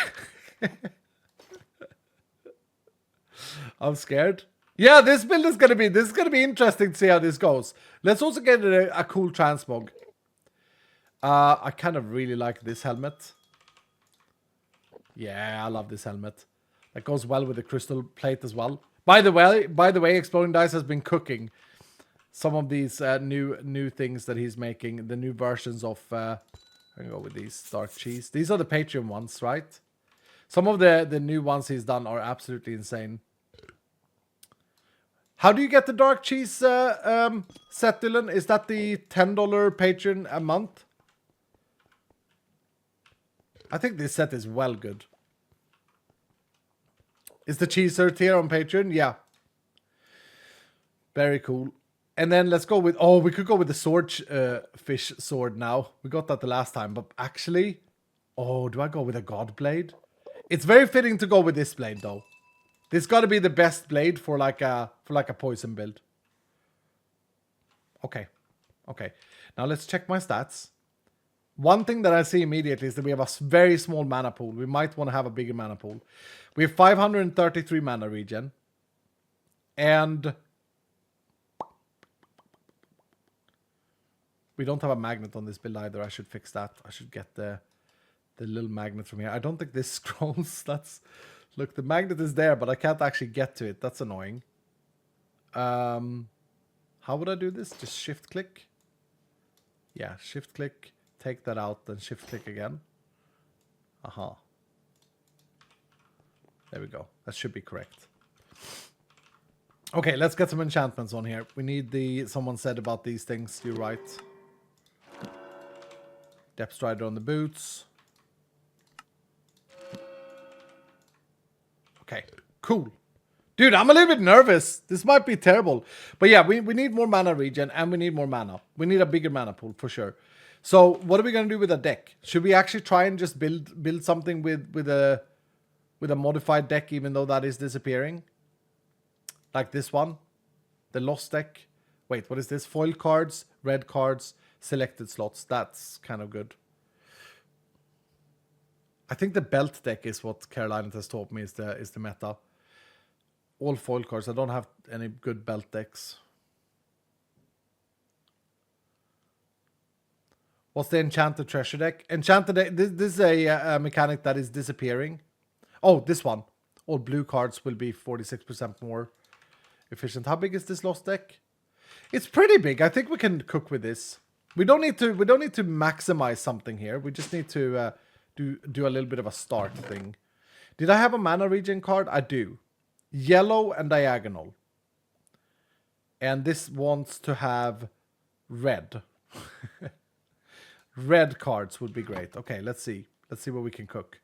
I'm scared. Yeah, this build is gonna be interesting to see how this goes. Let's also get a cool transmog. I kind of really like this helmet. Yeah, I love this helmet. That goes well with the crystal plate as well. By the way, Exploding Dice has been cooking some of these new things that he's making. The new versions of. I'm gonna go with these dark cheese. These are the Patreon ones, right? Some of the new ones he's done are absolutely insane. How do you get the dark cheese set, Dylan? Is that the $10 Patreon a month? I think this set is well good. Is the cheeser tier on Patreon? Yeah. Very cool. And then let's go with... Oh, we could go with the sword fish sword now. We got that the last time. But actually... Oh, do I go with a god blade? It's very fitting to go with this blade, though. This got to be the best blade for like a poison build. Okay. Okay. Now let's check my stats. One thing that I see immediately is that we have a very small mana pool. We might want to have a bigger mana pool. We have 533 mana regen. And we don't have a magnet on this build either. I should fix that. I should get the little magnet from here. I don't think this scrolls. Look, the magnet is there, but I can't actually get to it. That's annoying. How would I do this? Just shift click. Yeah, shift click. Take that out, then shift click again. Aha. There we go. That should be correct. Okay, let's get some enchantments on here. We need someone said about these things. You're right. Depth Strider on the boots. Okay, cool. Dude, I'm a little bit nervous. This might be terrible. But yeah, we need more mana regen and we need more mana. We need a bigger mana pool for sure. So what are we going to do with a deck? Should we actually try and just build something with a modified deck, even though that is disappearing? Like this one. The Lost deck. Wait, what is this? Foil cards, red cards, selected slots. That's kind of good. I think the belt deck is what Caroline has taught me is the meta. All foil cards. I don't have any good belt decks. What's the Enchanted Treasure deck? Enchanted deck, this is a mechanic that is disappearing. Oh, this one. All blue cards will be 46% more efficient. How big is this Lost deck? It's pretty big. I think we can cook with this. We don't need to maximize something here. We just need to do a little bit of a start thing. Did I have a mana regen card? I do. Yellow and diagonal. And this wants to have red. Red cards would be great. Okay, let's see. Let's see what we can cook.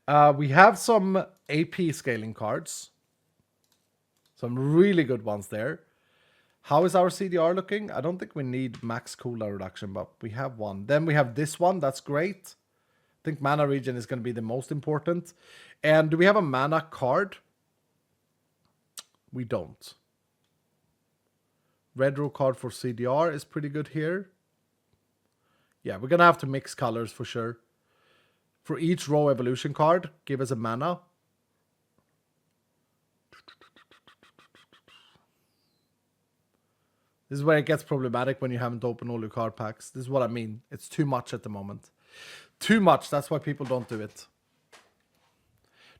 We have some AP scaling cards. Some really good ones there. How is our CDR looking? I don't think we need max cooldown reduction, but we have one. Then we have this one. That's great. I think mana regen is going to be the most important. And do we have a mana card? We don't. Red row card for CDR is pretty good here. Yeah, we're going to have to mix colors for sure. For each row evolution card, give us a mana. This is where it gets problematic when you haven't opened all your card packs. This is what I mean. It's too much at the moment. Too much. That's why people don't do it.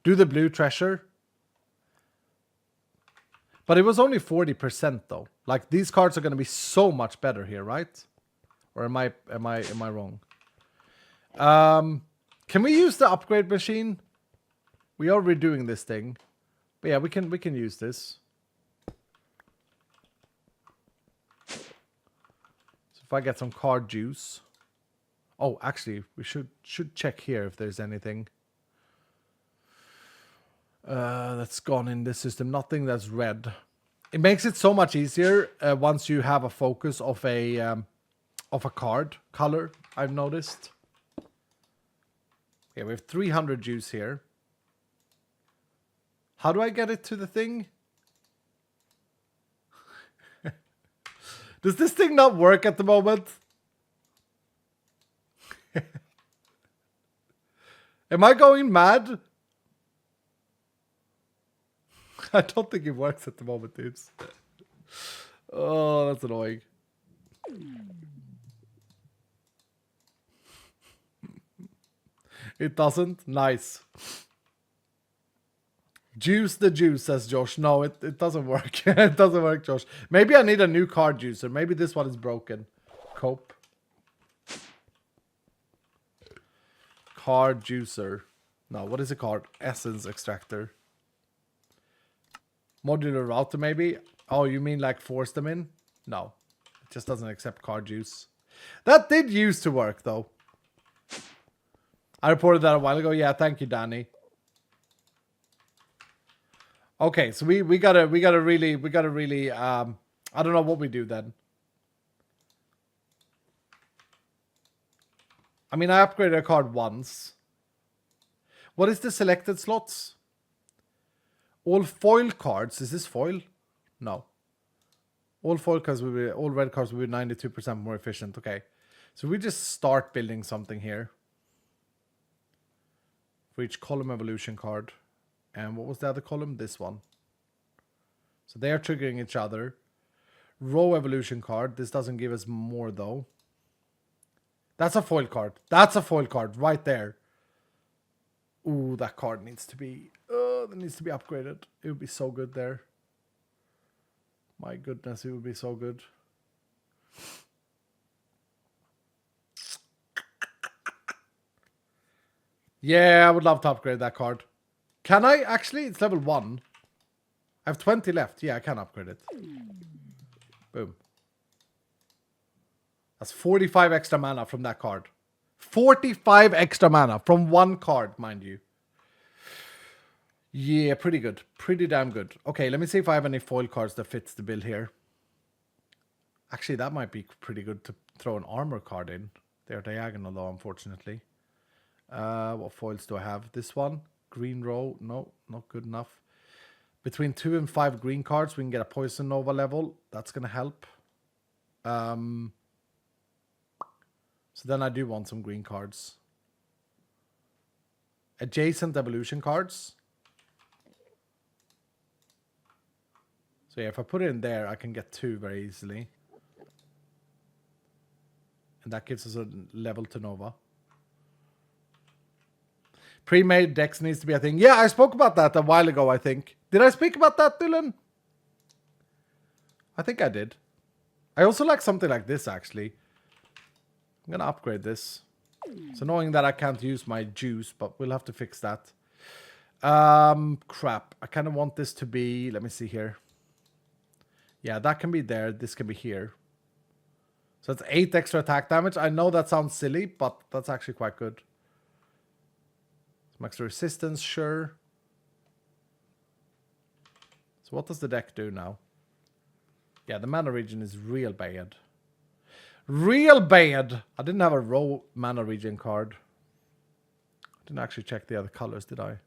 Do the blue treasure. But it was only 40% though. Like these cards are gonna be so much better here, right? Or am I wrong? Can we use the upgrade machine? We are redoing this thing. But yeah, we can use this. So if I get some card juice. Oh, actually, we should check here if there's anything that's gone in this system. Nothing that's red. It makes it so much easier once you have a focus of a card color, I've noticed. Yeah, we have 300 juice here. How do I get it to the thing? Does this thing not work at the moment? Am I going mad? I don't think it works at the moment, dudes. Oh, that's annoying. It doesn't? Nice. Juice the juice, says Josh. No, it doesn't work. It doesn't work, Josh. Maybe I need a new card juicer. Maybe this one is broken. Cope. Card juicer. No, what is it called? Essence extractor. Modular router, maybe? Oh, you mean like force them in? No. It just doesn't accept card juice. That did used to work, though. I reported that a while ago. Yeah, thank you, Danny. Okay, so we gotta really I don't know what we do then. I mean, I upgraded a card once. What is the selected slots? All foil cards. Is this foil? No. All foil cards will be, all red cards will be 92% more efficient. Okay. So we just start building something here. For each column evolution card. And what was the other column? This one. So they are triggering each other. Row evolution card. This doesn't give us more though. That's a foil card. That's a foil card right there. Ooh, that card needs to be... that needs to be upgraded. It would be so good there. My goodness, it would be so good. Yeah, I would love to upgrade that card. Can I? Actually, it's level 1. I have 20 left. Yeah, I can upgrade it. Boom. That's 45 extra mana from that card. 45 extra mana from one card, mind you. Yeah, pretty good. Pretty damn good. Okay, let me see if I have any foil cards that fits the build here. Actually, that might be pretty good to throw an armor card in. They're diagonal though, unfortunately. What foils do I have? This one. Green row. No, not good enough. Between 2 and 5 green cards, we can get a Poison Nova level. That's going to help. So then I do want some green cards. Adjacent evolution cards. So yeah, if I put it in there, I can get 2 very easily. And that gives us a level to Nova. Pre-made decks needs to be a thing. Yeah, I spoke about that a while ago, I think. Did I speak about that, Dylan? I think I did. I also like something like this, actually. I'm gonna upgrade this. It's annoying that I can't use my juice, but we'll have to fix that. Crap. I kind of want this to be... Let me see here. Yeah, that can be there. This can be here. So it's 8 extra attack damage. I know that sounds silly, but that's actually quite good. Some extra resistance, sure. So what does the deck do now? Yeah, the mana region is real bad. Real bad! I didn't have a row mana region card. I didn't actually check the other colors, did I?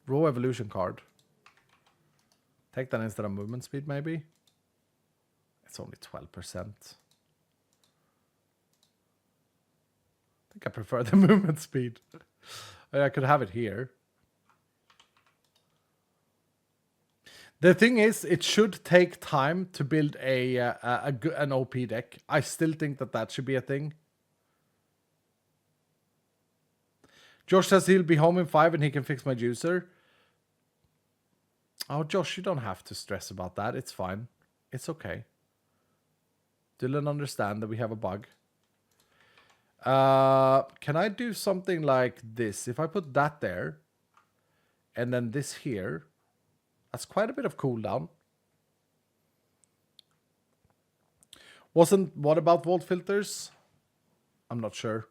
Row evolution card. Take that instead of movement speed, maybe? It's only 12%. I think I prefer the movement speed. I could have it here. The thing is, it should take time to build an OP deck. I still think that should be a thing. Josh says he'll be home in 5 and he can fix my juicer. Oh, Josh, you don't have to stress about that. It's fine. It's okay. Dylan understand that we have a bug. Can I do something like this? If I put that there, and then this here, that's quite a bit of cooldown. What about volt filters? I'm not sure.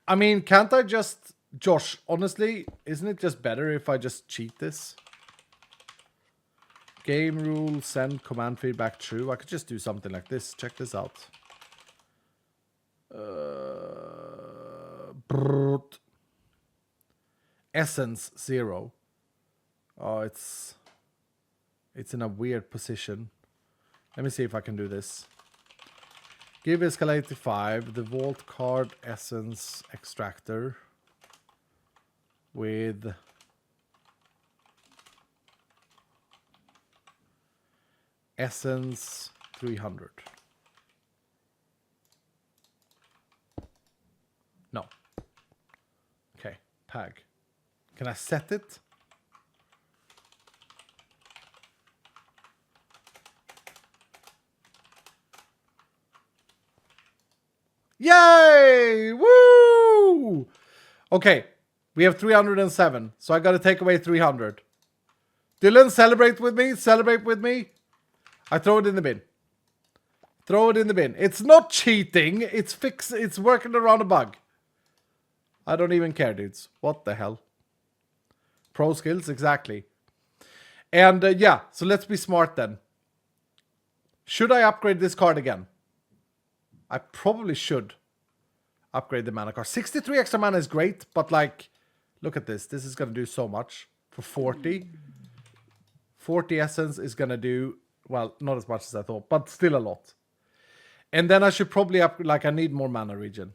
I mean, can't I just... Josh, honestly, isn't it just better if I just cheat this? Game rule, send command feedback true. I could just do something like this. Check this out. Essence 0. Oh, it's in a weird position. Let me see if I can do this. Give escalate 5, the vault card essence extractor with essence 300. No. Okay, pag. Can I set it? Yay! Woo! Okay, we have 307, so I gotta take away 300. Dylan, celebrate with me. Celebrate with me. I throw it in the bin. Throw it in the bin. It's not cheating. It's working around a bug. I don't even care, dudes. What the hell? Pro skills, exactly. And yeah, so let's be smart then. Should I upgrade this card again? I probably should upgrade the mana card. 63 extra mana is great, but like, look at this. This is going to do so much for 40. 40 essence is going to do, well, not as much as I thought, but still a lot. And then I should probably I need more mana regen.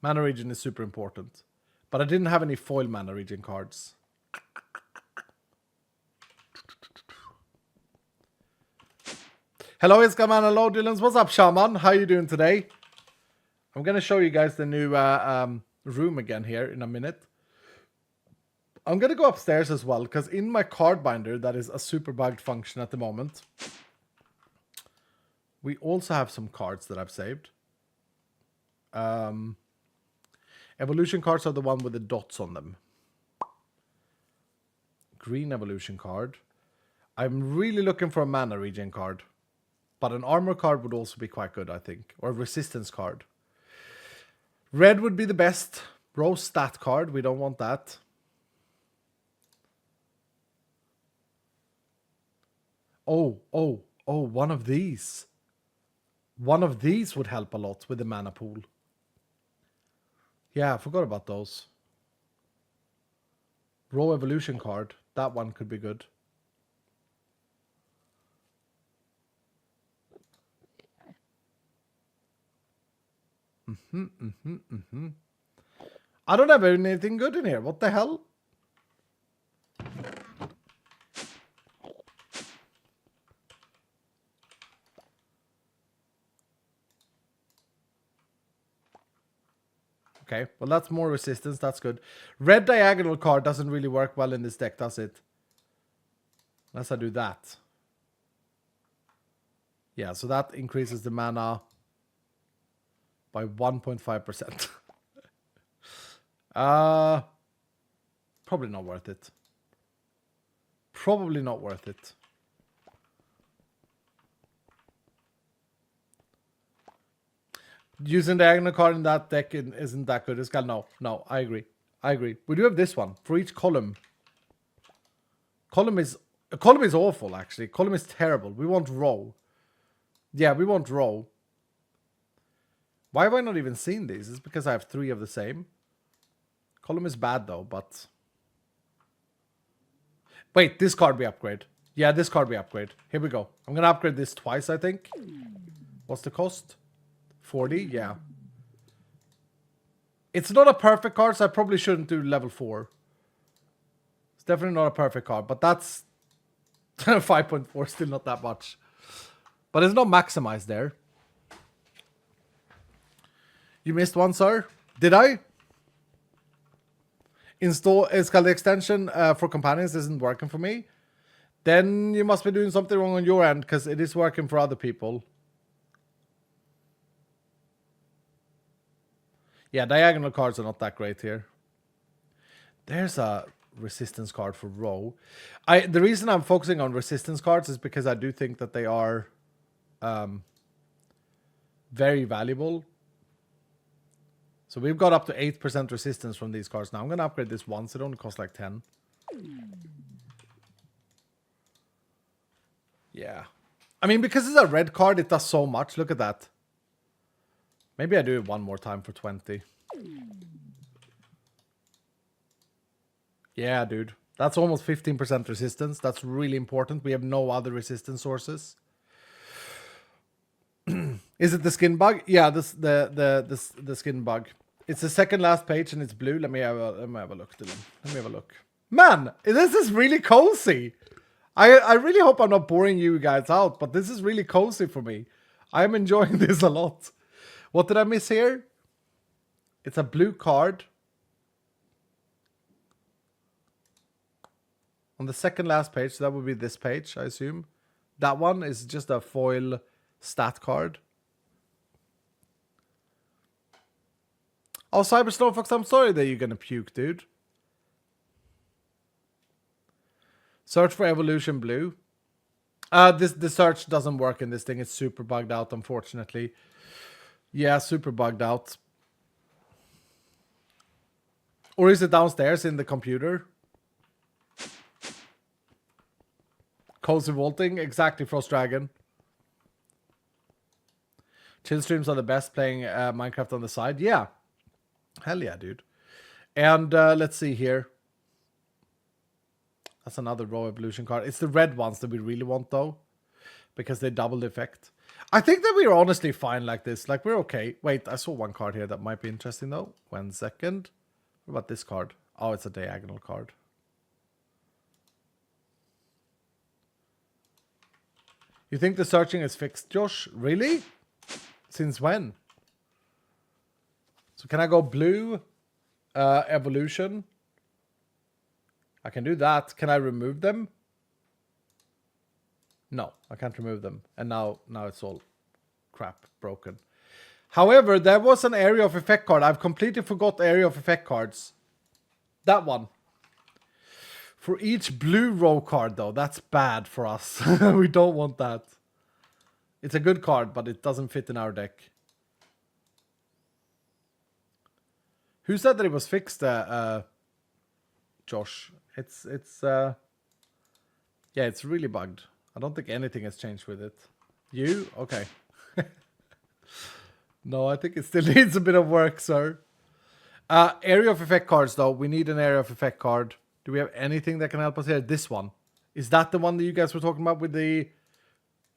Mana regen is super important. But I didn't have any foil mana regen cards. Hello, it's Gaman. Hello, Dylan. What's up, Shaman? How you doing today? I'm going to show you guys the new room again here in a minute. I'm going to go upstairs as well, because in my card binder, that is a super bugged function at the moment, we also have some cards that I've saved. Evolution cards are the one with the dots on them. Green evolution card. I'm really looking for a mana regen card. But an armor card would also be quite good, I think. Or a resistance card. Red would be the best. Rose stat card. We don't want that. Oh, one of these. One of these would help a lot with the mana pool. Yeah, I forgot about those. Raw evolution card. That one could be good. I don't have anything good in here. What the hell? Okay, well that's more resistance. That's good. Red diagonal card doesn't really work well in this deck, does it? Unless I do that. Yeah, so that increases the mana by 1.5%. Probably not worth it. Probably not worth it. Using the diagonal card in that deck isn't that good. It's got no, I agree. We do have this one for each column. Column is awful, actually. Column is terrible. We want row. Yeah, we want row. Why have I not even seen these? It's because I have 3 of the same. Column is bad though, but... Wait, this card we upgrade. Yeah, this card we upgrade. Here we go. I'm gonna upgrade this twice, I think. What's the cost? 40? Yeah. It's not a perfect card, so I probably shouldn't do level 4. It's definitely not a perfect card, but that's... 5.4, still not that much. But it's not maximized there. You missed one, sir? Did I? install it's called the extension for companions isn't working for me, then you must be doing something wrong on your end, because it is working for other people. Yeah, diagonal cards are not that great here. There's a resistance card for row. The reason I'm focusing on resistance cards is because I do think that they are very valuable. So we've got up to 8% resistance from these cards. Now I'm going to upgrade this once. It only costs like 10. Yeah. I mean, because it's a red card, it does so much. Look at that. Maybe I do it one more time for 20. Yeah, dude. That's almost 15% resistance. That's really important. We have no other resistance sources. Is it the skin bug? Yeah, the skin bug. It's the second last page and it's blue. Let me have a look, Dylan. Let me have a look. Man, this is really cozy. I really hope I'm not boring you guys out, but this is really cozy for me. I'm enjoying this a lot. What did I miss here? It's a blue card. On the second last page, so that would be this page, I assume. That one is just a foil stat card. Oh, Cyber Snowfox, I'm sorry that you're gonna puke, dude. Search for Evolution Blue. The search doesn't work in this thing. It's super bugged out, unfortunately. Yeah, super bugged out. Or is it downstairs in the computer? Cozy Vaulting, exactly, Frost Dragon. Chill streams are the best, playing Minecraft on the side. Yeah. Hell yeah, dude. And let's see here. That's another raw evolution card. It's the red ones that we really want, though, because they double the effect. I think that we're honestly fine like this. Like, we're okay. Wait, I saw one card here that might be interesting, though. 1 second. What about this card? Oh, it's a diagonal card. You think the searching is fixed, Josh? Really? Since when? So can I go blue? Evolution? I can do that. Can I remove them? No, I can't remove them. And now it's all crap, broken. However, there was an area of effect card. I've completely forgot area of effect cards. That one. For each blue row card, though, that's bad for us. We don't want that. It's a good card, but it doesn't fit in our deck. Who said that it was fixed, Josh? Yeah, it's really bugged. I don't think anything has changed with it. You? Okay. No, I think it still needs a bit of work, sir. Area of effect cards, though. We need an area of effect card. Do we have anything that can help us here? This one. Is that the one that you guys were talking about with the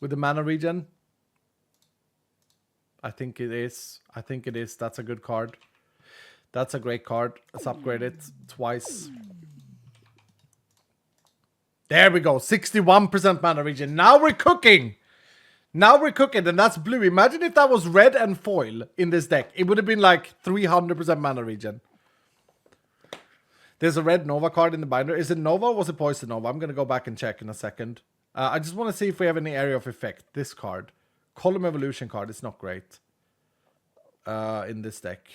mana regen? I think it is. I think it is. That's a good card. That's a great card. Let's upgrade it twice. There we go. 61% mana regen. Now we're cooking. Now we're cooking, and that's blue. Imagine if that was red and foil in this deck. It would have been like 300% mana regen. There's a red Nova card in the binder. Is it Nova or was it Poison Nova? I'm going to go back and check in a second. I just want to see if we have any area of effect. This card. Column Evolution card. It's not great in this deck.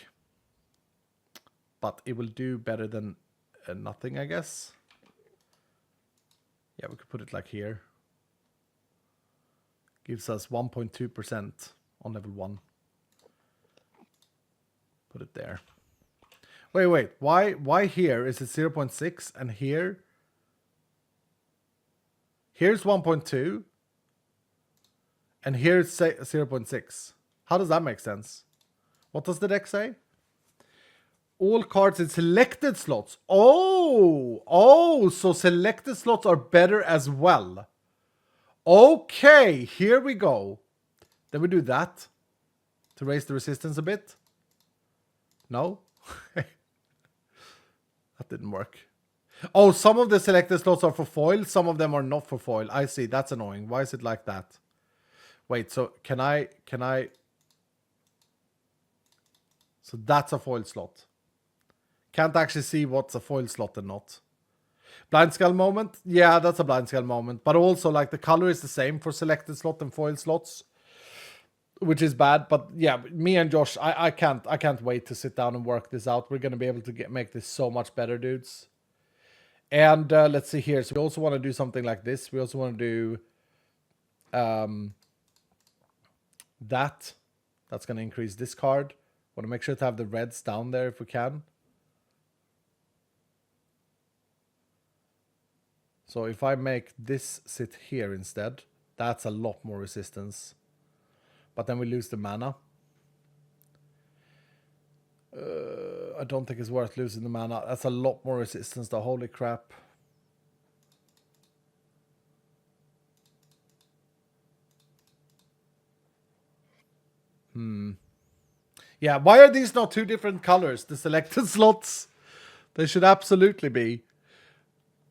But it will do better than nothing, I guess. Yeah, we could put it like here. Gives us 1.2% on level 1. Put it there. Wait. Why here is it 0.6 and here? Here's 1.2. And here's 0.6. How does that make sense? What does the deck say? All cards in selected slots. Oh, so selected slots are better as well. Okay, here we go. Then we do that to raise the resistance a bit. No? That didn't work. Oh, some of the selected slots are for foil. Some of them are not for foil. I see. That's annoying. Why is it like that? Wait, so can I... So that's a foil slot. Can't actually see what's a foil slot and not. Blind Skull moment? Yeah, that's a Blind Skull moment. But also, like, the color is the same for selected slot and foil slots, which is bad. But yeah, me and Josh, I can't wait to sit down and work this out. We're gonna be able to make this so much better, dudes. And let's see here. So we also want to do something like this. We also want to do that. That's going to increase this card. Want to make sure to have the reds down there if we can. So if I make this sit here instead, that's a lot more resistance. But then we lose the mana. I don't think it's worth losing the mana. That's a lot more resistance though. Holy crap. Yeah, why are these not two different colors? The selected slots. They should absolutely be.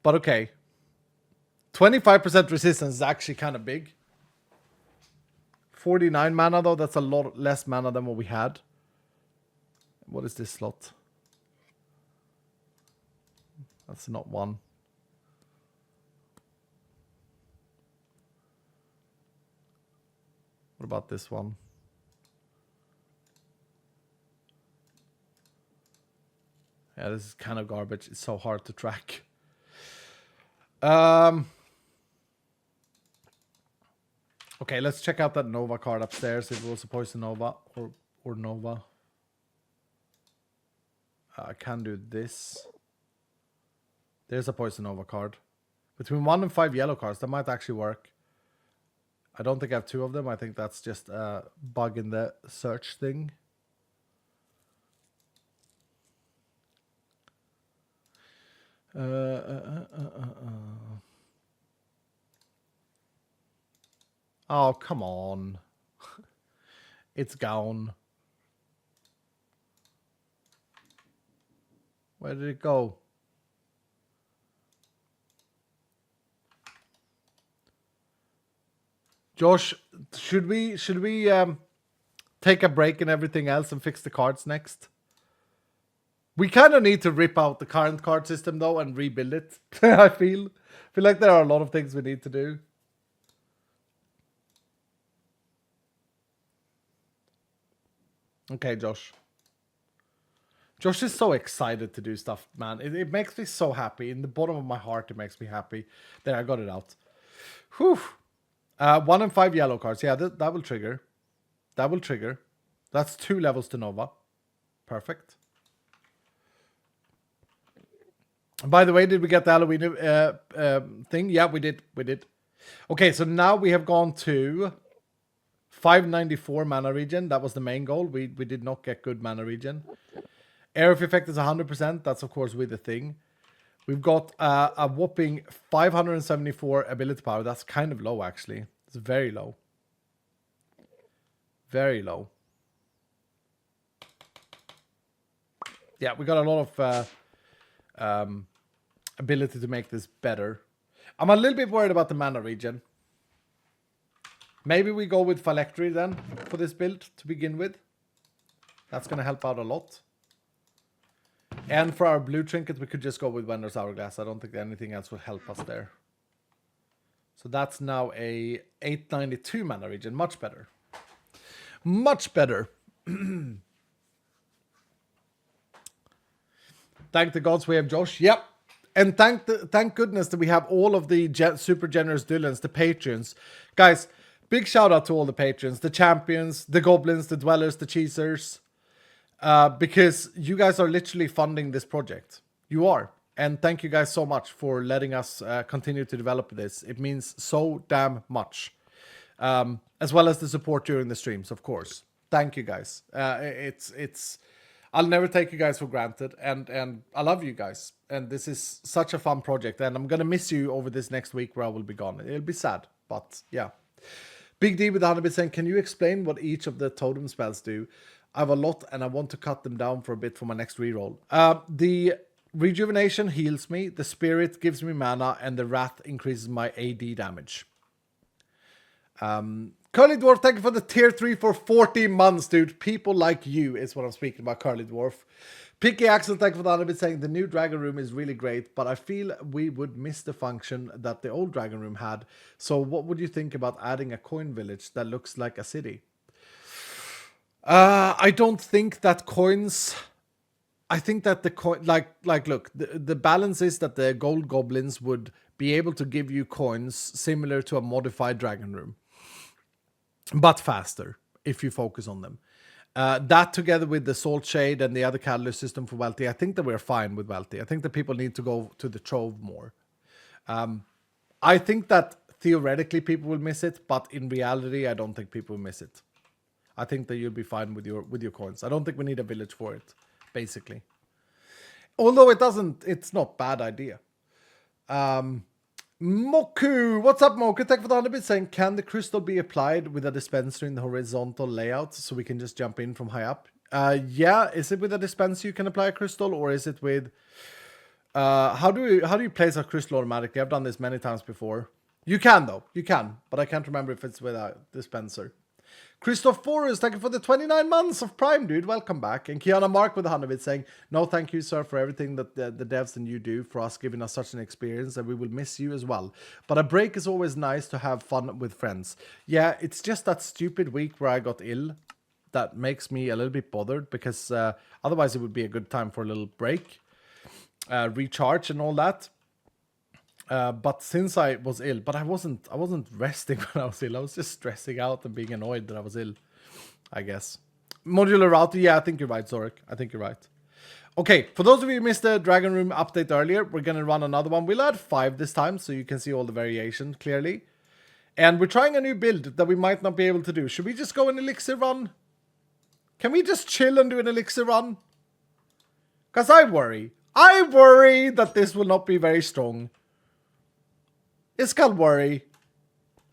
But okay. 25% resistance is actually kind of big. 49 mana though. That's a lot less mana than what we had. What is this slot? That's not one. What about this one? Yeah, this is kind of garbage. It's so hard to track. Okay, let's check out that Nova card upstairs. If it was a Poison Nova or Nova. I can do this. There's a Poison Nova card. Between 1 and 5 yellow cards, that might actually work. I don't think I have 2 of them. I think that's just a bug in the search thing. Oh, come on. It's gone. Where did it go? Josh, should we take a break and everything else and fix the cards next? We kind of need to rip out the current card system though and rebuild it. I feel like there are a lot of things we need to do. Okay, Josh. Josh is so excited to do stuff, man. It makes me so happy. In the bottom of my heart, it makes me happy. There, I got it out. Whew. 1 and 5 yellow cards. Yeah, that will trigger. That will trigger. That's 2 levels to Nova. Perfect. By the way, did we get the Halloween thing? Yeah, we did. We did. Okay, so now we have gone to 594 mana regen. That was the main goal. We did not get good mana regen. Air of effect is 100%. That's, of course, with the thing. We've got a whopping 574 ability power. That's kind of low, actually. It's very low. Very low. Yeah, we got a lot of ability to make this better. I'm a little bit worried about the mana regen. Maybe we go with Phylactery then for this build to begin with. That's going to help out a lot. And for our blue trinket, we could just go with Wender's Hourglass. I don't think anything else will help us there. So that's now a 892 mana regen. Much better. Much better. Thank the gods we have Josh. Yep. And thank goodness that we have all of the super generous Dylans, the patrons. Guys, big shout out to all the patrons, the champions, the goblins, the dwellers, the cheesers. Because you guys are literally funding this project. You are. And thank you guys so much for letting us continue to develop this. It means so damn much. As well as the support during the streams, of course. Thank you guys. I'll never take you guys for granted. And I love you guys. And this is such a fun project. And I'm going to miss you over this next week where I will be gone. It'll be sad. But yeah. Big D with 100%. Can you explain what each of the totem spells do? I have a lot and I want to cut them down for a bit for my next reroll. The Rejuvenation heals me, the Spirit gives me mana, and the Wrath increases my AD damage. Curly Dwarf, thank you for the tier 3 for 40 months, dude. People like you is what I'm speaking about, Curly Dwarf. Picky Axel, thank you for the 100 bit saying the new Dragon Room is really great, but I feel we would miss the function that the old Dragon Room had. So what would you think about adding a coin village that looks like a city? I don't think that coins... I think that the coin... Like look, the balance is that the gold goblins would be able to give you coins similar to a modified Dragon Room. But faster, if you focus on them. That together with the Salt Shade and the other catalyst system for Welty, I think that we're fine with Welty. I think that people need to go to the Trove more. I think that theoretically people will miss it, but in reality, I don't think people will miss it. I think that you'll be fine with your coins. I don't think we need a village for it, basically. Although it's not bad idea. Moku, what's up, Moku? Thank you for the 100 bit saying, can the crystal be applied with a dispenser in the horizontal layout so we can just jump in from high up? Yeah, is it with a dispenser you can apply a crystal, or is it with... how do you place a crystal automatically? I've done this many times before. You can, though. You can, but I can't remember if it's with a dispenser. Christophorus, thank you for the 29 months of Prime, dude. Welcome back. And Kiana Mark with 100 bits saying, no, thank you, sir, for everything that the devs and you do for us, giving us such an experience, and we will miss you as well. But a break is always nice to have fun with friends. Yeah, it's just that stupid week where I got ill that makes me a little bit bothered, because otherwise it would be a good time for a little break, recharge and all that. But since I was ill, but I wasn't resting when I was ill. I was just stressing out and being annoyed that I was ill, I guess. Modular router, yeah, I think you're right, Zorik. I think you're right. Okay, for those of you who missed the Dragon Room update earlier, we're going to run another one. We'll add 5 this time, so you can see all the variation clearly. And we're trying a new build that we might not be able to do. Should we just go an elixir run? Can we just chill and do an elixir run? Because I worry that this will not be very strong. It's called worry.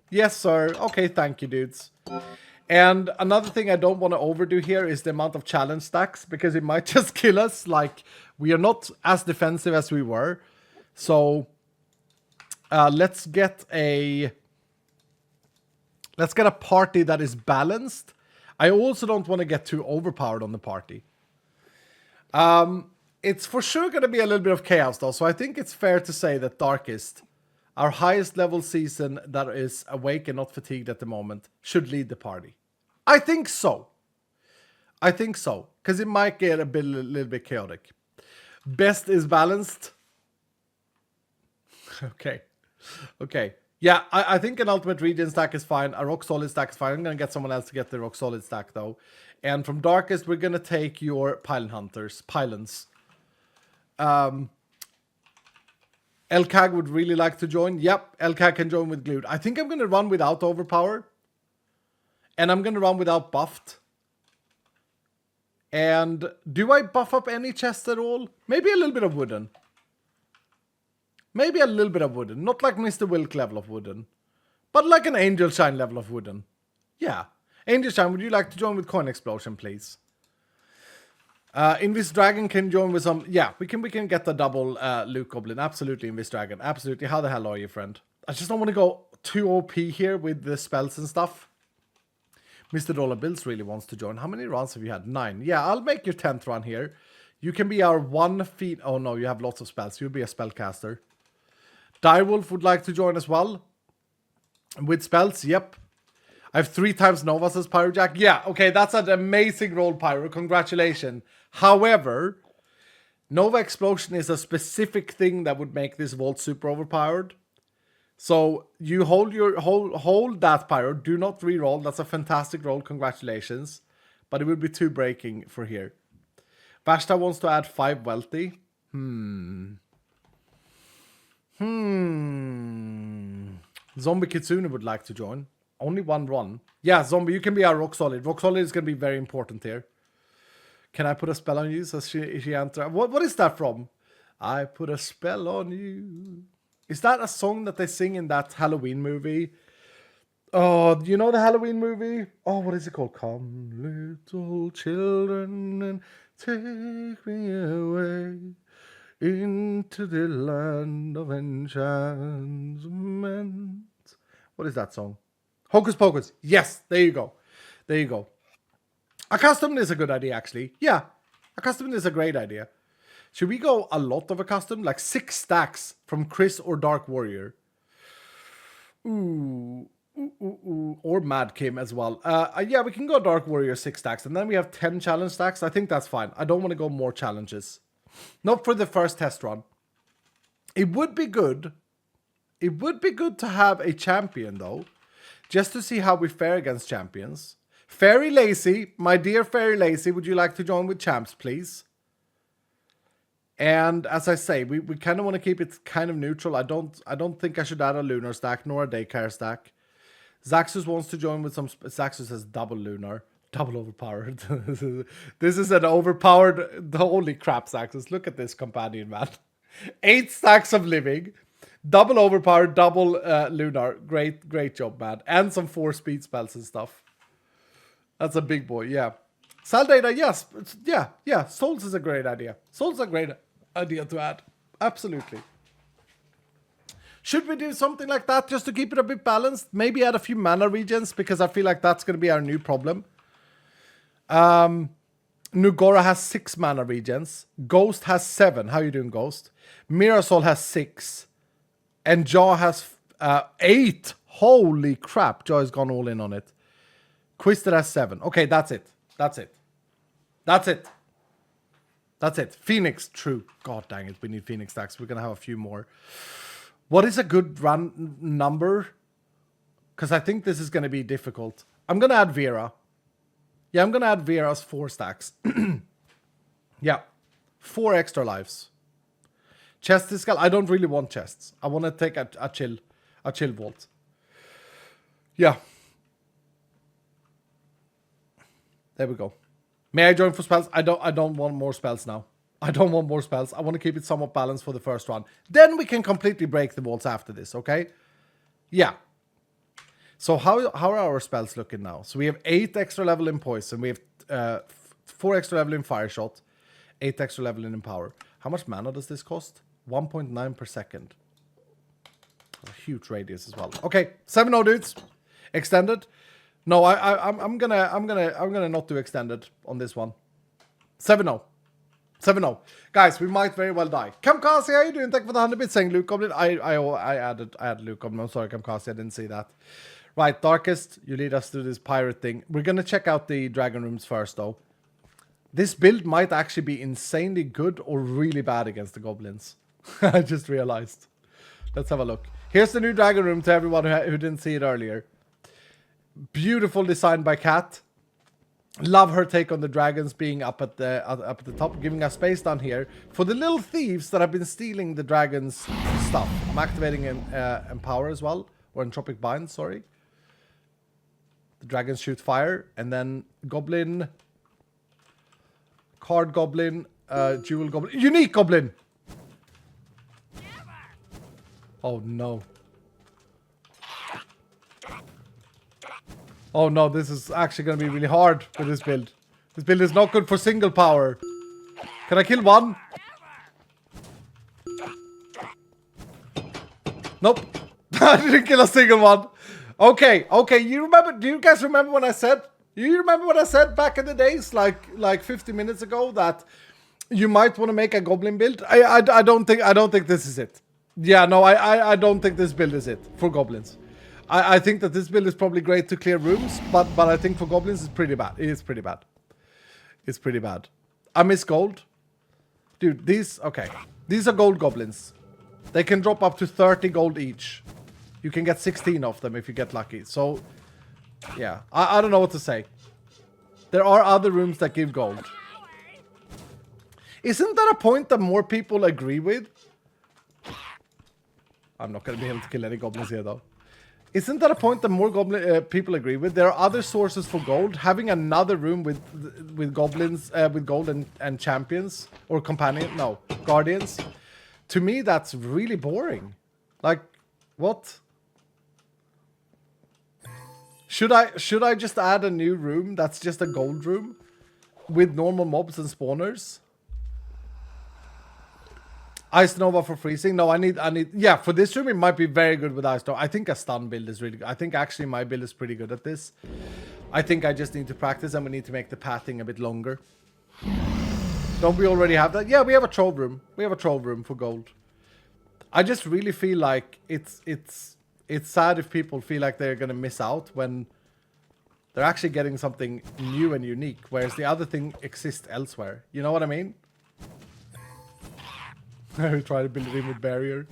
Yes, sir. Okay, thank you, dudes. And another thing I don't want to overdo here is the amount of challenge stacks, because it might just kill us. Like, we are not as defensive as we were. So, let's get a party that is balanced. I also don't want to get too overpowered on the party. It's for sure going to be a little bit of chaos, though. So I think it's fair to say that Darkest, our highest level season that is awake and not fatigued at the moment, should lead the party. I think so. Because it might get a little bit chaotic. Best is balanced. Okay. Yeah, I think an ultimate regen stack is fine. A rock solid stack is fine. I'm going to get someone else to get the rock solid stack, though. And from Darkest, we're going to take your pylons. LCAG would really like to join. Yep, LCAG can join with Glued. I think I'm going to run without Overpower. And I'm going to run without Buffed. And do I buff up any chest at all? Maybe a little bit of Wooden. Not like Mr. Wilk level of Wooden. But like an Angel Shine level of Wooden. Yeah. Angel Shine, would you like to join with Coin Explosion, please? Invis Dragon can join with some... Yeah, we can get the double Luke Goblin. Absolutely, Invis Dragon. Absolutely. How the hell are you, friend? I just don't want to go too OP here with the spells and stuff. Mr. Dollar Bills really wants to join. How many rounds have you had? 9. Yeah, I'll make your 10th run here. You can be our 1 feet... Oh, no, you have lots of spells. You'll be a spellcaster. Direwolf would like to join as well. With spells, yep. I have 3 times Novas as Pyrojack. Yeah, okay, that's an amazing roll, Pyro. Congratulations. However, Nova Explosion is a specific thing that would make this Vault super overpowered. So you hold that, Pyro. Do not reroll. That's a fantastic roll. Congratulations. But it would be too breaking for here. Vashta wants to add 5 Welty. Zombie Kitsune would like to join. Only 1 run. Yeah, Zombie, you can be our Rock Solid. Rock Solid is going to be very important here. Can I put a spell on you? Says she answer. What is that from? I put a spell on you. Is that a song that they sing in that Halloween movie? Oh, do you know the Halloween movie? Oh, what is it called? Come, little children, and take me away into the land of enchantment. What is that song? Hocus Pocus. Yes, there you go. There you go. A custom is a good idea, actually. Yeah, a custom is a great idea. Should we go a lot of a custom? Like 6 stacks from Chris or Dark Warrior. Ooh. Or Mad Kim as well. Yeah, we can go Dark Warrior 6 stacks. And then we have 10 challenge stacks. I think that's fine. I don't want to go more challenges. Not for the first test run. It would be good. It would be good to have a champion, though. Just to see how we fare against champions. Fairy Lazy, my dear Fairy Lazy, would you like to join with champs, please? And as I say, we kind of want to keep it kind of neutral. I don't think I should add a lunar stack nor a daycare stack. Zaxus wants to join with some... Zaxus has double lunar. Double overpowered. This is an overpowered... Holy crap, Zaxus. Look at this companion, man. 8 stacks of living. Double overpowered, double lunar. Great job, man. And some 4 speed spells and stuff. That's a big boy, yeah. Cell data, yes. Yeah. Souls is a great idea. Souls is a great idea to add. Absolutely. Should we do something like that just to keep it a bit balanced? Maybe add a few mana regions, because I feel like that's going to be our new problem. Nugora has 6 mana regions. Ghost has 7. How you doing, Ghost? Mirasol has 6. And Jaw has 8. Holy crap. Jaw has gone all in on it. Twisted has 7. Okay, that's it. Phoenix, true. God dang it, we need Phoenix stacks. We're going to have a few more. What is a good run number? Because I think this is going to be difficult. I'm going to add Vera. Yeah, I'm going to add Vera's 4 stacks. Yeah, 4 extra lives. Chest is... I don't really want chests. I want to take a chill vault. Yeah. There we go. May I join for spells? I don't want more spells now. I don't want more spells. I want to keep it somewhat balanced for the first run. Then we can completely break the vaults after this, okay? Yeah. So how are our spells looking now? So we have 8 extra level in Poison. We have 4 extra level in Fire Shot. 8 extra level in Empower. How much mana does this cost? 1.9 per second. A huge radius as well. Okay, 7-0 dudes. Extended. No, I'm gonna not do extended on this one. 7-0. 7-0. Guys, we might very well die. Kamkaze, how you doing? Thank you for the 100 bits saying Luke Goblin. I added Luke Goblin. I'm sorry, Kamkaze, I didn't see that. Right, Darkest, you lead us through this pirate thing. We're gonna check out the dragon rooms first, though. This build might actually be insanely good or really bad against the goblins. I just realized. Let's have a look. Here's the new dragon room to everyone who didn't see it earlier. Beautiful design by Kat. Love her take on the dragons being up at the top, giving us space down here for the little thieves that have been stealing the dragons' stuff. I'm activating Empower as well, or Entropic Bind, sorry. The dragons shoot fire, and then Goblin, Card Goblin, Jewel Goblin, Unique Goblin! Oh no. Oh no, this is actually going to be really hard for this build. This build is not good for single power. Can I kill one? Nope. I didn't kill a single one. Okay. You remember? Do you guys remember when I said? You remember what I said back in the days, like 50 minutes ago, that you might want to make a goblin build? I don't think this is it. Yeah, no, I don't think this build is it for goblins. I think that this build is probably great to clear rooms, but I think for goblins it's pretty bad. It is pretty bad. It's pretty bad. I miss gold. Dude, these are gold goblins. They can drop up to 30 gold each. You can get 16 of them if you get lucky. So, yeah. I don't know what to say. There are other rooms that give gold. Isn't that a point that more people agree with? I'm not going to be able to kill any goblins here, though. Isn't that a point that more people agree with? There are other sources for gold. Having another room with goblins, with gold and champions or guardians. To me, that's really boring. Like, what? Should I just add a new room that's just a gold room with normal mobs and spawners? Ice Nova for freezing. No, I need, yeah, for this room, it might be very good with Ice Nova. I think a stun build is really good. I think actually my build is pretty good at this. I think I just need to practice and we need to make the pathing a bit longer. Don't we already have that? Yeah, we have a trove room. We have a trove room for gold. I just really feel like it's sad if people feel like they're going to miss out when they're actually getting something new and unique, whereas the other thing exists elsewhere. You know what I mean? I try to build it in with barrier.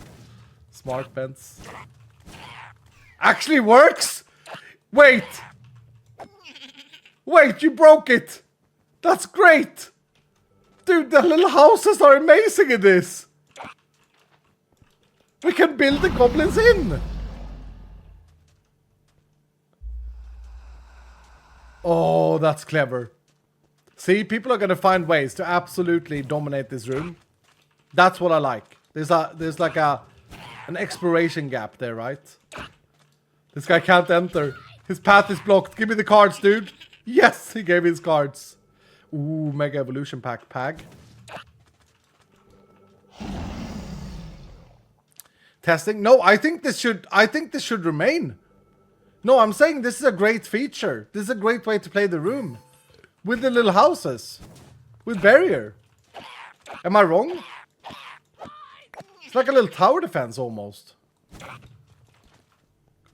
Smart fence. Actually works! Wait! Wait, you broke it! That's great! Dude, the little houses are amazing in this! We can build the goblins in! Oh, that's clever. See, people are gonna find ways to absolutely dominate this room. That's what I like. There's like an exploration gap there, right? This guy can't enter. His path is blocked. Give me the cards, dude. Yes, he gave me his cards. Ooh, Mega Evolution Pack Pag. Testing? No, I think this should remain. No, I'm saying this is a great feature. This is a great way to play the room. With the little houses. With barrier. Am I wrong? It's like a little tower defense almost. God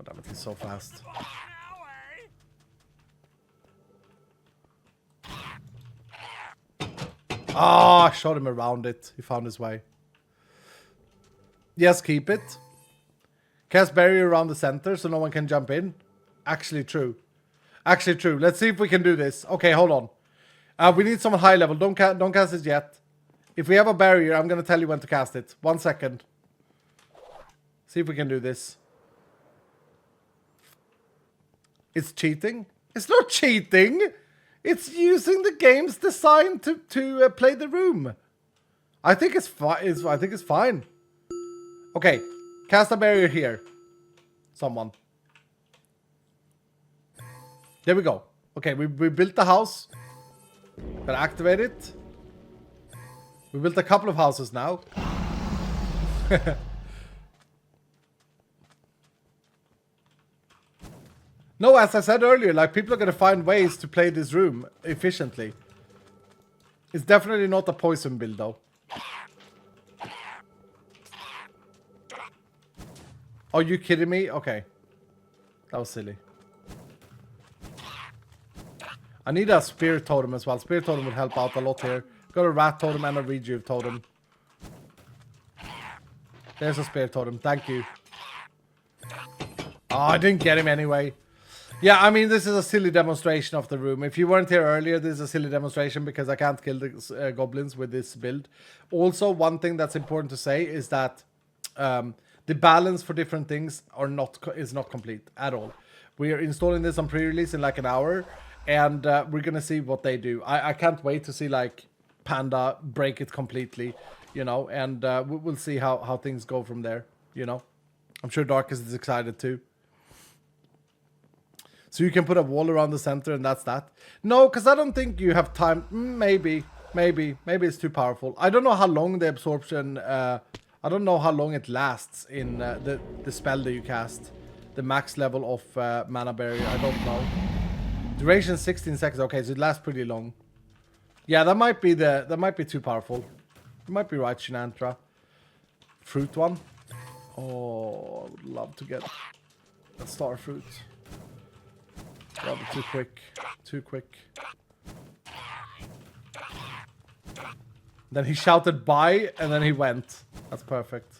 damn it, he's so fast. Ah, I shot him around it. He found his way. Yes, keep it. Cast barrier around the center so no one can jump in. Actually true. Actually true. Let's see if we can do this. Okay, hold on. We need someone high level. Don't cast it yet. If we have a barrier, I'm going to tell you when to cast it. 1 second. See if we can do this. It's cheating? It's not cheating! It's using the game's design to play the room. I think it's fine. Okay, cast a barrier here. Someone. There we go. Okay, we built the house. Gotta activate it. We built a couple of houses now. No, as I said earlier, like people are gonna find ways to play this room efficiently. It's definitely not a poison build though. Are you kidding me? Okay. That was silly. I need a spirit totem as well. Spirit totem would help out a lot here. Got a rat totem and a rejuve totem. There's a spirit totem. Thank you. Oh, I didn't get him anyway. Yeah, I mean, this is a silly demonstration of the room. If you weren't here earlier, this is a silly demonstration because I can't kill the goblins with this build. Also, one thing that's important to say is that the balance for different things is not complete at all. We are installing this on pre-release in like an hour, and we're gonna see what they do. I can't wait to see like Panda break it completely, you know, and we'll see how things go from there, you know. I'm sure Darkest is excited too. So you can put a wall around the center and that's that. No, because I don't think you have time. Maybe it's too powerful. I don't know how long the absorption, I don't know how long it lasts in the spell that you cast. The max level of mana barrier, I don't know. Duration 16 seconds. Okay, so it lasts pretty long. Yeah, that might be too powerful. You might be right, Shinantra. Fruit one. Oh, I would love to get a star fruit. That'll be too quick. Too quick. Then he shouted bye and then he went. That's perfect.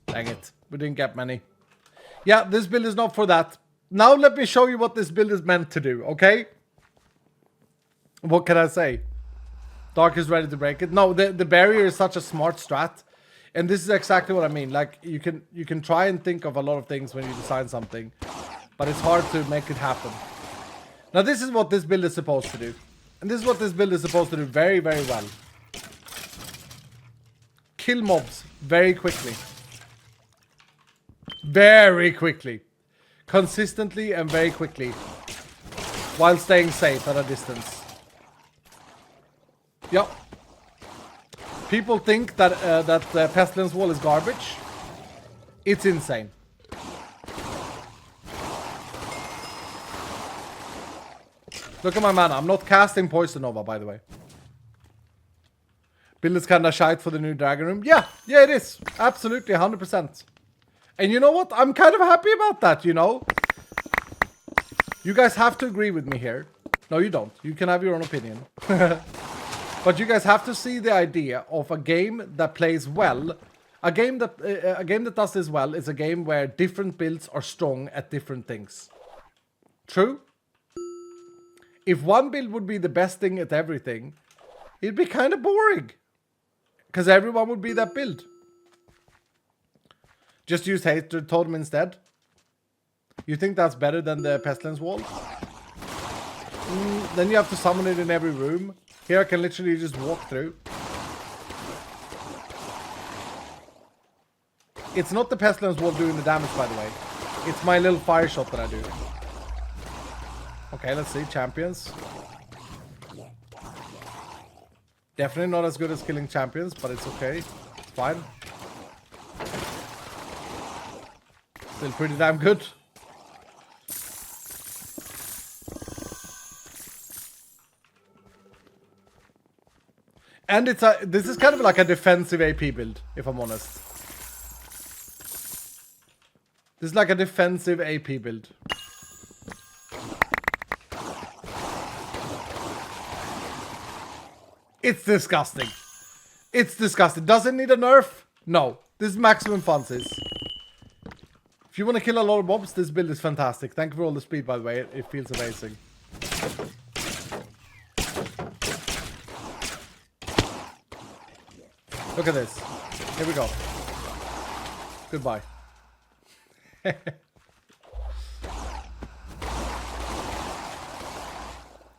Dang it. We didn't get many. Yeah, this build is not for that. Now let me show you what this build is meant to do, okay? What can I say? Dark is ready to break it. No, the barrier is such a smart strat. And this is exactly what I mean. Like, you can try and think of a lot of things when you design something. But it's hard to make it happen. Now, this is what this build is supposed to do. And this is what this build is supposed to do very, very well. Kill mobs very quickly. Very quickly. Consistently and very quickly. while staying safe at a distance. Yep. People think that that Pestilence Wall is garbage. It's insane. Look at my mana. I'm not casting Poison Nova, by the way. Build is kinda shite for the new Dragon Room. Yeah, it is. Absolutely, 100%. And you know what? I'm kind of happy about that, you know? You guys have to agree with me here. No, you don't. You can have your own opinion. But you guys have to see the idea of a game that plays well. A game that does this well is a game where different builds are strong at different things. True? If one build would be the best thing at everything, it'd be kind of boring. Because everyone would be that build. Just use Hatred Totem instead. You think that's better than the Pestilence Wall? Then you have to summon it in every room. Here I can literally just walk through. It's not the Pestilence Wall doing the damage, by the way. It's my little fire shot that I do. Okay, let's see. Champions. Definitely not as good as killing champions, but it's okay. It's fine. Still pretty damn good. And this is kind of like a defensive AP build, if I'm honest. This is like a defensive AP build. It's disgusting. It's disgusting. Does it need a nerf? No. This is maximum funsies. If you want to kill a lot of mobs, this build is fantastic. Thank you for all the speed, by the way. It feels amazing. Look at this. Here we go. Goodbye.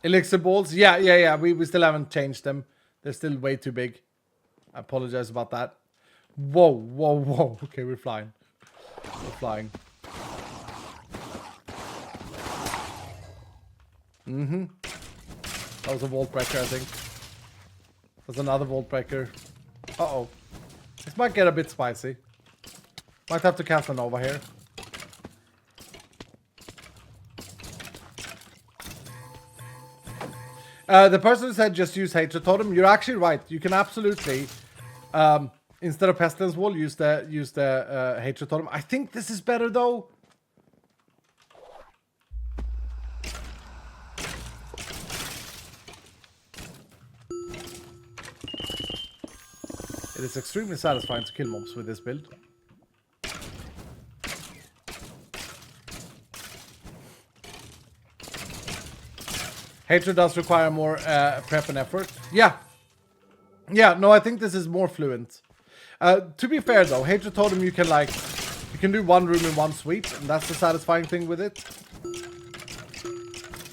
Elixir balls? Yeah. We still haven't changed them. They're still way too big. I apologize about that. Whoa. Okay, we're flying. We're flying. That was a vault breaker, I think. That's another vault breaker. Uh-oh. This might get a bit spicy. Might have to cast an Nova here. The person who said just use Hatred Totem, you're actually right. You can absolutely, instead of Pestilence Wall, use the Hatred Totem. I think this is better though. It is extremely satisfying to kill mobs with this build. Hatred does require more prep and effort. Yeah, no, I think this is more fluent. To be fair though, Hatred Totem you can do one room in one sweep, and that's the satisfying thing with it.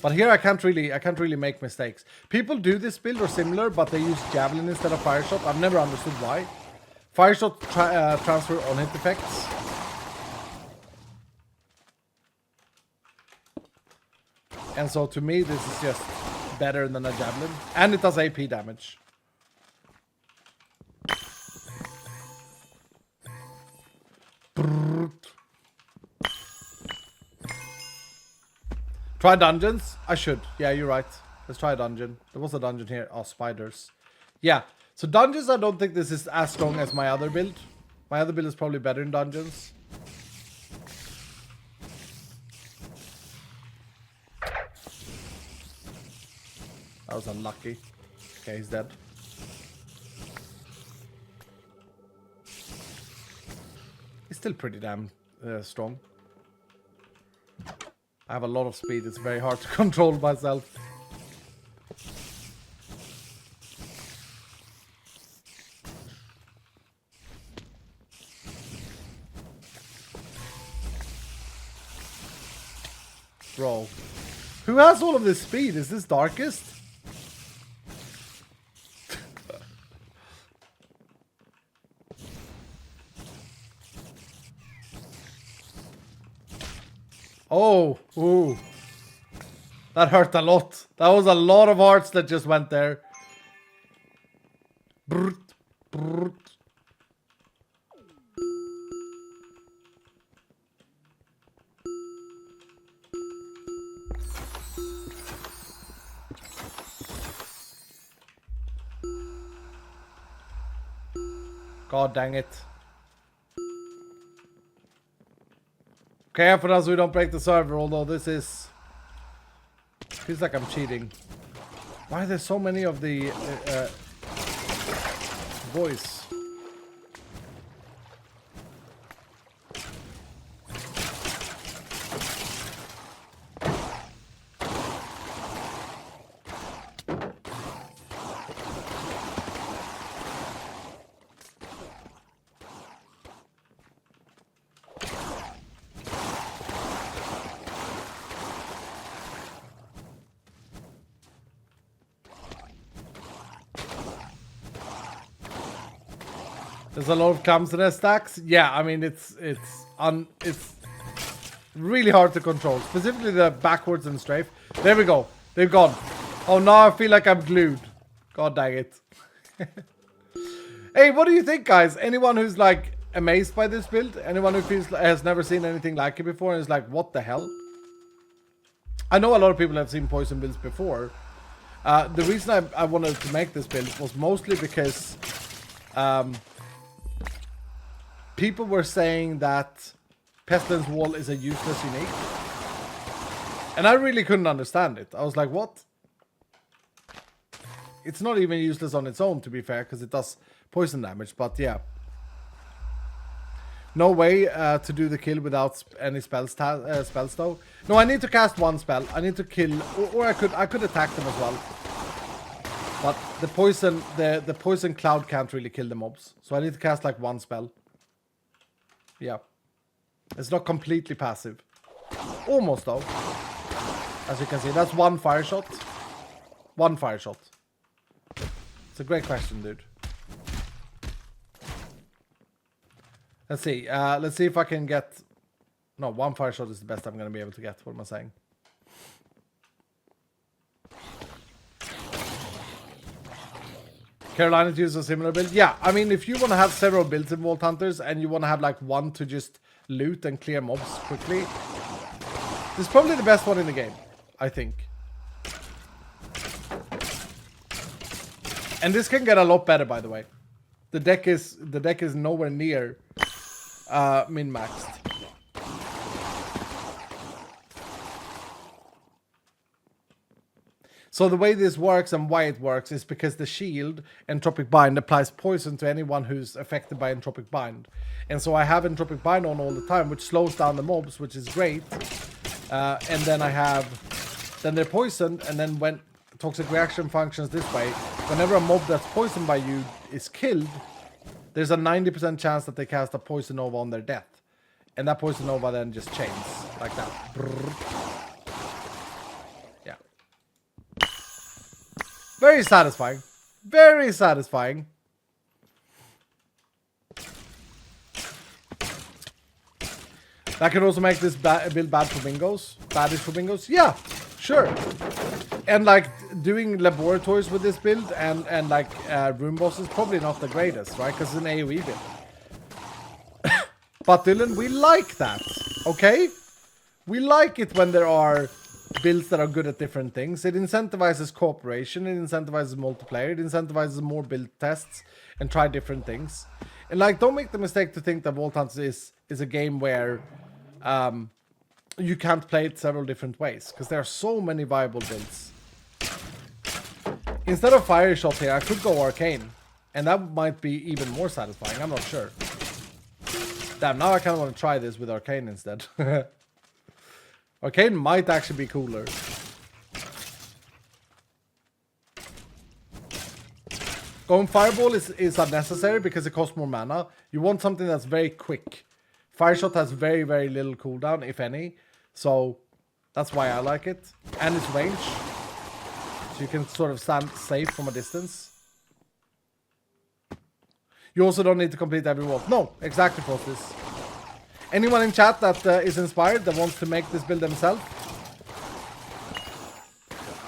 But here I can't really make mistakes. People do this build or similar, but they use Javelin instead of Fire Shot. I've never understood why. Fire Shot transfer on hit effects. And so to me, this is just better than a Javelin. And it does AP damage. Try dungeons? I should. Yeah, you're right. Let's try a dungeon. There was a dungeon here. Oh, spiders. Yeah. So dungeons, I don't think this is as strong as my other build. My other build is probably better in dungeons. That was unlucky. Okay, he's dead. He's still pretty damn strong. I have a lot of speed. It's very hard to control myself. Bro. Who has all of this speed? Is this Darkest? Oh, ooh. That hurt a lot. That was a lot of hearts that just went there. Brrrt, brrrt. God dang it. Careful as we don't break the server, although this is... Feels like I'm cheating. Why are there so many of the boys? There's a lot of clumsiness stacks. Yeah, I mean it's really hard to control, specifically the backwards and strafe. There we go. They've gone. Oh, now I feel like I'm glued. God dang it. Hey, what do you think, guys? Anyone who's like amazed by this build? Anyone who feels has never seen anything like it before and is like, what the hell? I know a lot of people have seen poison builds before. The reason I wanted to make this build was mostly because people were saying that Pestilence Wall is a useless unique. And I really couldn't understand it. I was like, what? It's not even useless on its own, to be fair, because it does poison damage. But yeah. No way to do the kill without any spells though. No, I need to cast one spell. I need to kill, or I could attack them as well. But the poison cloud can't really kill the mobs. So I need to cast like one spell. Yeah. It's not completely passive. Almost though. As you can see, that's one fire shot. One fire shot. It's a great question, dude. Let's see. Let's see if I can get... No, one fire shot is the best I'm going to be able to get. What am I saying? Carolina uses a similar build. Yeah, I mean, if you want to have several builds in Vault Hunters and you want to have like one to just loot and clear mobs quickly, this is probably the best one in the game, I think. And this can get a lot better, by the way. The deck is nowhere near min-maxed. So the way this works and why it works is because the shield, Entropic Bind, applies poison to anyone who's affected by Entropic Bind. And so I have Entropic Bind on all the time, which slows down the mobs, which is great. And then then they're poisoned, and then when Toxic Reaction functions this way, whenever a mob that's poisoned by you is killed, there's a 90% chance that they cast a Poison Nova on their death. And that Poison Nova then just chains, like that. Yeah. Very satisfying. Very satisfying. That can also make this build bad for bingos. Badish for bingos. Yeah, sure. And like doing laboratories with this build and like room bosses probably not the greatest, right? Because it's an AoE build. But Dylan, we like that, okay? We like it when there are builds that are good at different things. It incentivizes cooperation, it incentivizes multiplayer, it incentivizes more build tests and try different things. And like, don't make the mistake to think that Vault Hunters is a game where you can't play it several different ways, because there are so many viable builds. Instead of Fire Shot here, I could go Arcane, and that might be even more satisfying. I'm not sure. Damn, now I kind of want to try this with Arcane instead. Arcane might actually be cooler. Going Fireball is unnecessary because it costs more mana. You want something that's very quick. Fire Shot has very, very little cooldown, if any. So that's why I like it. And it's range. So you can sort of stand safe from a distance. You also don't need to complete every wall. No, exactly, Frostis. Anyone in chat that is inspired, that wants to make this build themselves?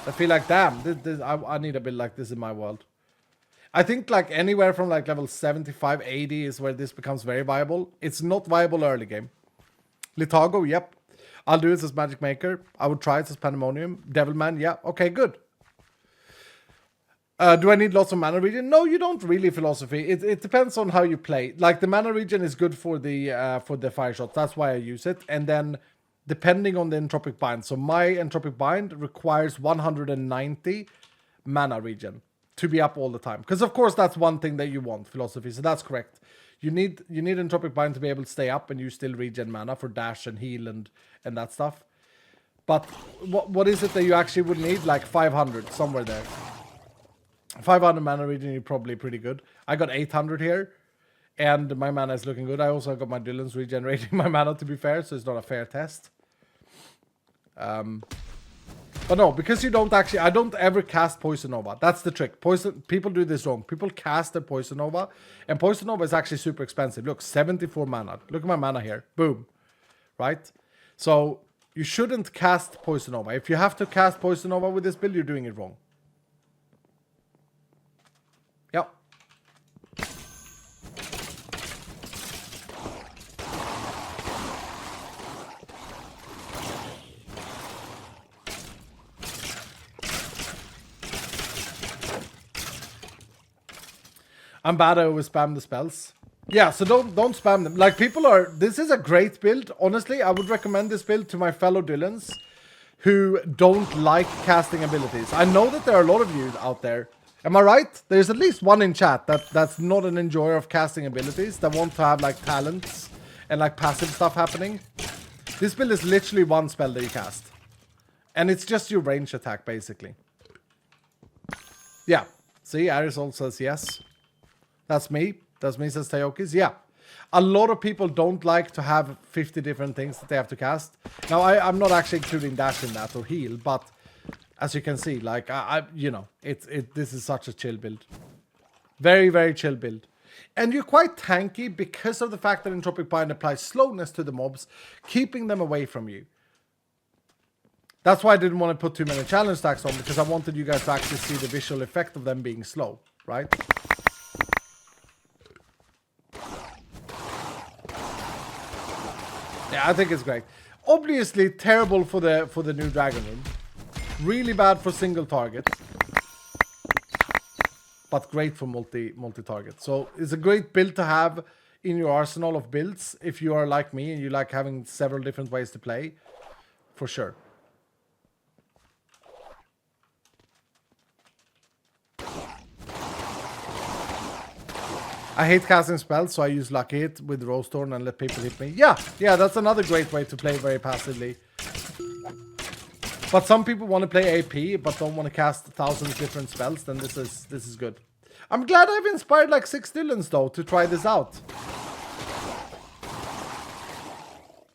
I feel like, damn, I need a build like this in my world. I think like anywhere from like level 75, 80 is where this becomes very viable. It's not viable early game. Litago, yep. I'll do it as Magic Maker. I would try it as Pandemonium. Devilman, yeah. Okay, good. Do I need lots of mana regen? No, you don't really, Philosophy. It depends on how you play. Like the mana regen is good for the fire shots. That's why I use it. And then depending on the entropic bind. So my entropic bind requires 190 mana regen to be up all the time. Because of course that's one thing that you want, Philosophy. So that's correct. You need entropic bind to be able to stay up and you still regen mana for dash and heal and that stuff. But what is it that you actually would need? Like 500, somewhere there. 500 mana regen, you're probably pretty good. I got 800 here, and my mana is looking good. I also got my Dylan's regenerating my mana, to be fair, so it's not a fair test. But no, because you don't actually... I don't ever cast Poison Nova. That's the trick. People do this wrong. People cast their Poison Nova, and Poison Nova is actually super expensive. Look, 74 mana. Look at my mana here. Boom. Right? So, you shouldn't cast Poison Nova. If you have to cast Poison Nova with this build, you're doing it wrong. Yep. I'm bad. I always spam the spells. Yeah, so don't spam them. Like people are... This is a great build. Honestly, I would recommend this build to my fellow Dylans who don't like casting abilities. I know that there are a lot of you out there. Am I right? There's at least one in chat that's not an enjoyer of casting abilities, that want to have like talents and like passive stuff happening. This build is literally one spell that you cast. And it's just your range attack, basically. Yeah. See, Arizol says yes. That's me. That's me, says Tayokis. Yeah. A lot of people don't like to have 50 different things that they have to cast. Now, I'm not actually including dash in that or heal, but... As you can see, like, you know, this is such a chill build. Very, very chill build. And you're quite tanky because of the fact that Entropic Bind applies slowness to the mobs, keeping them away from you. That's why I didn't want to put too many challenge stacks on, because I wanted you guys to actually see the visual effect of them being slow, right? Yeah, I think it's great. Obviously, terrible for the new Dragon Room. Really bad for single target, but great for multi-target. So it's a great build to have in your arsenal of builds if you are like me and you like having several different ways to play, for sure. I hate casting spells, so I use Lucky Hit with Rose Thorn and let people hit me. Yeah, that's another great way to play very passively. But some people want to play AP, but don't want to cast 1,000 different spells, then this is good. I'm glad I've inspired like 6 Dylans, though, to try this out.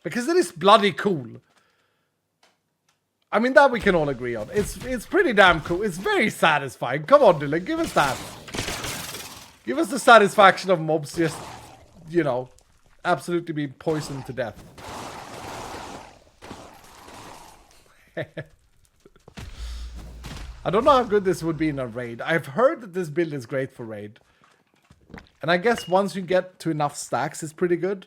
Because it is bloody cool. I mean, that we can all agree on. It's pretty damn cool. It's very satisfying. Come on, Dylan, give us that. Give us the satisfaction of mobs just, you know, absolutely being poisoned to death. I don't know how good this would be in a raid. I've heard that this build is great for raid. And I guess once you get to enough stacks, it's pretty good.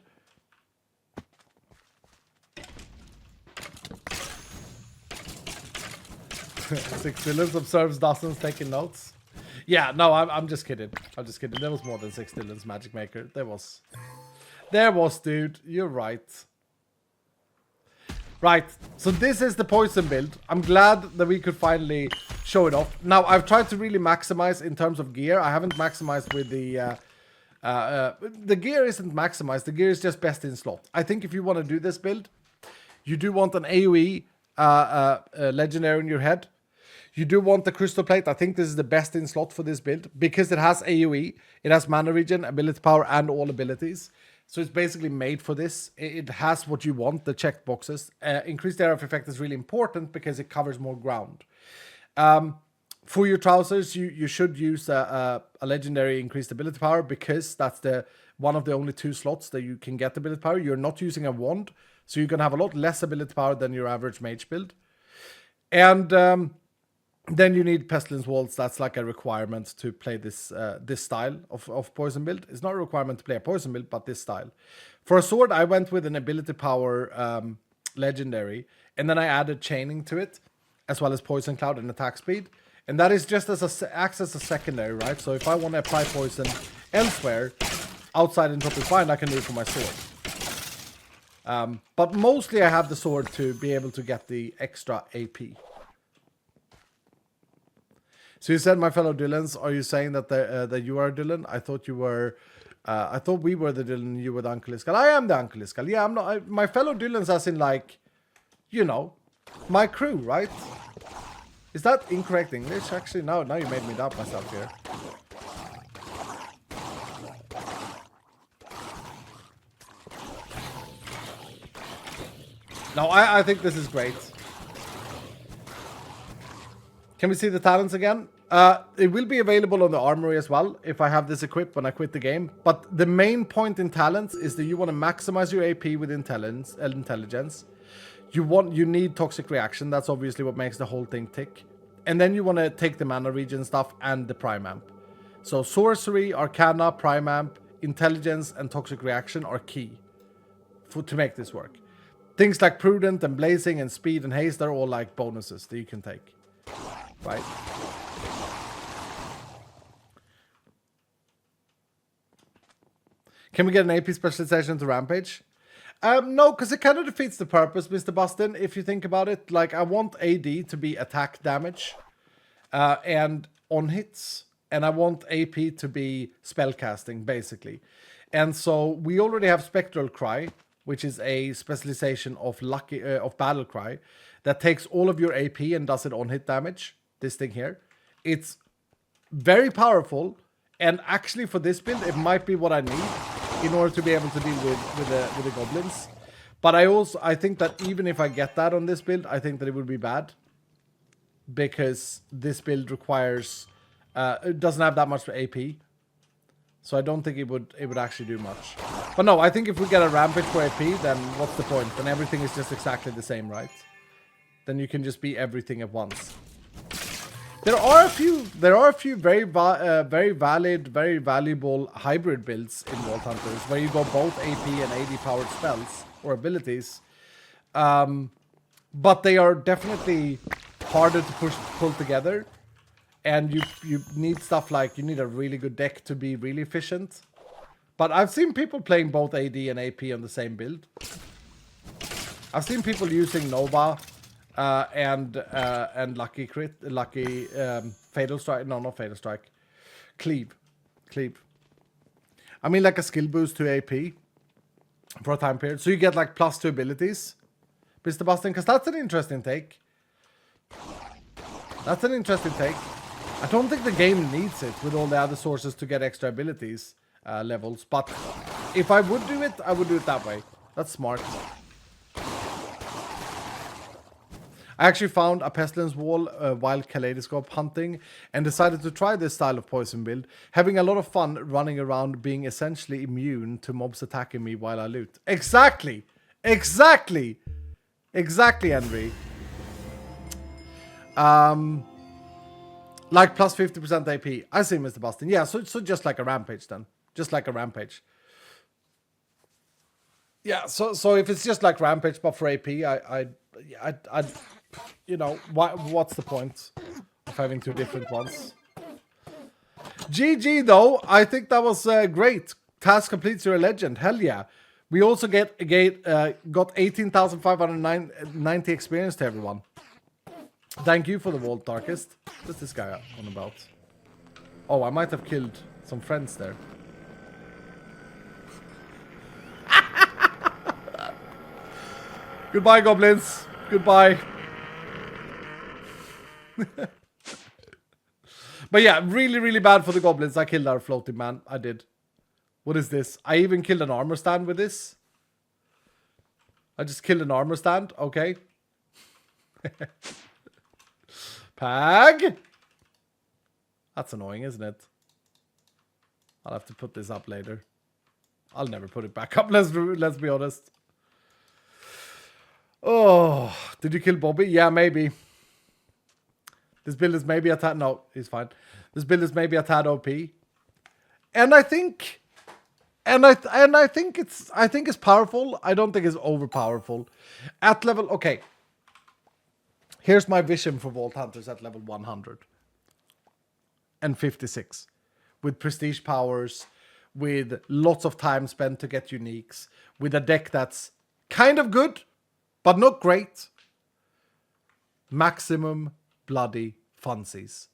Six Dylans observes dozens taking notes. Yeah, no, I'm just kidding. I'm just kidding. There was more than 6 Dylans, Magic Maker. There was, dude. You're right. Right, so this is the poison build. I'm glad that we could finally show it off. Now, I've tried to really maximize in terms of gear. I haven't maximized with the gear isn't maximized. The gear is just best in slot. I think if you want to do this build, you do want an AoE legendary in your head. You do want the crystal plate. I think this is the best in slot for this build because it has AoE, it has mana regen, ability power, and all abilities. So it's basically made for this. It has what you want, the checked boxes. Increased area of effect is really important because it covers more ground. For your trousers, you should use a legendary increased ability power because that's one of the only 2 slots that you can get ability power. You're not using a wand, so you're going to have a lot less ability power than your average mage build. And Then you need Pestilence Waltz. That's like a requirement to play this this style of poison build. It's not a requirement to play a poison build, but this style. For a sword, I went with an ability power legendary, and then I added chaining to it, as well as poison cloud and attack speed. And that is just acts as a secondary, right? So if I want to apply poison elsewhere, outside in top is fine, I can do it for my sword. But mostly I have the sword to be able to get the extra AP. So you said, my fellow Dylans, are you saying that that you are a Dylan? I thought you were. I thought we were the Dylan. You were the Uncle Iskal. I am the Uncle Iskal. Yeah, I'm not. My fellow Dylans, as in like, you know, my crew, right? Is that incorrect English? Actually, no. Now you made me doubt myself here. No, I think this is great. Can we see the talents again? It will be available on the armory as well if I have this equipped when I quit the game. But the main point in talents is that you want to maximize your AP with intelligence. You need toxic reaction. That's obviously what makes the whole thing tick. And then you want to take the mana regen stuff and the prime amp. So sorcery, arcana, prime amp, intelligence, and toxic reaction are key to make this work. Things like prudent and blazing and speed and haste are all like bonuses that you can take. Right? Can we get an AP specialization to Rampage? No, because it kind of defeats the purpose, Mr. Bustin, if you think about it. Like, I want AD to be attack damage and on hits. And I want AP to be spellcasting, basically. And so we already have Spectral Cry, which is a specialization of Battle Cry that takes all of your AP and does it on hit damage. This thing here. It's very powerful. And actually for this build, it might be what I need in order to be able to deal with the goblins. But I think that even if I get that on this build, I think that it would be bad. Because this build requires... it doesn't have that much AP. So I don't think it would actually do much. But no, I think if we get a Rampage for AP, then what's the point? Then everything is just exactly the same, right? Then you can just be everything at once. There are a few very valid, very valuable hybrid builds in Vault Hunters where you go both AP and AD powered spells or abilities. But they are definitely harder to pull together. And you need stuff like, you need a really good deck to be really efficient. But I've seen people playing both AD and AP on the same build. I've seen people using Nova and Lucky Fatal Strike. No, not Fatal Strike. Cleave. I mean like a skill boost to AP for a time period. So you get like +2 abilities. Mr. Bustin, because that's an interesting take. I don't think the game needs it with all the other sources to get extra abilities levels. But if I would do it, I would do it that way. That's smart. I actually found a Pestilence Wall while Kaleidoscope hunting and decided to try this style of poison build, having a lot of fun running around being essentially immune to mobs attacking me while I loot. Exactly, Henry. Like plus 50% AP. I see, Mr. Bustin. Yeah, so just like a Rampage then. Just like a Rampage. Yeah, so if it's just like Rampage but for AP, I you know, what's the point of having two different ones? GG though, I think that was great. Task completes, you're a legend. Hell yeah. We also got 18,590 experience to everyone. Thank you for the Vault, Darkest. What's this guy on about? Oh, I might have killed some friends there. Goodbye, goblins. Goodbye. But yeah, really bad for the goblins. I killed our floating man. I did. What is this? I even killed an armor stand with this. I just killed an armor stand. Okay. Pag! That's annoying, isn't it? I'll have to put this up later. I'll never put it back up, let's be honest. Oh, did you kill Bobby? Yeah, maybe. This build is maybe a tad... No, he's fine. This build is maybe a tad OP. And I think... And I think it's powerful. I don't think it's overpowerful. At level... Okay. Here's my vision for Vault Hunters at level 100. And 56. With prestige powers. With lots of time spent to get uniques. With a deck that's kind of good, but not great. Maximum bloody funsies.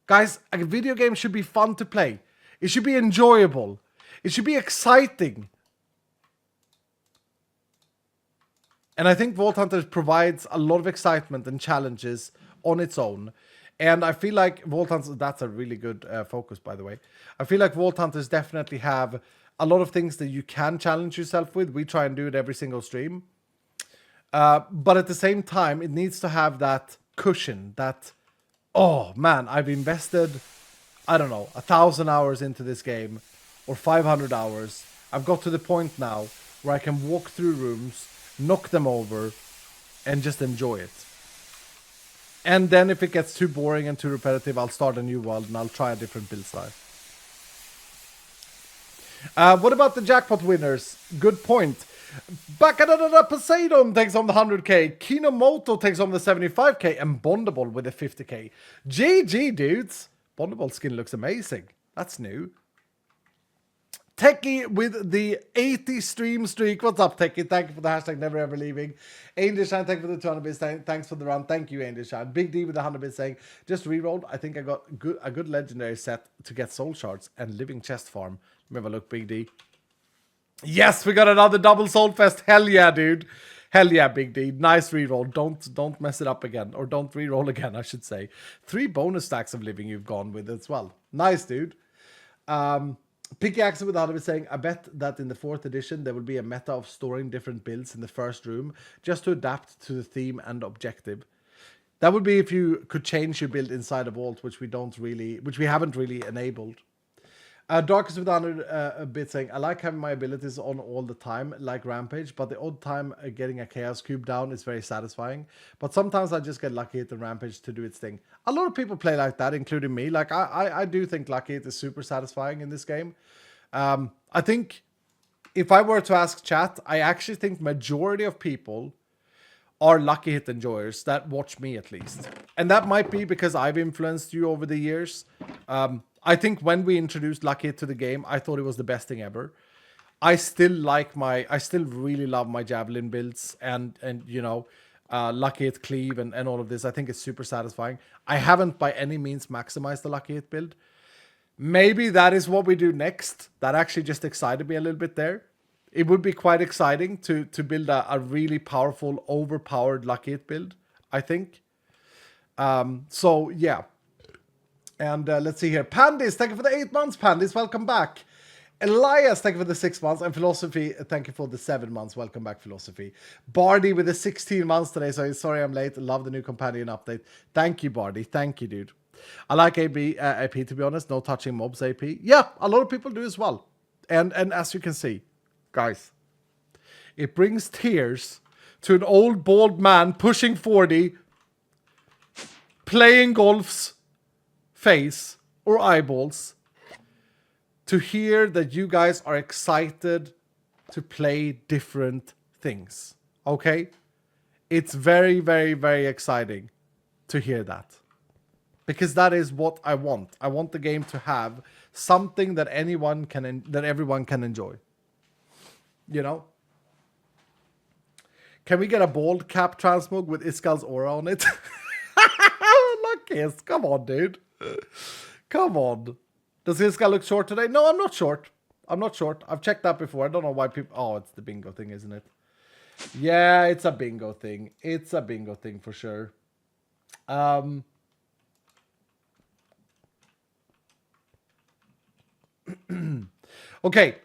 Guys, a video game should be fun to play. It should be enjoyable. It should be exciting. And I think Vault Hunters provides a lot of excitement and challenges on its own. And I feel like Vault Hunters, that's a really good focus, by the way. I feel like Vault Hunters definitely have a lot of things that you can challenge yourself with. We try and do it every single stream. But at the same time, it needs to have that cushion, that, oh man, I've invested, I don't know, 1,000 hours into this game, or 500 hours. I've got to the point now where I can walk through rooms, knock them over, and just enjoy it. And then if it gets too boring and too repetitive, I'll start a new world and I'll try a different build style. What about the jackpot winners? Good point. Bakadadada Poseidon takes on the 100k. Kinomoto takes on the 75k. And Bondable with the 50k. GG, dudes. Bondable skin looks amazing. That's new. Techie with the 80 stream streak. What's up, Techie? Thank you for the hashtag never ever leaving. Angelshine, thank you for the 200 bits. Thanks for the run. Thank you, Angelshine. Big D with the 100 bits saying, just rerolled. I think I got a good legendary set to get soul shards and living chest farm. Let me have a look, Big D. Yes, we got another double soul fest. Hell yeah, dude. Hell yeah, Big D. Nice reroll. Don't mess it up again. Or don't reroll again, I should say. 3 bonus stacks of living you've gone with as well. Nice, dude. Picky Axel with 100 saying, I bet that in the 4th edition there will be a meta of storing different builds in the first room just to adapt to the theme and objective. That would be if you could change your build inside a vault, which we haven't really enabled. Darkest with 100 bit saying, I like having my abilities on all the time, like Rampage, but the odd time getting a Chaos Cube down is very satisfying. But sometimes I just get Lucky Hit and Rampage to do its thing. A lot of people play like that, including me. Like, I do think Lucky Hit is super satisfying in this game. I think if I were to ask chat, I actually think majority of people are Lucky Hit enjoyers that watch me at least. And that might be because I've influenced you over the years. I think when we introduced Lucky Hit to the game, I thought it was the best thing ever. I still really love my Javelin builds and you know, Lucky Hit Cleave and all of this. I think it's super satisfying. I haven't by any means maximized the Lucky Hit build. Maybe that is what we do next. That actually just excited me a little bit there. It would be quite exciting to build a really powerful, overpowered Lucky Hit build, I think. So, yeah. And let's see here. Pandis, thank you for the 8 months, Pandis. Welcome back. Elias, thank you for the 6 months. And Philosophy, thank you for the 7 months. Welcome back, Philosophy. Bardi with the 16 months today. So sorry I'm late. Love the new companion update. Thank you, Bardi. Thank you, dude. I like AP, to be honest. No touching mobs AP. Yeah, a lot of people do as well. And as you can see, guys, it brings tears to an old bald man pushing 40, playing golf's face or eyeballs, to hear that you guys are excited to play different things. Okay? It's very, very, very exciting to hear that. Because that is what I want. I want the game to have something that everyone can enjoy. You know? Can we get a bald cap transmog with Iskal's aura on it? Luckiest. Come on, dude. Come on. Does Iskal look short today? No, I'm not short. I'm not short. I've checked that before. I don't know why people... Oh, it's the bingo thing, isn't it? Yeah, it's a bingo thing. It's a bingo thing for sure. Okay.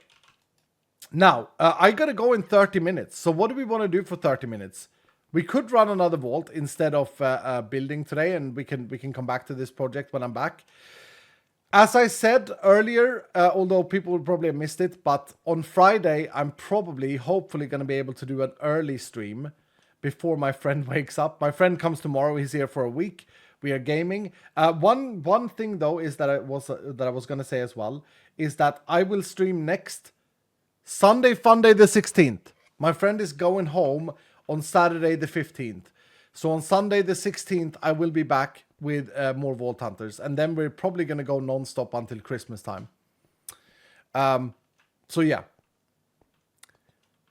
Now, I gotta go in 30 minutes. So what do we want to do for 30 minutes? We could run another vault instead of building today, and we can come back to this project when I'm back. As I said earlier, although people will probably have missed it, but on Friday, I'm hopefully going to be able to do an early stream before my friend wakes up. My friend comes tomorrow. He's here for a week. We are gaming. One thing though is that I was gonna say as well is that I will stream next Sunday, Funday the 16th. My friend is going home on Saturday the 15th. So on Sunday the 16th, I will be back with more Vault Hunters. And then we're probably going to go non-stop until Christmas time. So yeah.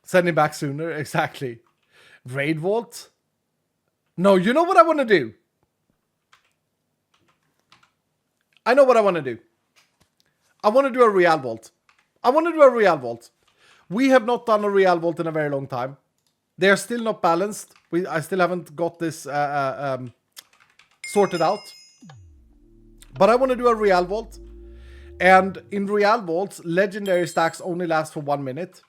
Sending back sooner, exactly. Raid Vault? No, you know what I want to do? I know what I want to do. I want to do a Real Vault. We have not done a Real Vault in a very long time. They are still not balanced. I still haven't got this sorted out. But I want to do a Real Vault. And in Real Vaults, legendary stacks only last for 1 minute.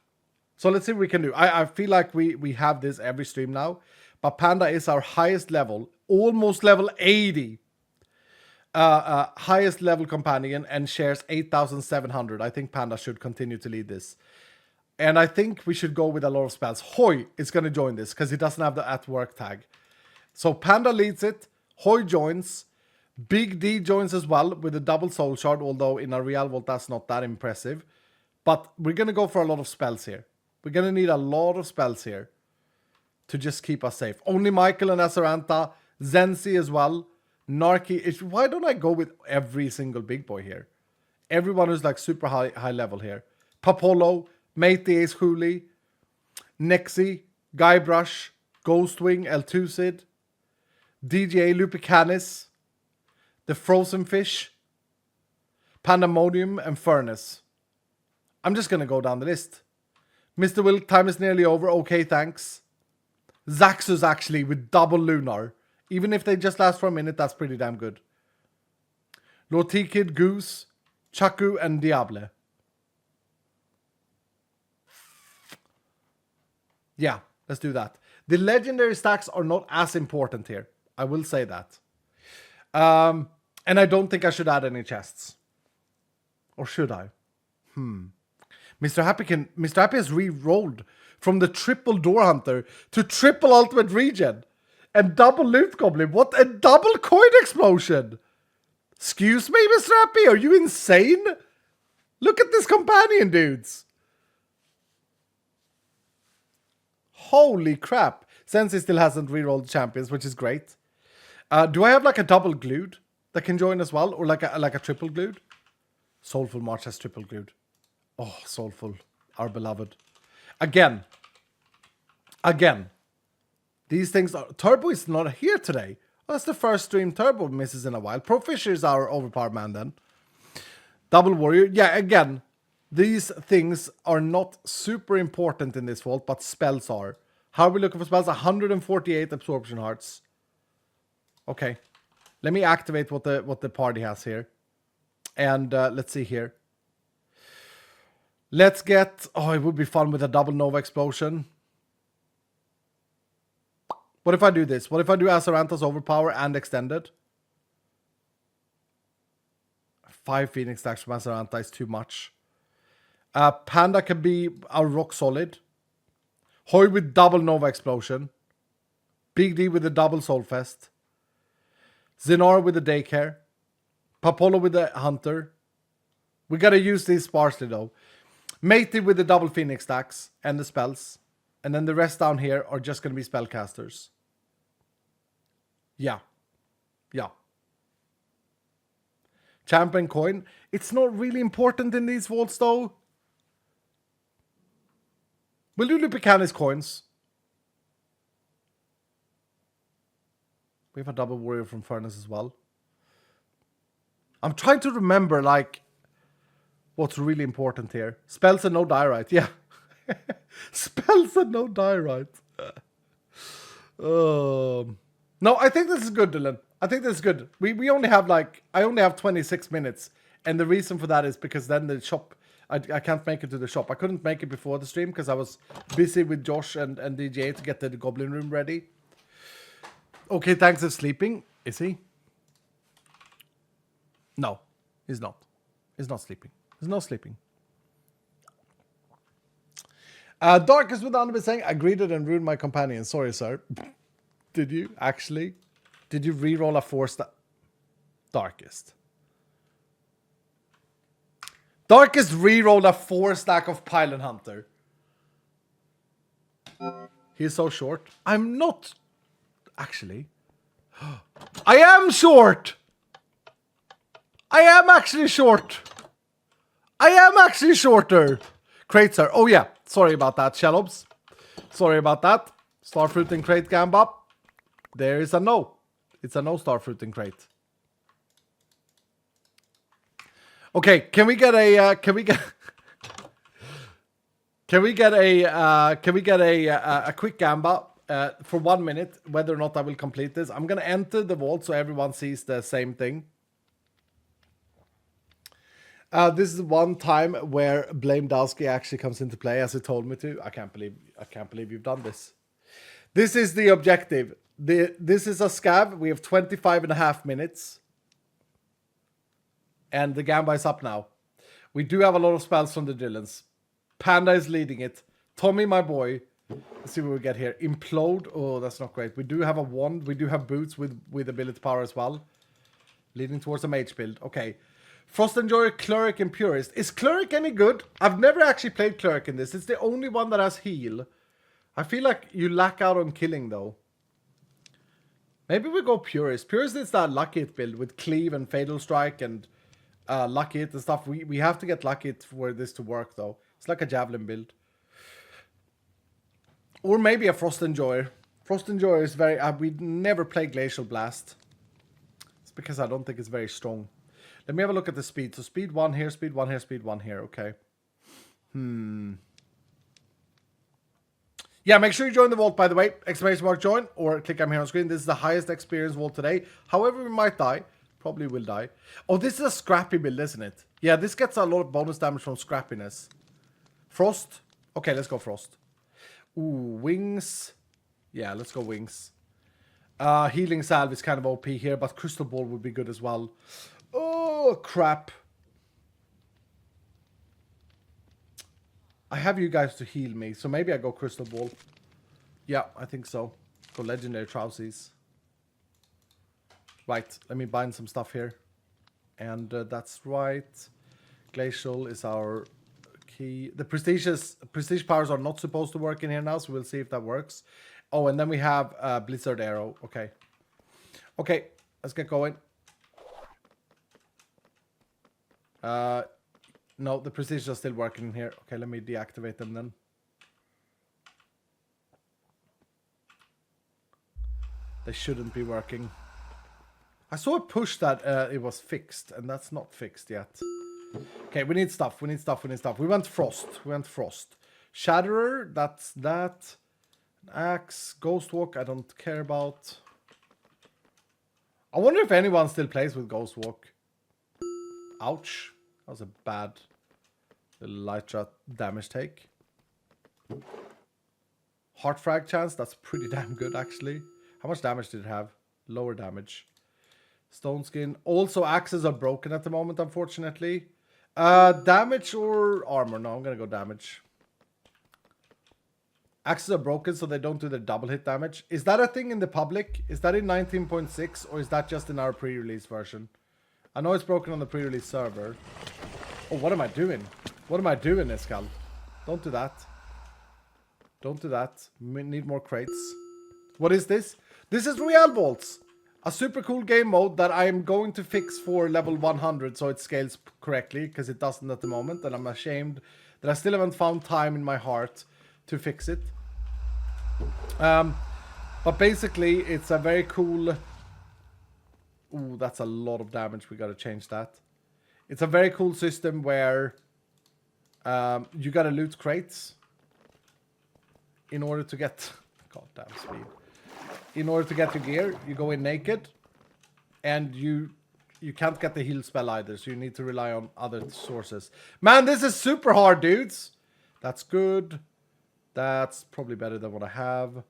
So let's see what we can do. I feel like we have this every stream now. But Panda is our highest level. Almost level 80. Highest level companion and shares 8,700. I think Panda should continue to lead this. And I think we should go with a lot of spells. Hoy is going to join this because he doesn't have the at work tag. So Panda leads it. Hoy joins. Big D joins as well with a double soul shard, although in a Real Vault that's not that impressive. But we're going to go for a lot of spells here. We're going to need a lot of spells here to just keep us safe. Only Michael and Azaranta. Zenzi as well. Narky. Why don't I go with every single big boy here? Everyone who's like super high level here. Papolo. Matey Ace Hooley, Nexi, Guybrush, Ghostwing, Eltucid, DJ Lupicanis, The Frozen Fish, Pandemonium, and Furnace. I'm just going to go down the list. Mr. Will, time is nearly over. Okay, thanks. Zaxus actually with double Lunar. Even if they just last for a minute, that's pretty damn good. Lord T-Kid, Goose, Chaku, and Diable. Yeah, let's do that. The legendary stacks are not as important here. I will say that. And I don't think I should add any chests. Or should I? Mr. Happy has re-rolled from the triple Door Hunter to triple Ultimate Regen. And double Loot Goblin. What a double coin explosion! Excuse me, Mr. Happy? Are you insane? Look at this companion, dudes. Holy crap. Sensi still hasn't rerolled champions, which is great. Do I have like a double glued that can join as well? Or like a triple glued? Soulful March has triple glued. Oh, Soulful. Our beloved. Again. These things are... Turbo is not here today. Oh, that's the first stream Turbo misses in a while. Pro Fisher is our overpowered man then. Double Warrior. Yeah, again. These things are not super important in this vault, but spells are. How are we looking for spells? 148 absorption hearts. Okay. Let me activate what the party has here. And let's see here. Let's get... Oh, it would be fun with a double Nova Explosion. What if I do this? What if I do Azaranta's Overpower and Extended? 5 Phoenix stacks from Azaranta is too much. Panda can be our rock solid. Hoy with double Nova Explosion. Big D with a double Soulfest. Zenora with the Daycare. Papolo with the Hunter. We gotta use these sparsely though. Matey with the double Phoenix stacks and the spells. And then the rest down here are just gonna be spellcasters. Yeah. Champion coin. It's not really important in these vaults though. We'll do Lupicanis coins. We have a double warrior from Furnace as well. I'm trying to remember, like, what's really important here. Spells and no diorite. Yeah. Spells and no diorite. No, I think this is good, Dylan. I think this is good. We only have, like, I only have 26 minutes. And the reason for that is because then the shop... I can't make it to the shop. I couldn't make it before the stream because I was busy with Josh and DJ to get the Goblin Room ready. Okay, thanks for sleeping. Is he? No, he's not. He's not sleeping. He's not sleeping. Darkest with Anime saying, I greeted and ruined my companion. Sorry, sir. Did you? Actually? Did you re-roll a 4-stack? Darkest. Darkest re-rolled a 4-stack of Pylon Hunter. He's so short. I'm not... Actually. I am short! I am actually short! I am actually shorter! Crates are... Oh yeah, sorry about that, Shelobs. Sorry about that. Starfruit and crate Gamba. There is a no. It's a no Starfruit and crate. Okay, can we get a quick Gamba for 1 minute, whether or not I will complete this. I'm gonna enter the vault so everyone sees the same thing. This is one time where Blame Dowski actually comes into play, as he told me to. I can't believe you've done this. This is the objective. This is a scav. We have 25.5 minutes. And the Gamba is up now. We do have a lot of spells from the Drillans. Panda is leading it. Tommy, my boy. Let's see what we get here. Implode. Oh, that's not great. We do have a wand. We do have boots with ability power as well. Leading towards a mage build. Okay. Frost Enjoyer, Cleric, and Purist. Is Cleric any good? I've never actually played Cleric in this. It's the only one that has heal. I feel like you lack out on killing, though. Maybe we go Purist. Purist is that Lucky Hit build with Cleave and Fatal Strike and Lucky Hit and stuff. We have to get Lucky Hit for this to work, though. It's like a Javelin build. Or maybe a Frost Enjoyer. Frost Enjoyer is very... we never play Glacial Blast. It's because I don't think it's very strong. Let me have a look at the speed. So speed 1 here, speed 1 here, speed 1 here. Okay. Yeah, make sure you join the vault, by the way. Exclamation mark join or click I'm here on screen. This is the highest experience vault today. However, we might die. Probably will die. Oh, this is a scrappy build, isn't it? Yeah, this gets a lot of bonus damage from scrappiness. Frost. Okay, let's go Frost. Ooh, Wings. Yeah, let's go Wings. Healing Salve is kind of OP here, but Crystal Ball would be good as well. Oh, crap. I have you guys to heal me, so maybe I go Crystal Ball. Yeah, I think so. Go Legendary Trousies. Right, let me bind some stuff here. And that's right. Glacial is our key. The prestige powers are not supposed to work in here now, so we'll see if that works. Oh, and then we have Blizzard Arrow. Okay. Okay, let's get going. No, the precision are still working in here. Okay, let me deactivate them then. They shouldn't be working. I saw a push that it was fixed, and that's not fixed yet. Okay, we need stuff. We need stuff. We need stuff. We went Frost. We went Frost. Shatterer, that's that. Axe, Ghostwalk, I don't care about. I wonder if anyone still plays with Ghostwalk. Ouch. That was a bad little light shot damage take. Heart frag chance, that's pretty damn good actually. How much damage did it have? Lower damage. Stone skin. Also, axes are broken at the moment, unfortunately. Damage or armor? No, I'm gonna go damage. Axes are broken, so they don't do the double hit damage. Is that a thing in the public? Is that in 19.6, or is that just in our pre-release version? I know it's broken on the pre-release server. Oh, what am I doing? What am I doing, Escal? Don't do that. Don't do that. We need more crates. What is this? This is Real Vaults. A super cool game mode that I am going to fix for level 100 so it scales correctly, because it doesn't at the moment, and I'm ashamed that I still haven't found time in my heart to fix it. But basically, it's a very cool... Ooh, that's a lot of damage. We gotta change that. It's a very cool system where you gotta loot crates in order to get... Goddamn speed. In order to get your gear, you go in naked, and you can't get the heal spell either, so you need to rely on other sources. Man, this is super hard, dudes! That's good. That's probably better than what I have.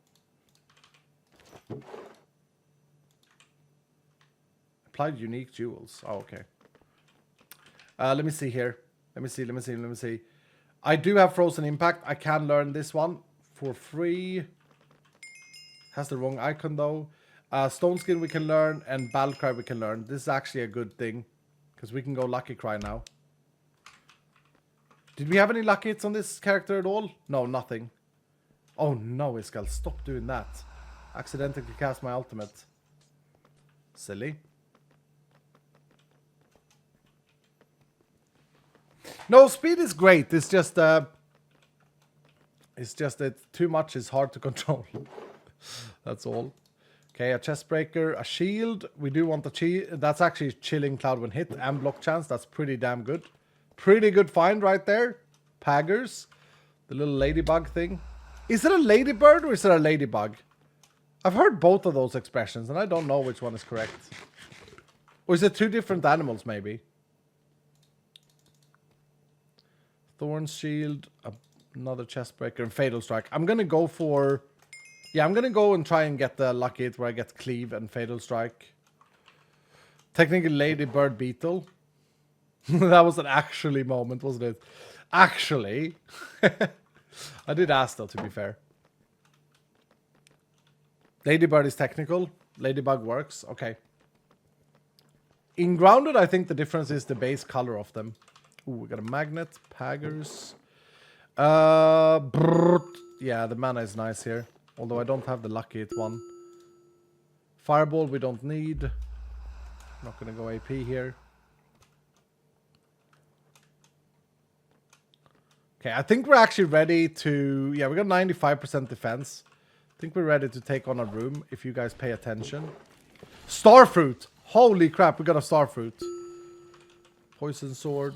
Applied unique jewels. Oh, okay. Let me see here. Let me see. I do have Frozen Impact. I can learn this one for free. Has the wrong icon though. Stone Skin we can learn, and Battle Cry we can learn. This is actually a good thing, because we can go Lucky Cry now. Did we have any lucky hits on this character at all? No, nothing. Oh no, Iskall, stop doing that. Accidentally cast my ultimate. Silly. No, speed is great. It's just that too much is hard to control. That's all. Okay, a chest breaker, a shield. We do want the shield. That's actually chilling cloud when hit and block chance. That's pretty damn good. Pretty good find right there. Paggers. The little ladybug thing. Is it a ladybird or is it a ladybug? I've heard both of those expressions and I don't know which one is correct. Or is it two different animals maybe? Thorn shield, another chest breaker, and fatal strike. I'm gonna go for... Yeah, I'm gonna go and try and get the lucky hit where I get cleave and fatal strike. Technically ladybird beetle. That was an actually moment, wasn't it? Actually. I did ask though, to be fair. Ladybird is technical. Ladybug works. Okay. In grounded, I think the difference is the base color of them. Ooh, we got a magnet. Paggers. Yeah, the mana is nice here. Although I don't have the lucky hit one. Fireball we don't need. Not gonna go AP here. Okay, I think we're actually ready to... Yeah, we got 95% defense. I think we're ready to take on a room, if you guys pay attention. Starfruit! Holy crap, we got a starfruit. Poison sword.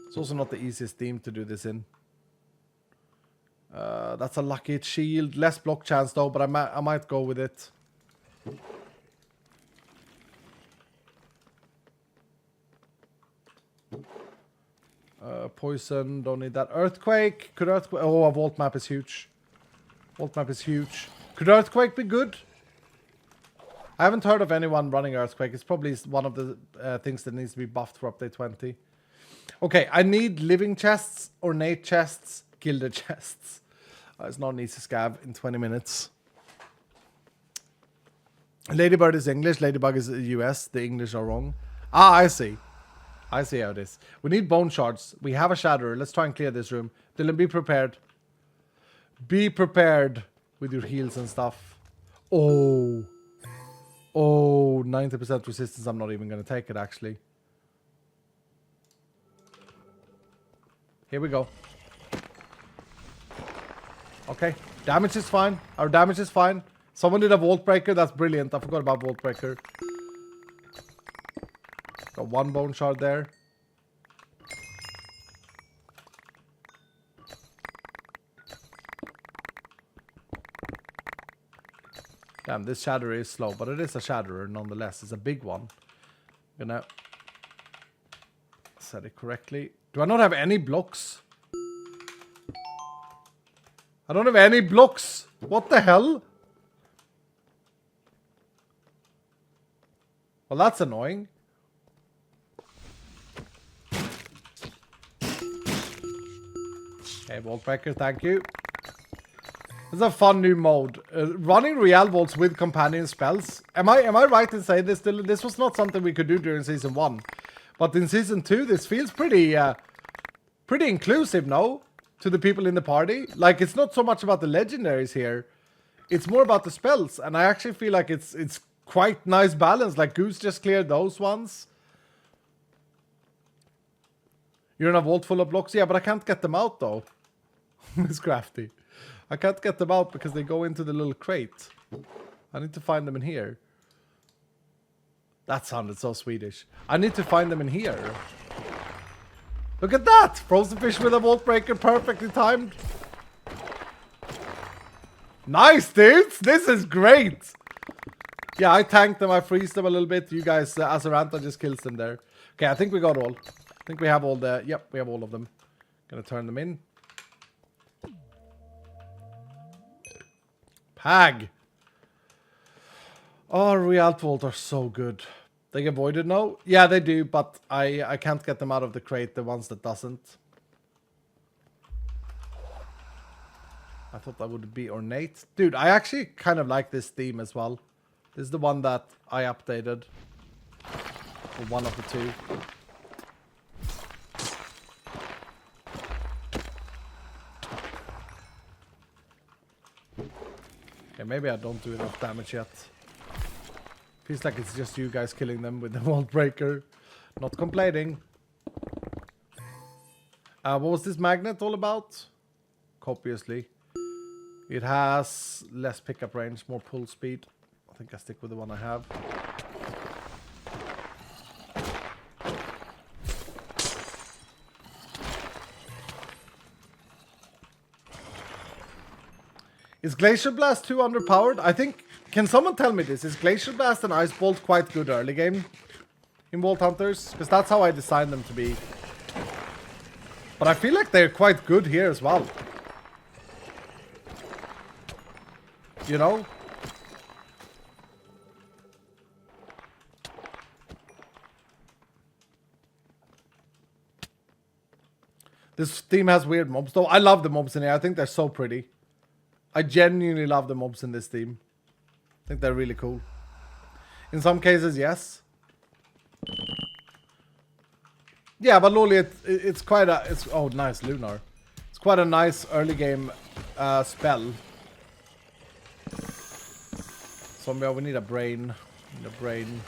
It's also not the easiest theme to do this in. That's a lucky hit shield. Less block chance though, but I might go with it. Poison, don't need that. Earthquake. Could Earthquake... Oh, a vault map is huge. Vault map is huge. Could Earthquake be good? I haven't heard of anyone running Earthquake. It's probably one of the things that needs to be buffed for update 20. Okay, I need living chests, ornate chests, gilded chests. It's not an easy scav in 20 minutes. Ladybird is English, Ladybug is US. The English are wrong. Ah, I see. I see how it is. We need bone shards. We have a shatterer. Let's try and clear this room. Dylan, be prepared. Be prepared with your heals and stuff. Oh. Oh, 90% resistance. I'm not even going to take it, actually. Here we go. Okay. Damage is fine. Our damage is fine. Someone did a Vault Breaker. That's brilliant. I forgot about Vault Breaker. Got one bone shard there. Damn, this shatterer is slow, but it is a shatterer nonetheless. It's a big one. I'm gonna set it correctly. Do I not have any blocks? I don't have any blocks. What the hell? Well, that's annoying. Okay, Vault Breaker, thank you. It's a fun new mode. Running Real Vaults with companion spells. Am I right in saying this? This was not something we could do during Season 1. But in Season 2, this feels pretty inclusive, no? To the people in the party. Like, it's not so much about the legendaries here. It's more about the spells. And I actually feel like it's quite nice balance. Like, Goose just cleared those ones. You're in a vault full of blocks? Yeah, but I can't get them out, though. It's crafty. I can't get them out because they go into the little crate. I need to find them in here. That sounded so Swedish. I need to find them in here. Look at that! Frozen fish with a Vault Breaker, perfectly timed. Nice, dudes! This is great! Yeah, I tanked them, I freeze them a little bit. You guys, Azaranta just kills them there. Okay, I think we got all. I think we have all the... Yep, we have all of them. Gonna turn them in. Pag! Oh, Real Vault are so good. They get voided now? Yeah, they do, but I can't get them out of the crate, the ones that doesn't. I thought that would be ornate. Dude, I actually kind of like this theme as well. This is the one that I updated. Or one of the two. Okay, maybe I don't do enough damage yet. Feels like it's just you guys killing them with the Vault Breaker. Not complaining. What was this magnet all about? Copiously. It has less pickup range, more pull speed. I think I stick with the one I have. Is Glacier Blast too underpowered? I think... Can someone tell me this? Is Glacier Blast and Ice Bolt quite good early game in Vault Hunters? Because that's how I designed them to be. But I feel like they're quite good here as well. You know? This theme has weird mobs though. I love the mobs in here. I think they're so pretty. I genuinely love the mobs in this theme. I think they're really cool. In some cases, yes. Yeah, but Loli, it's quite a... It's, oh, nice, Lunar. It's quite a nice early game spell. Zombie, we need a brain. We need a brain.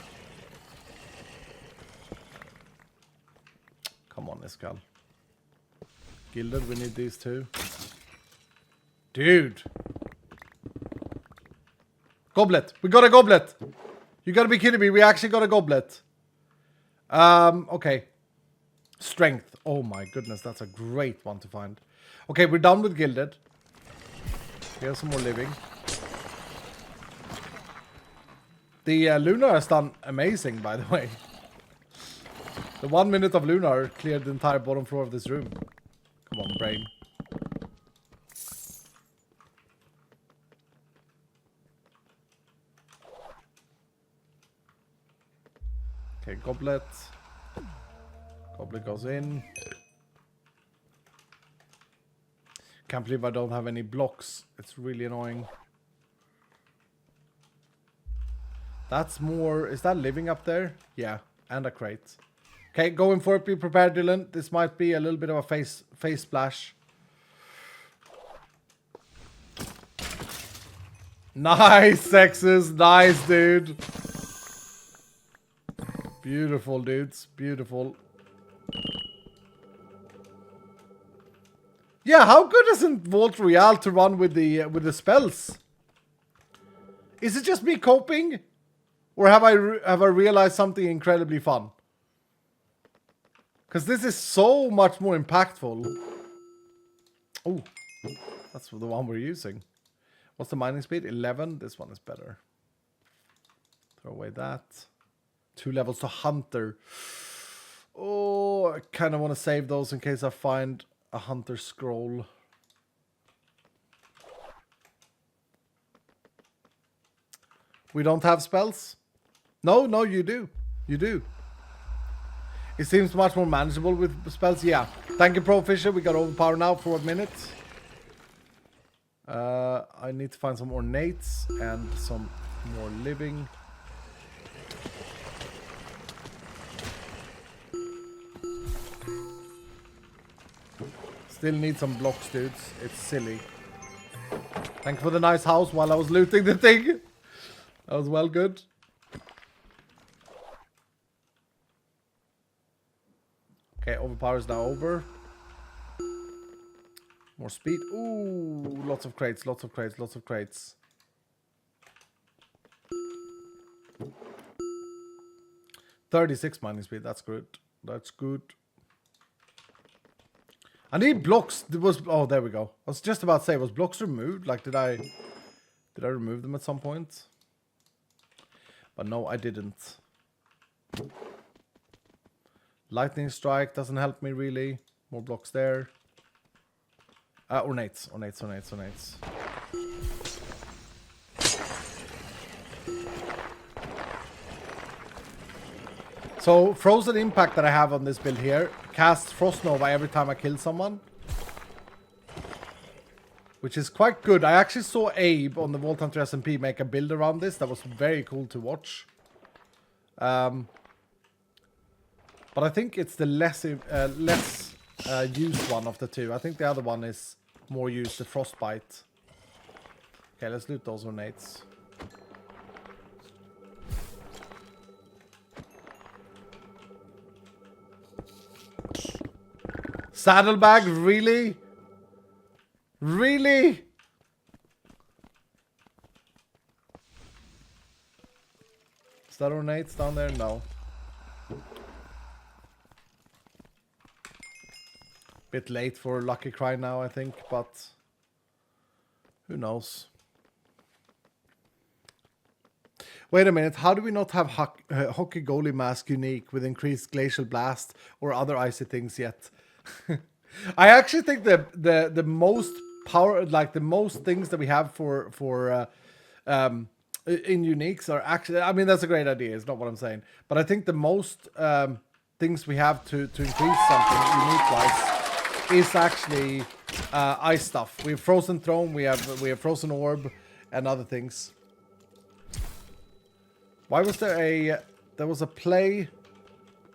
Come on, Iskal. Gilded, we need these two. Dude. Goblet. We got a goblet. You gotta be kidding me. We actually got a goblet. Okay. Strength. Oh my goodness. That's a great one to find. Okay, we're done with Gilded. Here's some more living. The Lunar has done amazing, by the way. The 1 minute of Lunar cleared the entire bottom floor of this room. Come on, brain. Okay, goblet. Goblet goes in. Can't believe I don't have any blocks. It's really annoying. That's more... Is that living up there? Yeah, and a crate. Okay, going for it. Be prepared, Dylan. This might be a little bit of a face splash. Nice, Sexes. Nice, dude. Beautiful, dudes. Beautiful. Yeah, how good isn't Vault Royale to run with the spells? Is it just me coping? Or have I realized something incredibly fun? Because this is so much more impactful. Oh, that's the one we're using. What's the mining speed? 11. This one is better. Throw away that. 2 levels to Hunter. Oh, I kind of want to save those in case I find a Hunter scroll. We don't have spells? No, you do. You do. It seems much more manageable with spells. Yeah. Thank you, Pro Fisher. We got overpower now for a minute. I need to find some ornates and some more living. Still need some blocks, dudes. It's silly. Thank you for the nice house while I was looting the thing. That was well good. Okay, overpower is now over. More speed. Ooh, lots of crates, lots of crates, lots of crates. $36 mining speed, that's good. That's good. I need blocks. Oh, there we go. I was just about to say, was blocks removed? Like, did I remove them at some point? But no, I didn't. Lightning strike doesn't help me really. More blocks there. Ornates. So, Frozen Impact that I have on this build here casts Frost Nova every time I kill someone. which is quite good. I actually saw Abe on the Vault Hunter SMP make a build around this. That was very cool to watch. But I think it's the less used one of the two. I think the other one is more used, the Frostbite. Okay, let's loot those grenades. Saddlebag, really? Really? Is that grenades down there? No. Bit late for Lucky Cry now, I think, but who knows? Wait a minute, how do we not have Hockey Goalie Mask unique with increased Glacial Blast or other icy things yet? I actually think the most power, like the most things that we have for in uniques are actually, I mean, that's a great idea, it's not what I'm saying, but I think the most things we have to increase something unique-wise is actually ice stuff. We have Frozen Throne, we have Frozen Orb, and other things. Why was there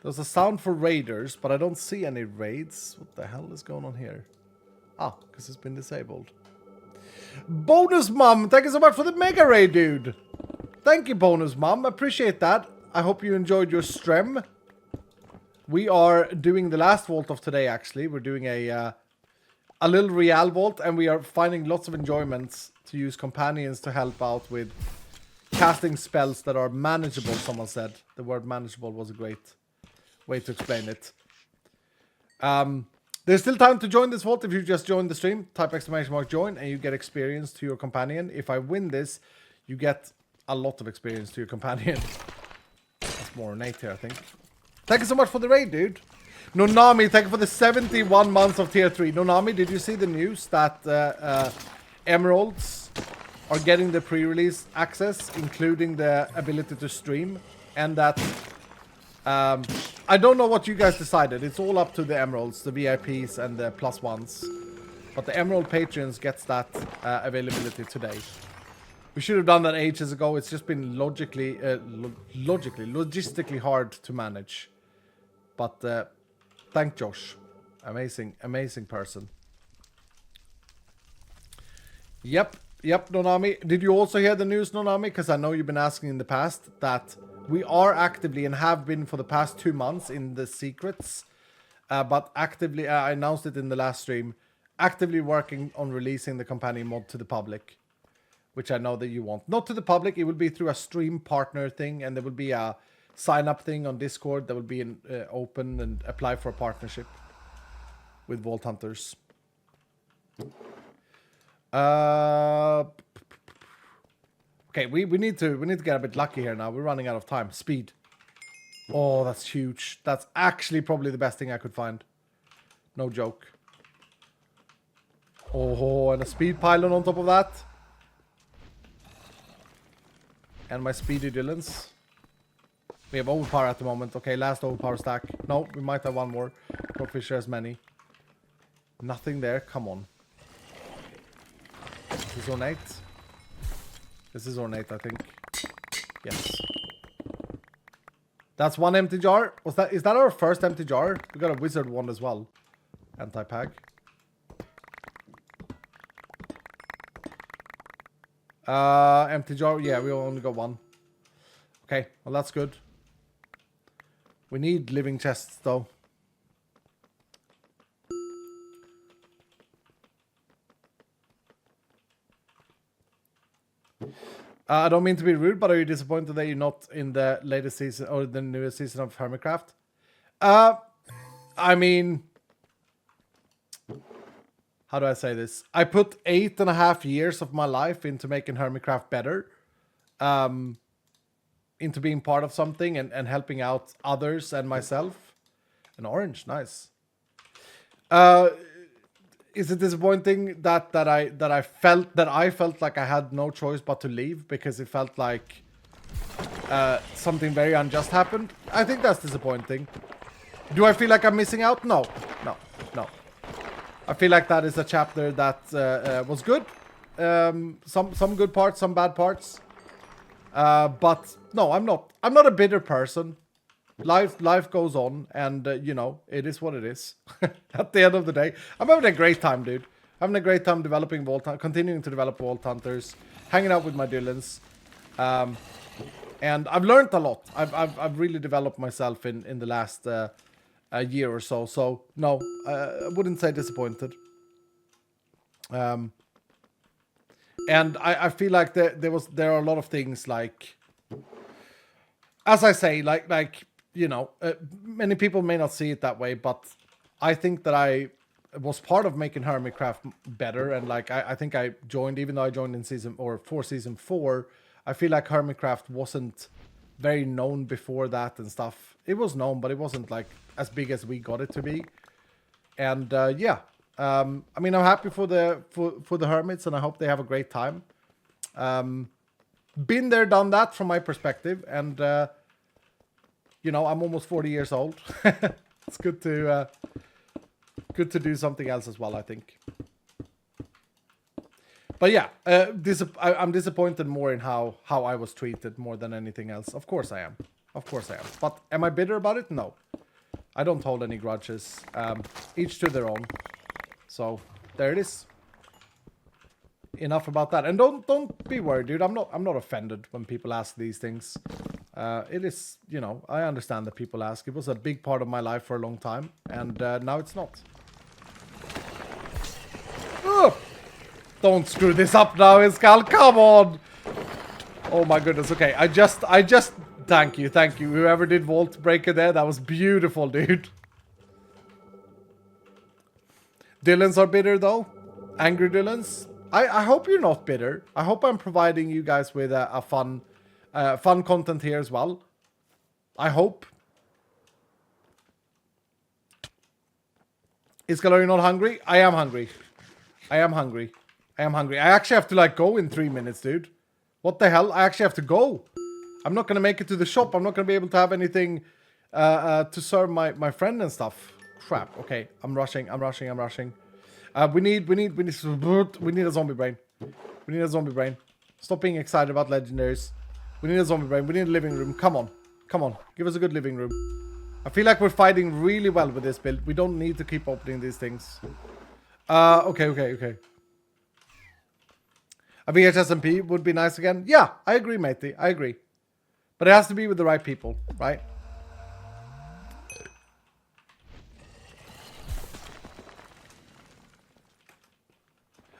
was a sound for raiders, but I don't see any raids. What the hell is going on here? Ah, because it's been disabled. Bonus Mom, thank you so much for the mega raid, dude. Thank you, Bonus Mom. Appreciate that. I hope you enjoyed your stream. We are doing the last vault of today, actually. We're doing a little Real vault, and we are finding lots of enjoyments to use companions to help out with casting spells that are manageable, someone said. The word manageable was a great way to explain it. There's still time to join this vault. If you just joined the stream, type !join and you get experience to your companion. If I win this, you get a lot of experience to your companion. That's more innate here, I think. Thank you so much for the raid, dude. Nonami, thank you for the 71 months of tier 3. Nonami, did you see the news that Emeralds are getting the pre-release access, including the ability to stream, and that I don't know what you guys decided. It's all up to the Emeralds, the VIPs, and the +1s. But the Emerald Patrons gets that availability today. We should have done that ages ago. It's just been logistically hard to manage. But thank Josh. Amazing person. Yep, Nonami. Did you also hear the news, Nonami? Because I know you've been asking in the past that we are actively, and have been for the past 2 months, in the secrets. But actively, I announced it in the last stream, actively working on releasing the companion mod to the public. Which I know that you want. Not to the public, it will be through a stream partner thing, and there will be a sign-up thing on Discord that will be open and apply for a partnership with Vault Hunters. Okay, we need to get a bit lucky here now. We're running out of time. Speed. Oh, that's huge. That's actually probably the best thing I could find. No joke. Oh, and a speed pylon on top of that. And my speedy Dylans. We have overpower at the moment. Okay, last overpower stack. No, we might have one more. Profisher has many. Nothing there. Come on. This is ornate. This is ornate, I think. Yes. That's one empty jar. Is that our first empty jar? We got a wizard one as well. Anti-pag. Empty jar. Yeah, we only got one. Okay, well that's good. We need living chests though. I don't mean to be rude, but are you disappointed that you're not in the latest season or the newest season of Hermitcraft? I mean, how do I say this? I put 8.5 years of my life into making Hermitcraft better. Into being part of something and helping out others and myself. An orange, nice. Is it disappointing that I felt like I had no choice but to leave because it felt like something very unjust happened? I think that's disappointing. Do I feel like I'm missing out? No. I feel like that is a chapter that was good. Some good parts, some bad parts. But no, I'm not a bitter person. Life goes on, and you know, it is what it is. At the end of the day, I'm having a great time, dude. Having a great time developing continuing to develop Vault Hunters, hanging out with my Dylans. And I've learned a lot. I've really developed myself in the last a year or so. So no, I wouldn't say disappointed. And I feel like there are a lot of things like, as I say, like you know, many people may not see it that way, but I think that I was part of making Hermitcraft better. And like I think I joined, even though I joined in season 4, I feel like Hermitcraft wasn't very known before that and stuff. It was known, but it wasn't like as big as we got it to be. And yeah, I mean, I'm happy for the hermits, and I hope they have a great time. Been there, done that from my perspective, and you know, I'm almost 40 years old. It's good to do something else as well, I think. But yeah, I'm disappointed more in how I was treated more than anything else. Of course I am. Of course I am. But am I bitter about it? No. I don't hold any grudges. Each to their own. So there it is. Enough about that. And don't be worried, dude. I'm not offended when people ask these things. It is, you know, I understand that people ask. It was a big part of my life for a long time, and now it's not. Ugh. Don't screw this up now, Iskal. Come on. Oh my goodness. Okay, I just thank you. Whoever did Vault Breaker there, that was beautiful, dude. Dylans are bitter though. Angry Dylans. I hope you're not bitter. I hope I'm providing you guys with a fun content here as well. I hope. Iskal, are you not hungry? I am hungry. I actually have to like go in 3 minutes, dude. What the hell? I actually have to go. I'm not gonna make it to the shop. I'm not gonna be able to have anything to serve my friend and stuff. Crap. Okay, I'm rushing. We need a zombie brain. We need a zombie brain. Stop being excited about legendaries. We need a zombie brain. We need a living room. Come on. Give us a good living room. I feel like we're fighting really well with this build. We don't need to keep opening these things. Okay. A VHSMP would be nice again. Yeah, I agree, matey. I agree. But it has to be with the right people, right?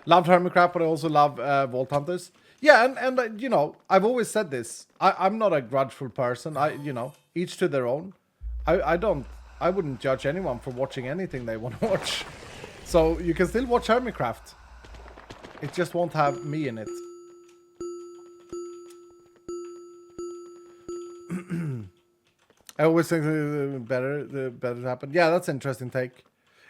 Loved Hermitcraft, but I also love Vault Hunters. Yeah, and you know, I've always said this. I'm not a grudgeful person. You know, each to their own. I wouldn't judge anyone for watching anything they want to watch. So you can still watch Hermitcraft. It just won't have me in it. I always think the better happen. Yeah, that's an interesting take.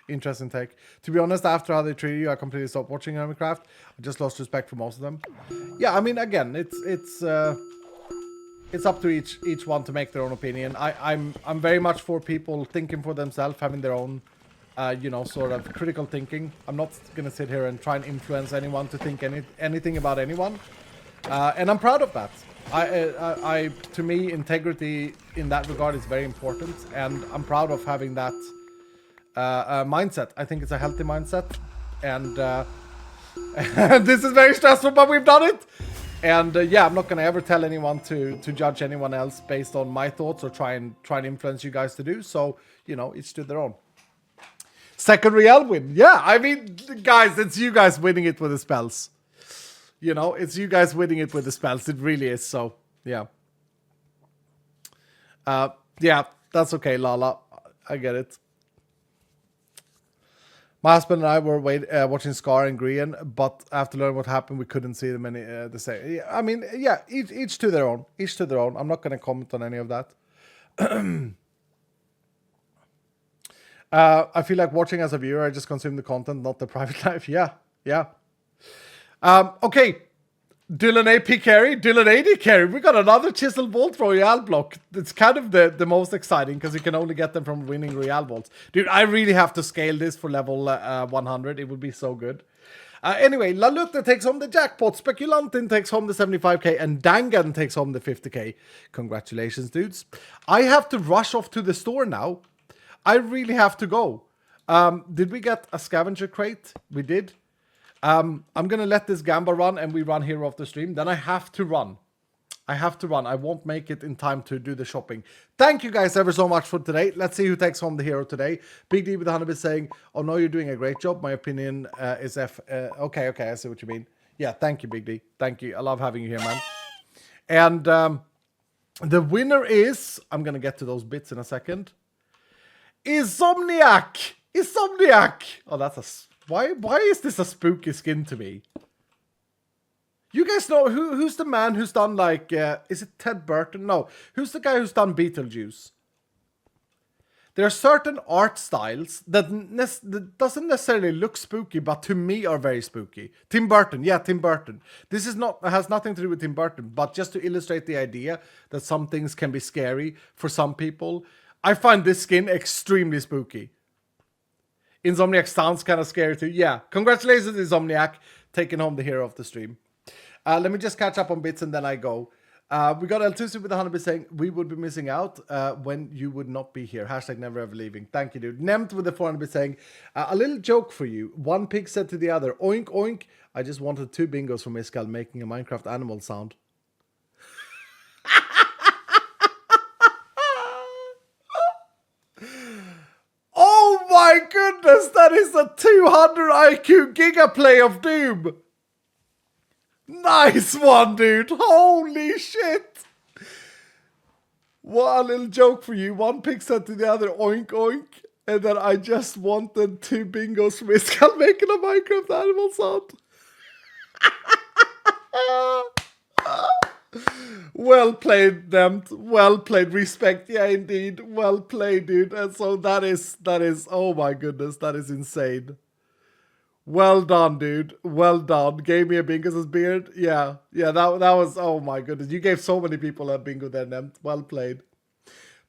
To be honest, after how they treat you, I completely stopped watching Hermitcraft. I just lost respect for most of them. Yeah, I mean, again, it's up to each one to make their own opinion. I'm very much for people thinking for themselves, having their own, you know, sort of critical thinking. I'm not gonna sit here and try and influence anyone to think anything about anyone, and I'm proud of that. To me, integrity in that regard is very important, and I'm proud of having that mindset. I think it's a healthy mindset, and this is very stressful, but we've done it. And yeah, I'm not gonna ever tell anyone to judge anyone else based on my thoughts or try and influence you guys to do. So, you know, each to their own. Second Real win. Yeah, I mean, guys, it's you guys winning it with the spells. You know, it's you guys winning it with the spells. It really is. So, yeah. Yeah, that's okay, Lala. I get it. My husband and I were watching Scar and Grian, but after learning what happened, we couldn't see them the same. I mean, yeah, each to their own. Each to their own. I'm not going to comment on any of that. I feel like watching as a viewer, I just consume the content, not the private life. Yeah. Okay. Dylan AP carry, Dylan AD carry. We got another Chisel Bolt Royale block. It's kind of the most exciting because you can only get them from winning Royale Bolts. Dude, I really have to scale this for level 100. It would be so good. Anyway, Lalute takes home the jackpot, Speculantin takes home the 75k, and Dangan takes home the 50k. Congratulations, dudes. I have to rush off to the store now. I really have to go. Did we get a scavenger crate? We did. I'm gonna let this gamble run and we run here off the stream. Then I have to run. I won't make it in time to do the shopping. Thank you guys ever so much for today. Let's see who takes home the hero today. Big D with 100 saying, oh no, you're doing a great job. My opinion is F. Okay, I see what you mean. Yeah, thank you, Big D. Thank you. I love having you here, man. And the winner is, I'm gonna get to those bits in a second. Insomniac. Oh, that's a... Why is this a spooky skin to me? You guys know who's the man who's done like is it Ted Burton? No, who's the guy who's done Beetlejuice? There are certain art styles that doesn't necessarily look spooky, but to me are very spooky. Tim Burton, yeah, Tim Burton. This is not has nothing to do with Tim Burton, but just to illustrate the idea that some things can be scary for some people. I find this skin extremely spooky. Insomniac sounds kind of scary too. Yeah, congratulations, Insomniac, taking home the hero of the stream. Let me just catch up on bits and then I go. We got L2 with 100 saying, we would be missing out when you would not be here. Hashtag never ever leaving. Thank you, dude. Nemt with the 400 saying, a little joke for you. One pig said to the other, oink, oink. I just wanted 2 bingos from Iskal making a Minecraft animal sound. Oh my goodness, that is a 200 IQ gigaplay of Doom. Nice one, dude. Holy shit. What a little joke for you. One pig said to the other, oink, oink. And then I just wanted 2 bingos from Iskal making a Minecraft animal sound. Well played, Nemt. Well played. Respect. Yeah, indeed. Well played, dude. And so that is, oh my goodness, that is insane. Well done, dude. Well done. Gave me a bingo's beard. Yeah, that was, oh my goodness. You gave so many people a bingo there, Nemt. Well played.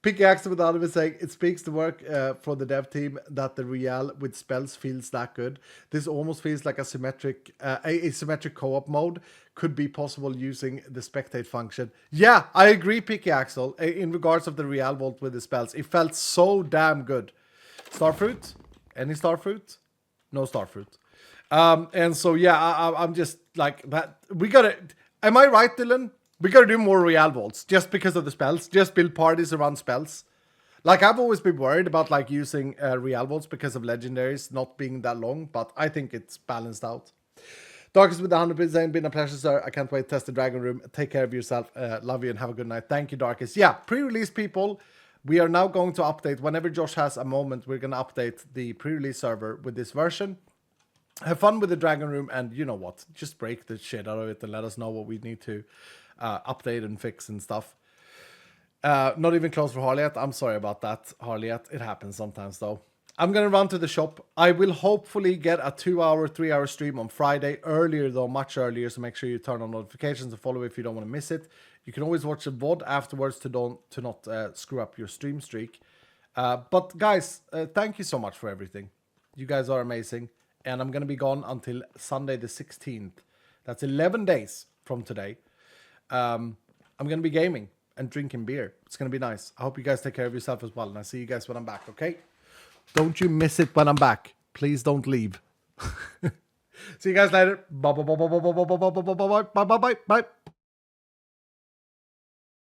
Pickaxe with Adam is saying, it speaks to work for the dev team that the Real with spells feels that good. This almost feels like a symmetric co-op mode. Could be possible using the spectate function. Yeah, I agree, Picky Axel. In regards of the Real Vault with the spells, it felt so damn good. Starfruit? Any Starfruit? No Starfruit. And so yeah, I'm just like that. We gotta. Am I right, Dylan? We gotta do more Real Vaults just because of the spells. Just build parties around spells. Like I've always been worried about like using Real Vaults because of legendaries not being that long, but I think it's balanced out. Darkest with 100% been a pleasure, sir. I can't wait to test the Dragon Room. Take care of yourself. Love you and have a good night. Thank you, Darkest. Yeah, pre-release people. We are now going to update. Whenever Josh has a moment, we're going to update the pre-release server with this version. Have fun with the Dragon Room, and you know what? Just break the shit out of it and let us know what we need to update and fix and stuff. Not even close for Harliet. I'm sorry about that, Harliet. It happens sometimes, though. I'm going to run to the shop. I will hopefully get a 2-hour, 3-hour stream on Friday. Earlier, though, much earlier. So make sure you turn on notifications and follow if you don't want to miss it. You can always watch the VOD afterwards to not screw up your stream streak. But guys, thank you so much for everything. You guys are amazing. And I'm going to be gone until Sunday the 16th. That's 11 days from today. I'm going to be gaming and drinking beer. It's going to be nice. I hope you guys take care of yourself as well. And I'll see you guys when I'm back, okay? Don't you miss it when I'm back. Please don't leave. See you guys later. Bye.